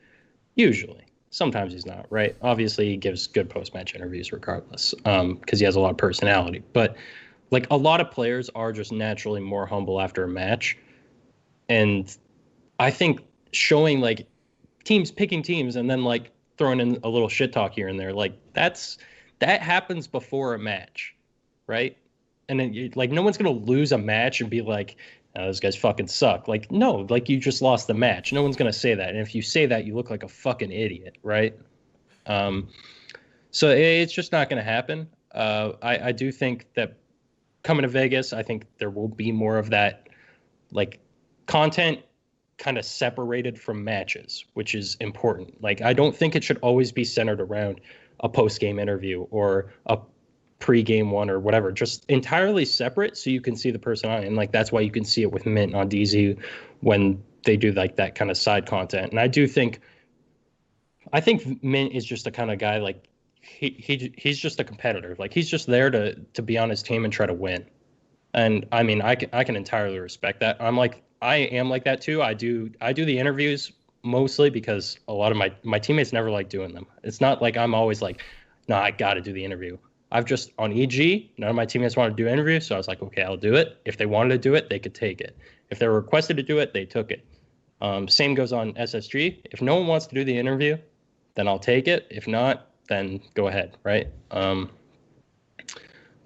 usually. Sometimes he's not, right? Obviously, he gives good post-match interviews regardless, because he has a lot of personality. But like a lot of players are just naturally more humble after a match. And I think showing like teams picking teams and then like throwing in a little shit talk here and there, like that happens before a match, right? And then like no one's gonna lose a match and be like, oh, those guys fucking suck. Like, no, like you just lost the match. No one's gonna say that. And if you say that, you look like a fucking idiot, right? So it's just not gonna happen. I do think that coming to Vegas, I think there will be more of that like content kind of separated from matches, which is important. Like, I don't think it should always be centered around a post-game interview or a pre-game one or whatever, just entirely separate so you can see the personality. And like, that's why you can see it with Mint on DZ when they do like that kind of side content. And I think Mint is just the kind of guy, like he's just a competitor. Like, he's just there to be on his team and try to win. And I mean, I can entirely respect that. I am like that too. I do the interviews mostly because a lot of my teammates never like doing them. It's not like I'm always like, no, I got to do the interview. I've just, on EG, none of my teammates wanted to do interviews, so I was like, okay, I'll do it. If they wanted to do it, they could take it. If they were requested to do it, they took it. Same goes on SSG. If no one wants to do the interview, then I'll take it. If not, then go ahead, right? But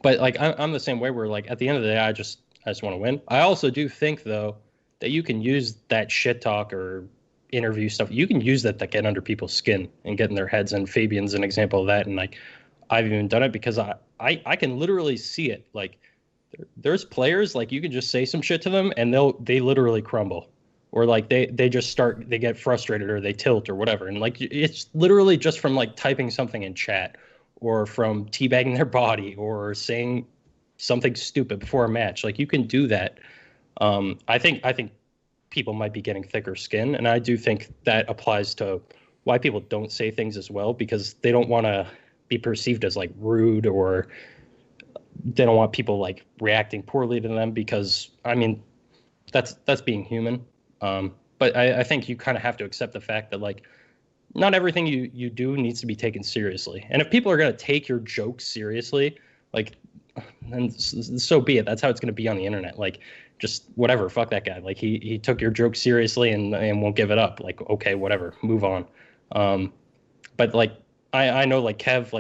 like, I'm the same way where like at the end of the day, I just want to win. I also do think though that you can use that shit talk or interview stuff. You can use that to get under people's skin and get in their heads. And Fabian's an example of that. And like, I've even done it because I can literally see it. Like, there's players, like, you can just say some shit to them and they literally crumble, or like they get frustrated or they tilt or whatever. And like, it's literally just from like typing something in chat or from teabagging their body or saying something stupid before a match. Like, you can do that. I think people might be getting thicker skin, and I do think that applies to why people don't say things as well, because they don't want to be perceived as like rude, or they don't want people like reacting poorly to them, because I mean, that's being human. But I think you kind of have to accept the fact that like not everything you do needs to be taken seriously. And if people are going to take your jokes seriously, like, then so be it. That's how it's going to be on the internet. Like, just whatever, fuck that guy. Like, he took your joke seriously and won't give it up. Like, okay, whatever, move on. But like, I know like Kev's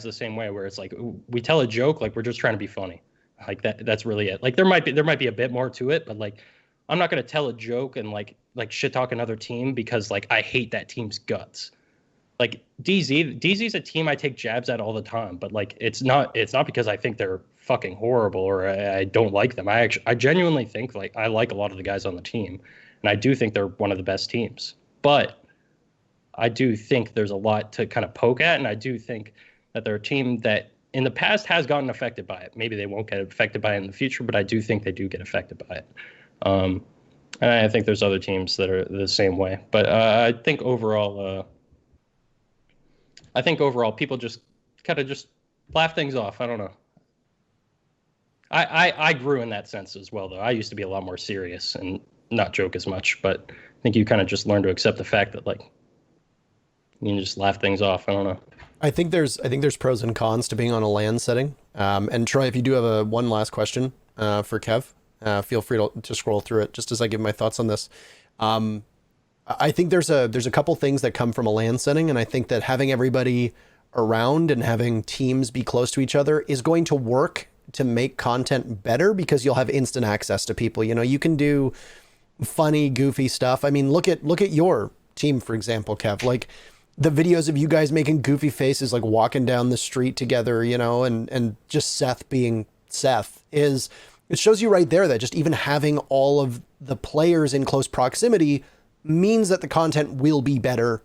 the same way, where it's like, we tell a joke, like we're just trying to be funny. Like that's really it. Like, there might be a bit more to it, but like, I'm not going to tell a joke and like shit talk another team because like I hate that team's guts. Like, DZ's a team I take jabs at all the time, but like it's not because I think they're fucking horrible or I don't like them. I genuinely think like I like a lot of the guys on the team, and I do think they're one of the best teams. But I do think there's a lot to kind of poke at, and I do think that they're a team that in the past has gotten affected by it. Maybe they won't get affected by it in the future, but I do think they do get affected by it. And I think there's other teams that are the same way. But I think overall, people just kind of just laugh things off. I don't know. I grew in that sense as well, though. I used to be a lot more serious and not joke as much. But I think you kind of just learn to accept the fact that like you can just laugh things off. I don't know. I think there's pros and cons to being on a LAN setting. And Troy, if you do have one last question for Kev, feel free to scroll through it just as I give my thoughts on this. I think there's a couple things that come from a LAN setting, and I think that having everybody around and having teams be close to each other is going to work to make content better because you'll have instant access to people. You know, you can do funny, goofy stuff. I mean, look at your team, for example, Kev. Like the videos of you guys making goofy faces, like walking down the street together, you know, and just Seth being Seth it shows you right there that just even having all of the players in close proximity means that the content will be better,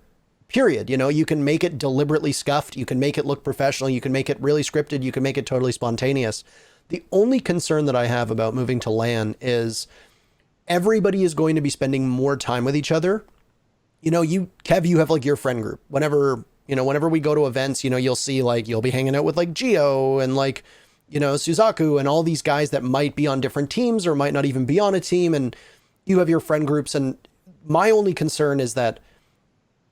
period. You know, you can make it deliberately scuffed. You can make it look professional. You can make it really scripted. You can make it totally spontaneous. The only concern that I have about moving to LAN is everybody is going to be spending more time with each other. You know, Kev, you have like your friend group. Whenever we go to events, you know, you'll see like, you'll be hanging out with like Gio and like, you know, Suzaku and all these guys that might be on different teams or might not even be on a team. And you have your friend groups. And my only concern is that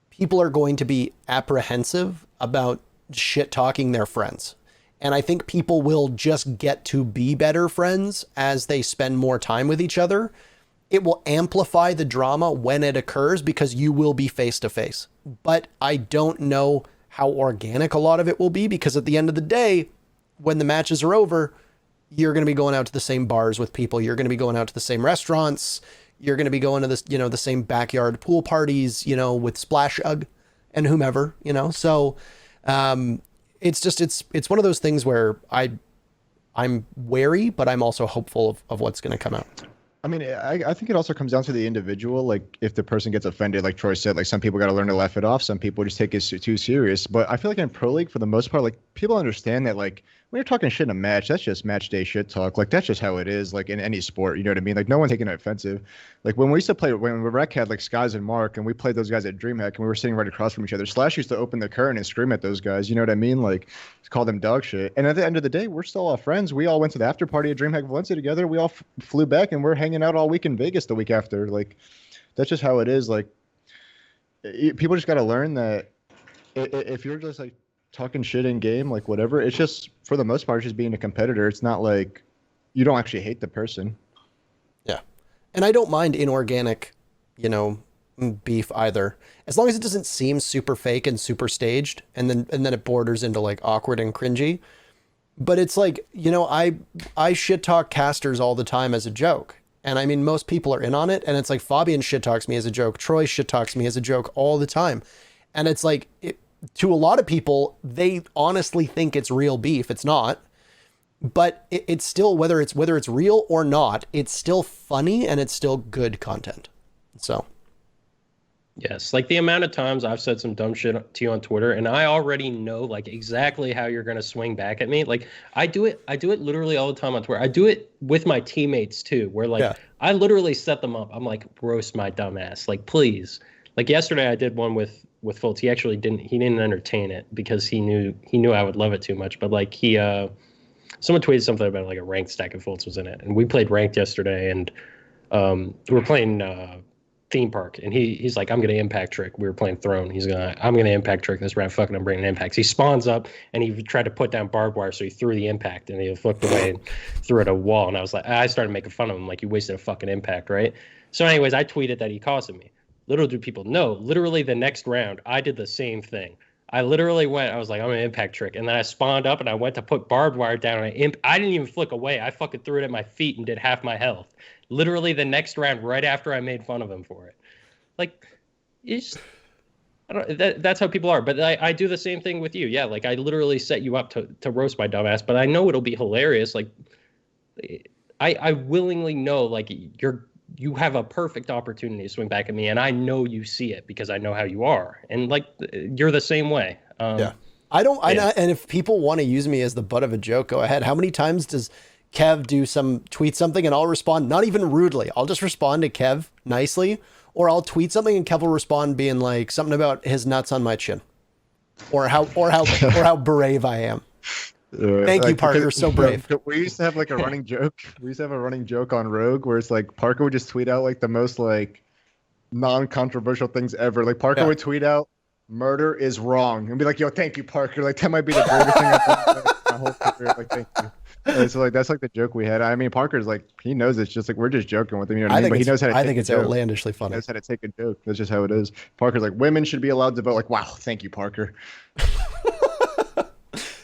people are going to be apprehensive about shit talking their friends. And I think people will just get to be better friends as they spend more time with each other. It will amplify the drama when it occurs because you will be face to face. But I don't know how organic a lot of it will be because at the end of the day, when the matches are over, you're going to be going out to the same bars with people. You're going to be going out to the same restaurants. You're going to be going to this, you know, the same backyard pool parties, you know, with Splash Ugg and whomever, you know. So it's just it's one of those things where I'm wary, but I'm also hopeful of what's going to come out. I mean, I think it also comes down to the individual. Like, if the person gets offended, like Troy said, like some people got to learn to laugh it off. Some people just take it too serious. But I feel like in Pro League, for the most part, like people understand that, like when you're talking shit in a match, that's just match day shit talk. Like that's just how it is. Like in any sport, you know what I mean? Like no one's taking it offensive. Like when we used to play, when Rec had like Skies and Mark, and we played those guys at DreamHack, and we were sitting right across from each other. Slash used to open the curtain and scream at those guys. You know what I mean? Like call them dog shit. And at the end of the day, we're still all friends. We all went to the after party at DreamHack Valencia together. We all flew back, and we're hanging out all week in Vegas the week after. Like that's just how it is. Like people just got to learn that if you're just like talking shit in game, like whatever, it's just for the most part just being a competitor. It's not like you don't actually hate the person. Yeah. And I don't mind inorganic, you know, beef either, as long as it doesn't seem super fake and super staged, and then it borders into like awkward and cringy. But it's like, you know, I shit talk casters all the time as a joke. And I mean, most people are in on it. And it's like Fabian shit talks me as a joke. Troy shit talks me as a joke all the time. And it's like, to a lot of people, they honestly think it's real beef. It's not. But it's still, whether it's real or not, it's still funny and it's still good content. So. Yes, like the amount of times I've said some dumb shit to you on Twitter, and I already know like exactly how you're gonna swing back at me. Like I do it literally all the time on Twitter. I do it with my teammates too, where like I literally set them up. I'm like, roast my dumb ass, like please. Like yesterday, I did one with Fultz. He actually didn't entertain it because he knew I would love it too much. But like someone tweeted something about like a ranked stack and Fultz was in it, and we played ranked yesterday, and we were playing theme park, and he's like, I'm gonna impact trick. We were playing throne. I'm gonna impact trick this round. Fucking I'm bringing impacts. He spawns up and he tried to put down barbed wire, so he threw the impact and he flipped away and threw it at a wall. And I started making fun of him, like, you wasted a fucking impact, right? So anyways, I tweeted that he costed me. Little do people know, literally the next round I did the same thing. I literally went, I was like, I'm an impact trick, and then I spawned up and I went to put barbed wire down, and I didn't even flick away. I fucking threw it at my feet and did half my health. Literally the next round, right after I made fun of him for it. Like, that's how people are. But I do the same thing with you. Yeah, like I literally set you up to roast my dumbass, but I know it'll be hilarious. Like, I willingly know, like, you have a perfect opportunity to swing back at me, and I know you see it because I know how you are, and like you're the same way. Yeah, and if people want to use me as the butt of a joke, go ahead. How many times does Kev tweet something and I'll respond, not even rudely, I'll just respond to Kev nicely, or I'll tweet something and Kev will respond being like something about his nuts on my chin, or how brave I am. Thank you, Parker. You're so brave. We used to have like a running joke. We used to have a running joke on Rogue where it's like Parker would just tweet out like the most like non-controversial things ever. Like Parker would tweet out murder is wrong, and be like, yo, thank you, Parker. Like that might be the greatest thing I've done my whole career. Like, thank you. And so like that's like the joke we had. I mean, Parker's like he knows it's just like we're just joking with him. You know what I mean? But he knows how to. I think it's outlandishly funny. He knows how to take a joke. That's just how it is. Parker's like women should be allowed to vote. Like, wow, thank you, Parker.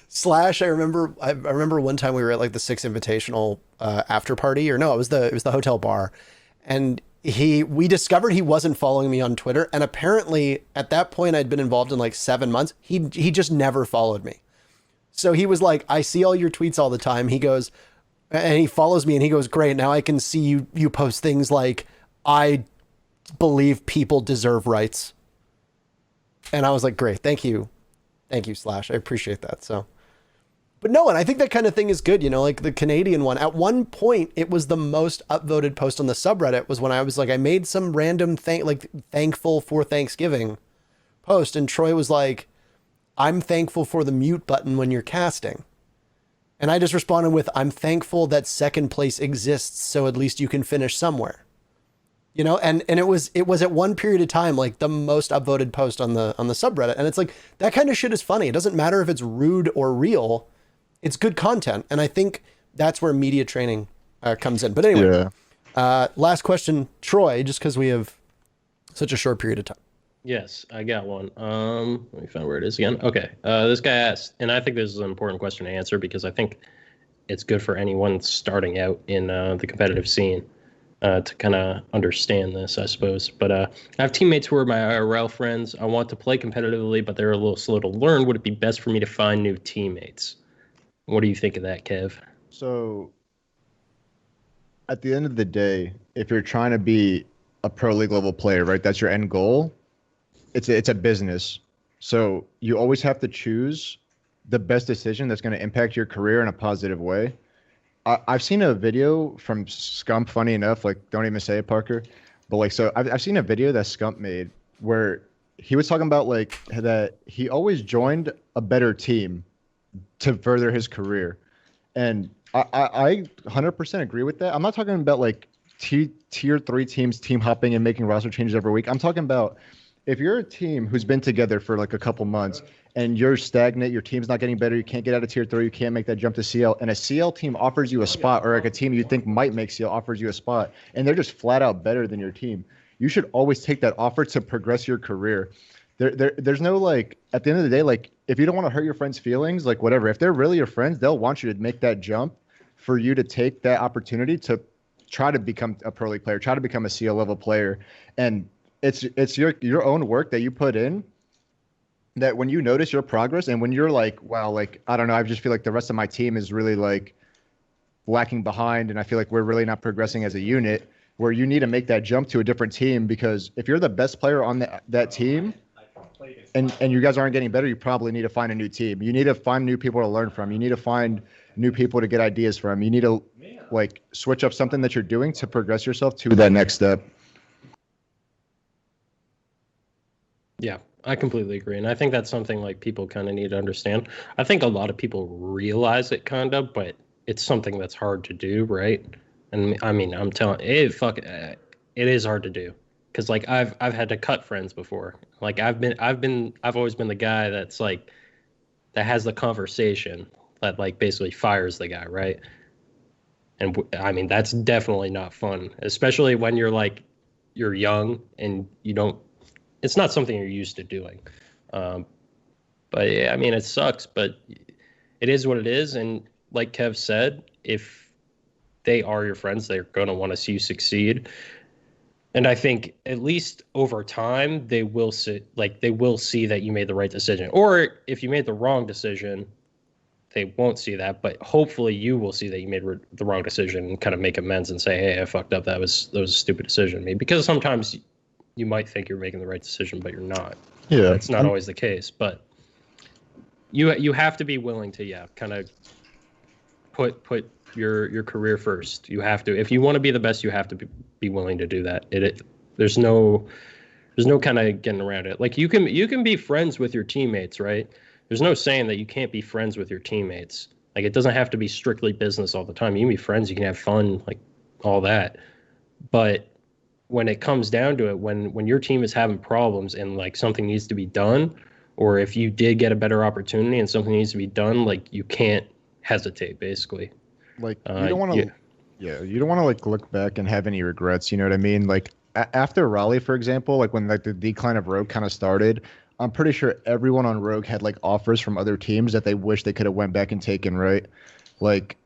Slash, I remember one time we were at like the Six Invitational after party, or no, it was the hotel bar, and we discovered he wasn't following me on Twitter, and apparently at that point I'd been involved in like 7 months. He just never followed me. So he was like, I see all your tweets all the time. He goes, and he follows me, and he goes, great, now I can see you post things like, I believe people deserve rights. And I was like, great, thank you, Slash, I appreciate that. So. But no, and I think that kind of thing is good, you know, like the Canadian one. At one point, it was the most upvoted post on the subreddit was when I was like, I made some random thankful for Thanksgiving post. And Troy was like, I'm thankful for the mute button when you're casting. And I just responded with, I'm thankful that second place exists, so at least you can finish somewhere. You know, and it was at one period of time like the most upvoted post on the subreddit. And it's like that kind of shit is funny. It doesn't matter if it's rude or real. It's good content. And I think that's where media training comes in. But anyway, last question, Troy, just because we have such a short period of time. Yes, I got one. Let me find where it is again. Okay. This guy asked, and I think this is an important question to answer because I think it's good for anyone starting out in the competitive scene to kind of understand this, I suppose. But I have teammates who are my IRL friends. I want to play competitively, but they're a little slow to learn. Would it be best for me to find new teammates? What do you think of that, Kev? So at the end of the day, if you're trying to be a pro league level player, right, that's your end goal. It's a business. So you always have to choose the best decision that's going to impact your career in a positive way. I've seen a video from Scump, funny enough, like don't even say it, Parker. But like, so I've seen a video that Scump made where he was talking about like that he always joined a better team to further his career. And I 100% agree with that. I'm not talking about like tier 3 teams team hopping and making roster changes every week. I'm talking about if you're a team who's been together for like a couple months and you're stagnant, your team's not getting better, you can't get out of tier 3, you can't make that jump to CL, and a CL team offers you a spot, or like a team you think might make CL offers you a spot, and they're just flat out better than your team, you should always take that offer to progress your career. There's no like, at the end of the day, like if you don't want to hurt your friends' feelings, like whatever, if they're really your friends, they'll want you to make that jump for you to take that opportunity to try to become a pro league player, try to become a CL level player. And it's your own work that you put in, that when you notice your progress and when you're like, wow, like, I don't know, I just feel like the rest of my team is really like lacking behind and I feel like we're really not progressing as a unit, where you need to make that jump to a different team, because if you're the best player on that team and you guys aren't getting better, you probably need to find a new team. You need to find new people to learn from. You need to find new people to get ideas from. You need to like switch up something that you're doing to progress yourself to that next step. Yeah, I completely agree. And I think that's something like people kind of need to understand. I think a lot of people realize it kind of, but it's something that's hard to do, right? And I mean, I'm telling it is hard to do. Cause like I've had to cut friends before. Like I've always been the guy that's like, that has the conversation that like basically fires the guy, right? And I mean, that's definitely not fun, especially when you're young and you don't, it's not something you're used to doing. But yeah, I mean, it sucks, but it is what it is. And like Kev said, if they are your friends, they're going to want to see you succeed. And I think at least over time, they will see that you made the right decision. Or if you made the wrong decision, they won't see that. But hopefully you will see that you made the wrong decision and kind of make amends and say, hey, I fucked up. That was a stupid decision to me. Because sometimes you might think you're making the right decision, but you're not. Yeah, it's not always the case. But you have to be willing to kind of put your career first. You have to, if you want to be the best, you have to be willing to do that. There's no kind of getting around it. Like you can be friends with your teammates, right? There's no saying that you can't be friends with your teammates. Like it doesn't have to be strictly business all the time. You can be friends, you can have fun, like all that. But when it comes down to it, when your team is having problems and like something needs to be done, or if you did get a better opportunity and something needs to be done, like you can't hesitate, basically. Like you don't want to, Yeah. you don't want to like look back and have any regrets. You know what I mean? Like after Raleigh, for example, like when like the decline of Rogue kind of started, I'm pretty sure everyone on Rogue had like offers from other teams that they wish they could have went back and taken. Right? Like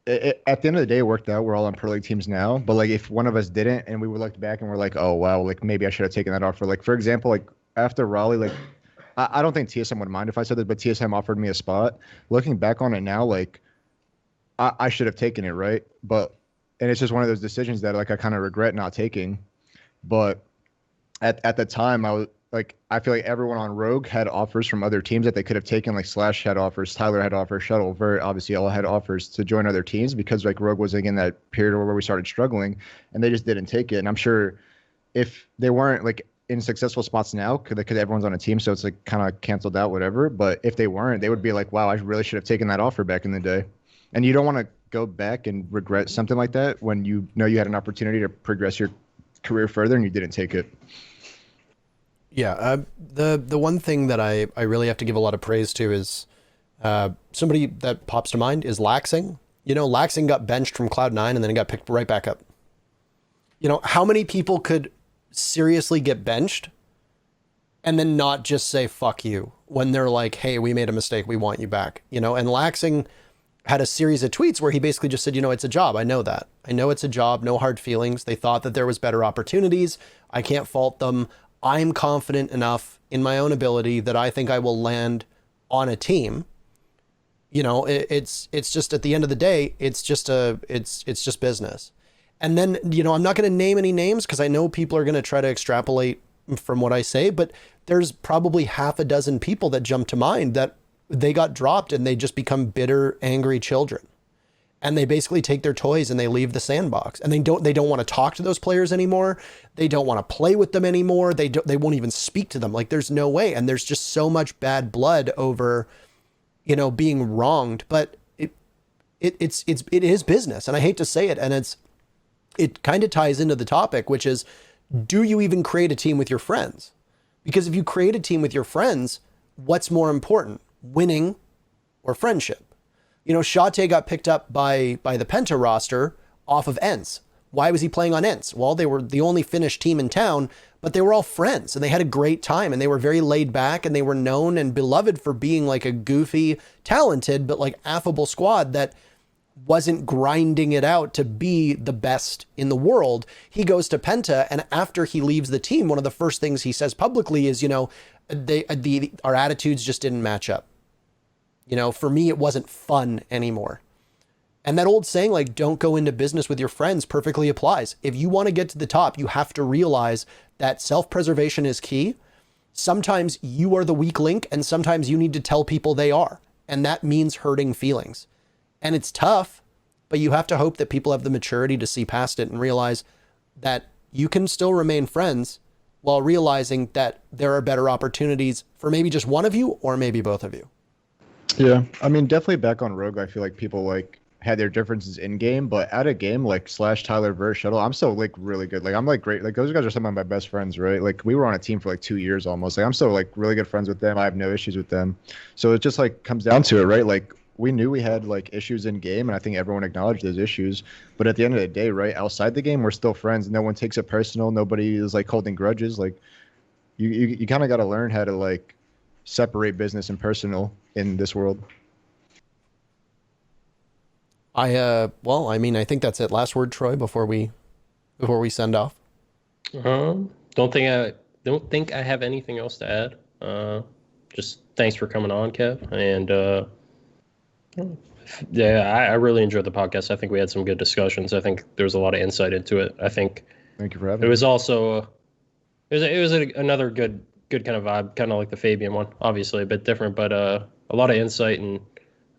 at the end of the day, it worked out. We're all on pro league teams now. But like if one of us didn't, and we would look back and we're like, oh wow, like maybe I should have taken that offer. Like for example, like after Raleigh, like I don't think TSM would mind if I said this, but TSM offered me a spot. Looking back on it now, like I should have taken it, right? But and it's just one of those decisions that like I kind of regret not taking. But at the time, I was like, I feel like everyone on Rogue had offers from other teams that they could have taken. Like Slash had offers, Tyler had offers, Shuttle, Vert, obviously all had offers to join other teams because like Rogue was like in that period where we started struggling, and they just didn't take it. And I'm sure if they weren't like in successful spots now, because everyone's on a team, so it's like kind of canceled out, whatever. But if they weren't, they would be like, wow, I really should have taken that offer back in the day. And you don't want to go back and regret something like that when you know you had an opportunity to progress your career further and you didn't take it. Yeah, the one thing that I really have to give a lot of praise to is somebody that pops to mind is Laxing. You know, Laxing got benched from Cloud9 and then got picked right back up. You know, how many people could seriously get benched and then not just say fuck you when they're like, hey, we made a mistake, we want you back? You know, and Laxing had a series of tweets where he basically just said, you know, it's a job. I know that. I know it's a job. No hard feelings. They thought that there was better opportunities. I can't fault them. I'm confident enough in my own ability that I think I will land on a team. You know, it's just at the end of the day, it's just business. And then, you know, I'm not going to name any names because I know people are going to try to extrapolate from what I say, but there's probably half a dozen people that jump to mind that they got dropped and they just become bitter, angry children. And they basically take their toys and they leave the sandbox, and they don't want to talk to those players anymore. They don't want to play with them anymore. They won't even speak to them. Like there's no way. And there's just so much bad blood over, you know, being wronged, but it is business. And I hate to say it. And it kind of ties into the topic, which is, do you even create a team with your friends? Because if you create a team with your friends, what's more important, winning or friendship? You know, Shate got picked up by the Penta roster off of Ents. Why was he playing on Ents? Well, they were the only Finnish team in town, but they were all friends and they had a great time and they were very laid back and they were known and beloved for being like a goofy, talented, but like affable squad that wasn't grinding it out to be the best in the world. He goes to Penta, and after he leaves the team, one of the first things he says publicly is, you know, our attitudes just didn't match up. You know, for me, it wasn't fun anymore. And that old saying, like, don't go into business with your friends, perfectly applies. If you want to get to the top, you have to realize that self-preservation is key. Sometimes you are the weak link, and sometimes you need to tell people they are. And that means hurting feelings. And it's tough, but you have to hope that people have the maturity to see past it and realize that you can still remain friends while realizing that there are better opportunities for maybe just one of you or maybe both of you. Yeah, I mean, definitely back on Rogue, I feel like people like had their differences in game, but out of game, like Slash, Tyler, Vert, Shuttle, I'm still like really good. Like I'm like great. Like those guys are some of my best friends, right? Like we were on a team for like 2 years almost. Like I'm still like really good friends with them. I have no issues with them. So it just like comes down to it, right? Like we knew we had like issues in game, and I think everyone acknowledged those issues. But at the end of the day, right, outside the game, we're still friends. No one takes it personal. Nobody is like holding grudges. Like you kind of got to learn how to like separate business and personal in this world. Well, I mean, I think that's it. Last word, Troy, before we send off. Don't think I have anything else to add. Just thanks for coming on, Kev. And yeah, I really enjoyed the podcast. I think we had some good discussions. I think there was a lot of insight into it. I think Thank you for having me. It was also another good kind of vibe, kind of like the Fabian one, obviously a bit different, but a lot of insight and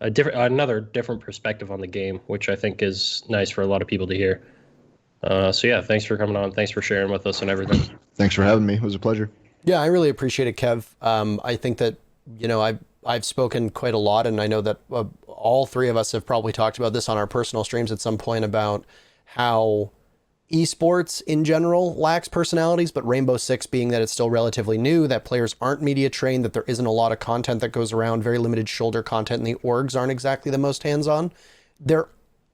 another different perspective on the game, which I think is nice for a lot of people to hear. So yeah, thanks for coming on. Thanks for sharing with us and everything. Thanks for having me. It was a pleasure. Yeah, I really appreciate it, Kev. I think that, you know, I've spoken quite a lot, and I know that all three of us have probably talked about this on our personal streams at some point about how esports in general lacks personalities, but Rainbow Six being that it's still relatively new, that players aren't media trained, that there isn't a lot of content that goes around, very limited shoulder content, and the orgs aren't exactly the most hands-on, there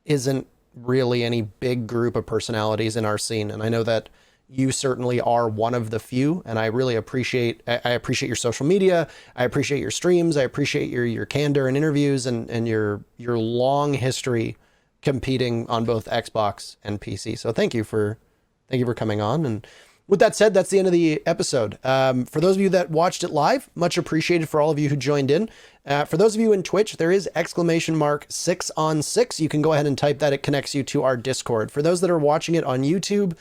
isn't really any big group of personalities in our scene. And I know that you certainly are one of the few, and I really appreciate your social media. I appreciate your streams. I appreciate your candor and interviews and your long history competing on both Xbox and PC. So thank you for coming on. And with that said, that's the end of the episode. For those of you that watched it live, much appreciated for all of you who joined in. For those of you in Twitch, there is !6on6. You can go ahead and type that. It connects you to our Discord. For those that are watching it on YouTube,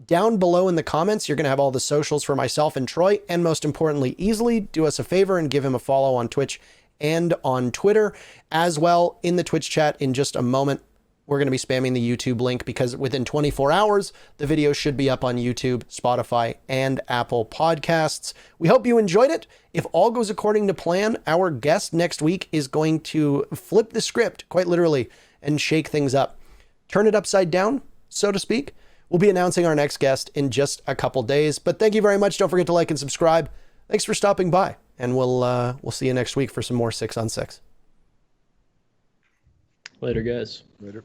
down below in the comments, you're going to have all the socials for myself and Troy, and most importantly, Easilyy. Do us a favor and give him a follow on Twitch and on Twitter as well. In the Twitch chat in just a moment, we're going to be spamming the YouTube link because within 24 hours, the video should be up on YouTube, Spotify, and Apple Podcasts. We hope you enjoyed it. If all goes according to plan, our guest next week is going to flip the script, quite literally, and shake things up. Turn it upside down, so to speak. We'll be announcing our next guest in just a couple days. But thank you very much. Don't forget to like and subscribe. Thanks for stopping by. And we'll see you next week for some more 6 on 6. Later, guys. Later.